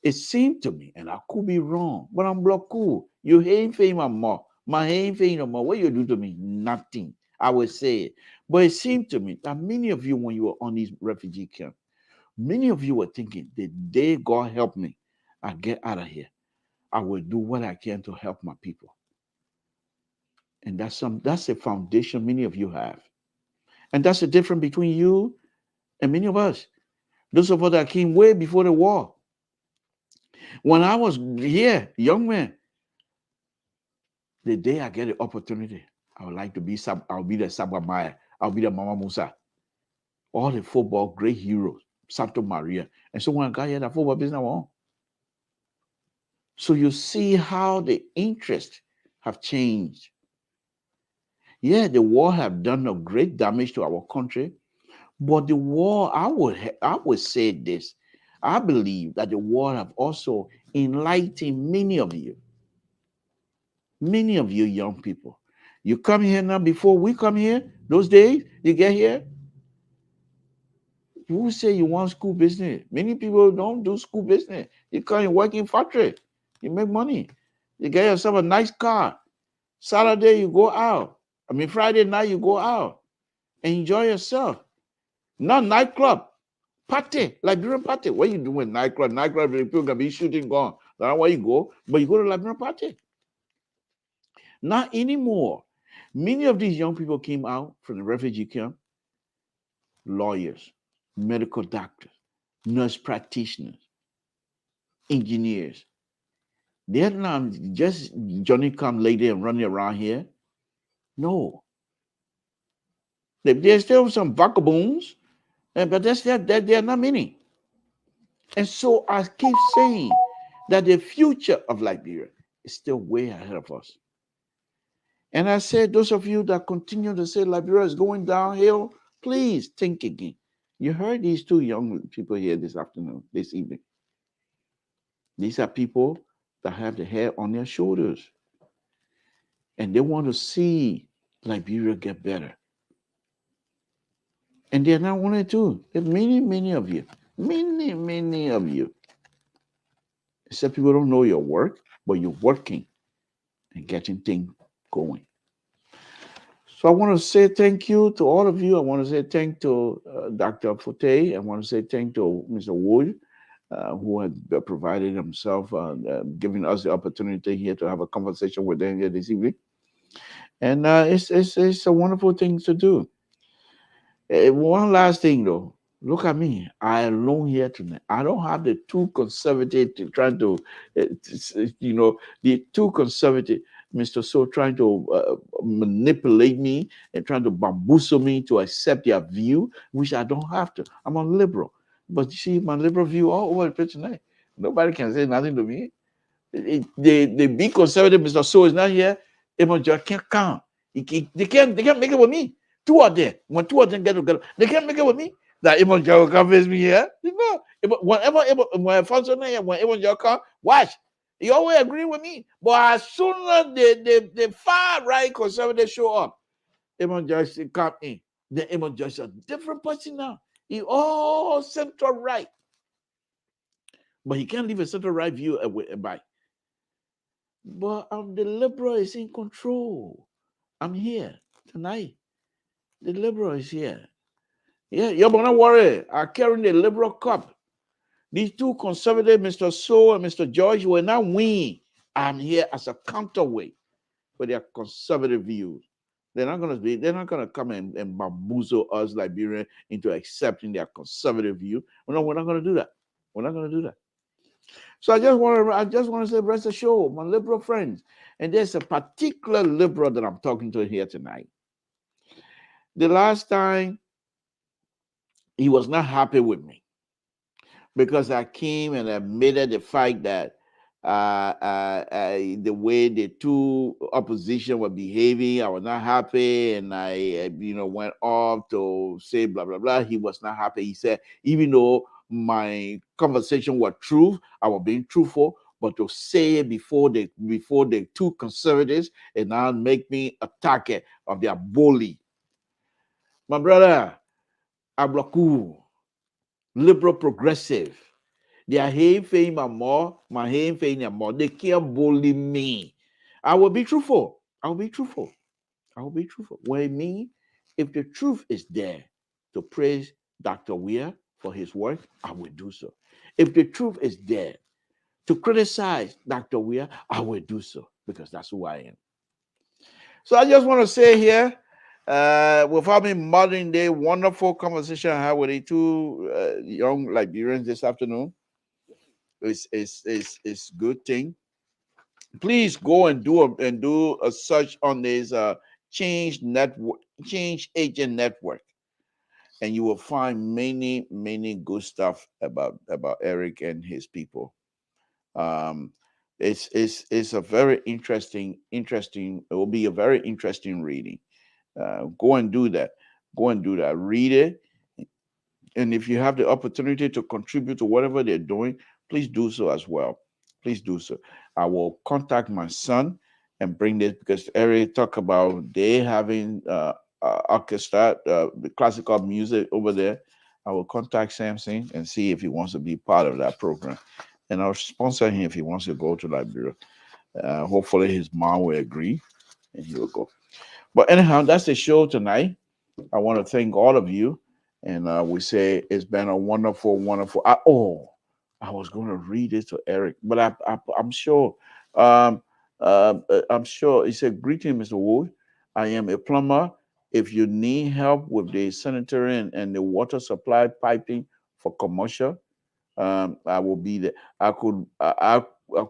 Speaker 1: it seemed to me, and I could be wrong, but I'm block cool. You ain't fame more. My ain't fame no more. What you do to me? Nothing. I would say it. But it seemed to me that many of you, when you were on these refugee camps, many of you were thinking, the day God help me, I get out of here, I will do what I can to help my people. And that's a foundation many of you have. And that's the difference between you and many of us. Those of us that came way before the war. When I was here, young man, the day I get the opportunity, I would like to be I'll be the Sabah Maya, I'll be the Mama Musa, all the football great heroes, Santo Maria. And so when I got here, that football business on. So you see how the interests have changed. Yeah, the war have done a great damage to our country, but the war, I would say this, I believe that the war have also enlightened many of you young people. You come here now, before we come here, those days, you get here, you say you want school business. Many people don't do school business. You come and work in factory, you make money. You get yourself a nice car. Saturday, you go out. I mean, Friday night, you go out and enjoy yourself. Not nightclub, party, Liberian party. What you doing nightclub? Nightclub, people can be shooting gun. That's where you go, but you go to Liberian party. Not anymore. Many of these young people came out from the refugee camp, lawyers, medical doctors, nurse practitioners, engineers. They're not just Johnny come lady and running around here. No. There's still some vagabonds, but they're not many. And so I keep saying that the future of Liberia is still way ahead of us. And I said, those of you that continue to say Liberia is going downhill, please think again. You heard these two young people here this afternoon, this evening. These are people that have the hair on their shoulders. And they want to see Liberia get better. And they're not only two. There are many of you. Many of you. Except people don't know your work, but you're working and getting things going. So I want to say thank you to all of you. I want to say thank to Dr. Forte. I want to say thank to Mr. Wood, who had provided himself, giving us the opportunity here to have a conversation with them here this evening. And it's a wonderful thing to do. One last thing, though. Look at me. I alone here tonight. I don't have the two conservative trying to, the two conservative, Mr. So trying to manipulate me and trying to bamboozle me to accept their view, which I don't have to. I'm a liberal. But you see, my liberal view all over the place tonight. Nobody can say nothing to me. The big conservative, Mr. So is not here. Emoja can't come. They can't make it with me. Two of them. When two of them get together, they can't make it with me. That Emoja will come face me here. No. Whenever when function here, when Emoja come, watch. He always agree with me. But as soon as the far right conservative show up, Emoja come in. Then Emoja is a different person now. He all center right. But he can't leave a center right view by. But the liberal is in control. I'm here tonight. The liberal is here. Yeah, you're gonna worry. I'm carrying the liberal cup. These two conservative, Mr. So and Mr. George, will not win. I'm here as a counterweight for their conservative views. They're not gonna come and bamboozle us Liberians into accepting their conservative view. No, we're not gonna do that. We're not gonna do that. So I just want to say, rest assured, my liberal friends, and there's a particular liberal that I'm talking to here tonight. The last time he was not happy with me because I came and admitted the fact that the way the two opposition were behaving, I was not happy, and I went off to say blah blah blah. He was not happy. He said, even though my conversation was true, I was being truthful, but to say it before the two conservatives and now make me a target of their bully. My brother, Ablaku, liberal progressive. They are haying more, my haying more. They can't bully me. I will be truthful. I will be truthful. I will be truthful. When me, if the truth is there to praise Dr. Weir for his work, I will do so. If the truth is there to criticize Dr. Weir, I will do so because that's who I am. So I just want to say here, with having modern day wonderful conversation I had with the two young Liberians this afternoon. It's good thing. Please go and do a search on this change agent network, and you will find many good stuff about Eric and his people. It's a very interesting. It will be a very interesting reading. Go and do that. Read it. And if you have the opportunity to contribute to whatever they're doing, please do so as well. Please do so. I will contact my son and bring this because Eric talked about they having orchestra, the classical music over there. I will contact Samson and see if he wants to be part of that program. And I'll sponsor him if he wants to go to Liberia. Hopefully his mom will agree and he will go. But anyhow, that's the show tonight. I want to thank all of you. And we say it's been a wonderful. I was going to read it to Eric, but I'm sure. I'm sure. He said, "Greeting, Mr. Wood. I am a plumber. If you need help with the sanitary and the water supply piping for commercial, I will be there. I could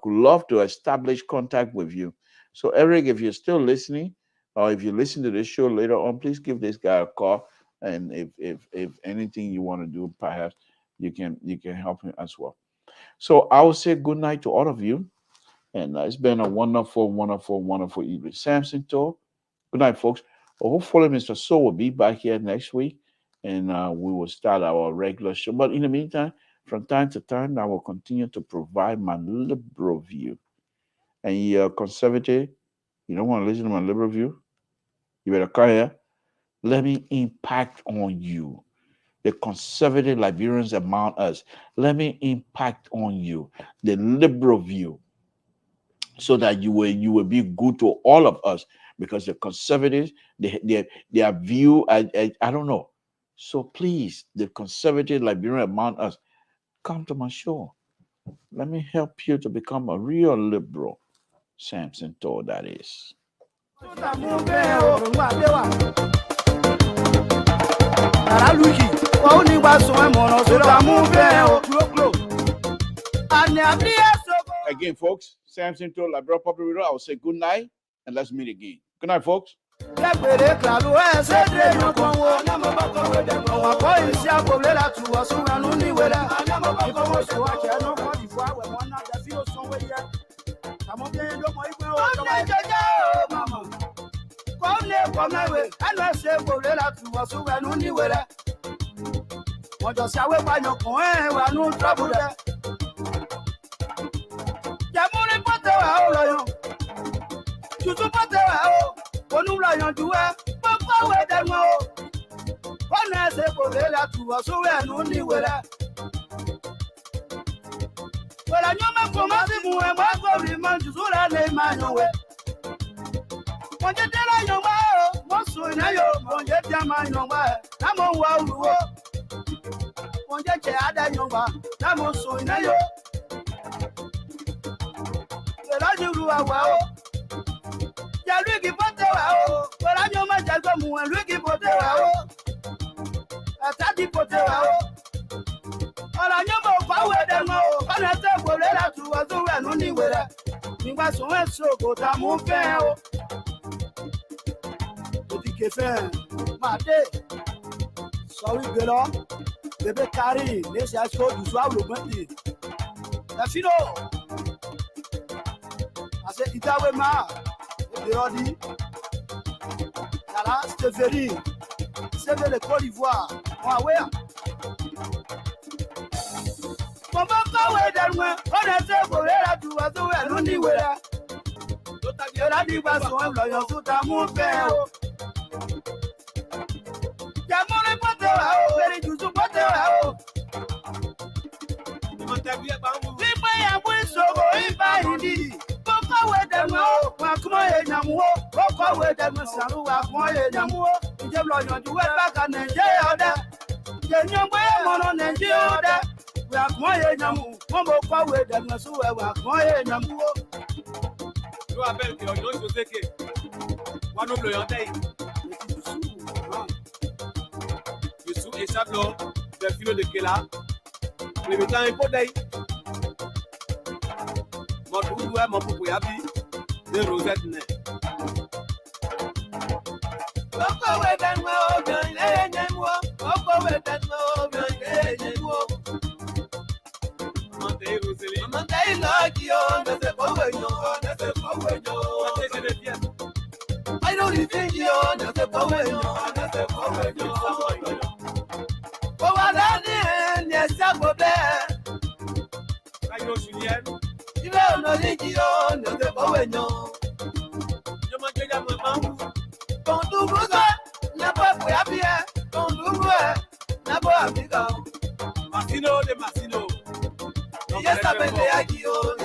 Speaker 1: love to establish contact with you. So, Eric, if you're still listening, or if you listen to this show later on, please give this guy a call. And if anything you want to do, perhaps you can help him as well. So I will say good night to all of you, and it's been a wonderful evening. Samson talk. Good night, folks. Hopefully, Mr. So will be back here next week, and we will start our regular show. But in the meantime, from time to time, I will continue to provide my liberal view. And you're conservative, you don't want to listen to my liberal view, you better come here. Let me impact on you. The conservative Liberians among us. Let me impact on you. The liberal view. So that you will be good to all of us. Because the conservatives, their view, I don't know. So please, the conservative Liberian among us, come to my show. Let me help you to become a real liberal. Samson told that is. Araluki. Again, folks, Samson told I brought Papa Rido, I will say good night and let's meet again. Good night, folks.
Speaker 6: Sorry, Bella. Bébé Carré, les achats du soir le lundi. La fino. Ase Itawema, Berodi. Yala, Stéphanie. C'est de Côte d'Ivoire. Ouais. Comment ouais d'alma, on a fait pour la tout à tout à l'univers. Tout à fait la division, l'oyon tout à mon père. Yamone potera, very juicy potera. Lipa ya mwiso, iba hindi. Koko wedemo, wakuma ye nyamuo. Koko wedemo saru wakuma ye nyamuo. Njeblo yonjuwe baka nenje yode. Jenyomwe mono nenje yode. Wakuma ye nyamu. Mombo kwa wedemo suwe wakuma ye nyamuo.
Speaker 7: Je rappelle que l'oignon José que Wano le yondei. Yusuf et Sablo, des filos de Kela. Les mettants un pot d'ail. Mon pou mon pou yabi. Des rosettes nées. Koko weden mo bien les moi. Koko weden mo bien les moi. Monte Roseli. Monte Lakio, ne se poweño, ne se poweño. Monte Geneviève. I don't think you ne se poweño, ne se poweño. Powadani, ne se pobe. Kayo Julien. Il est un oligio, ne se poweño. Je m'en dis à maman. Ton double, n'a pas pour la pierre. Ton double, n'a pas amiga. Martino de Martino. Yes, I bet they are you.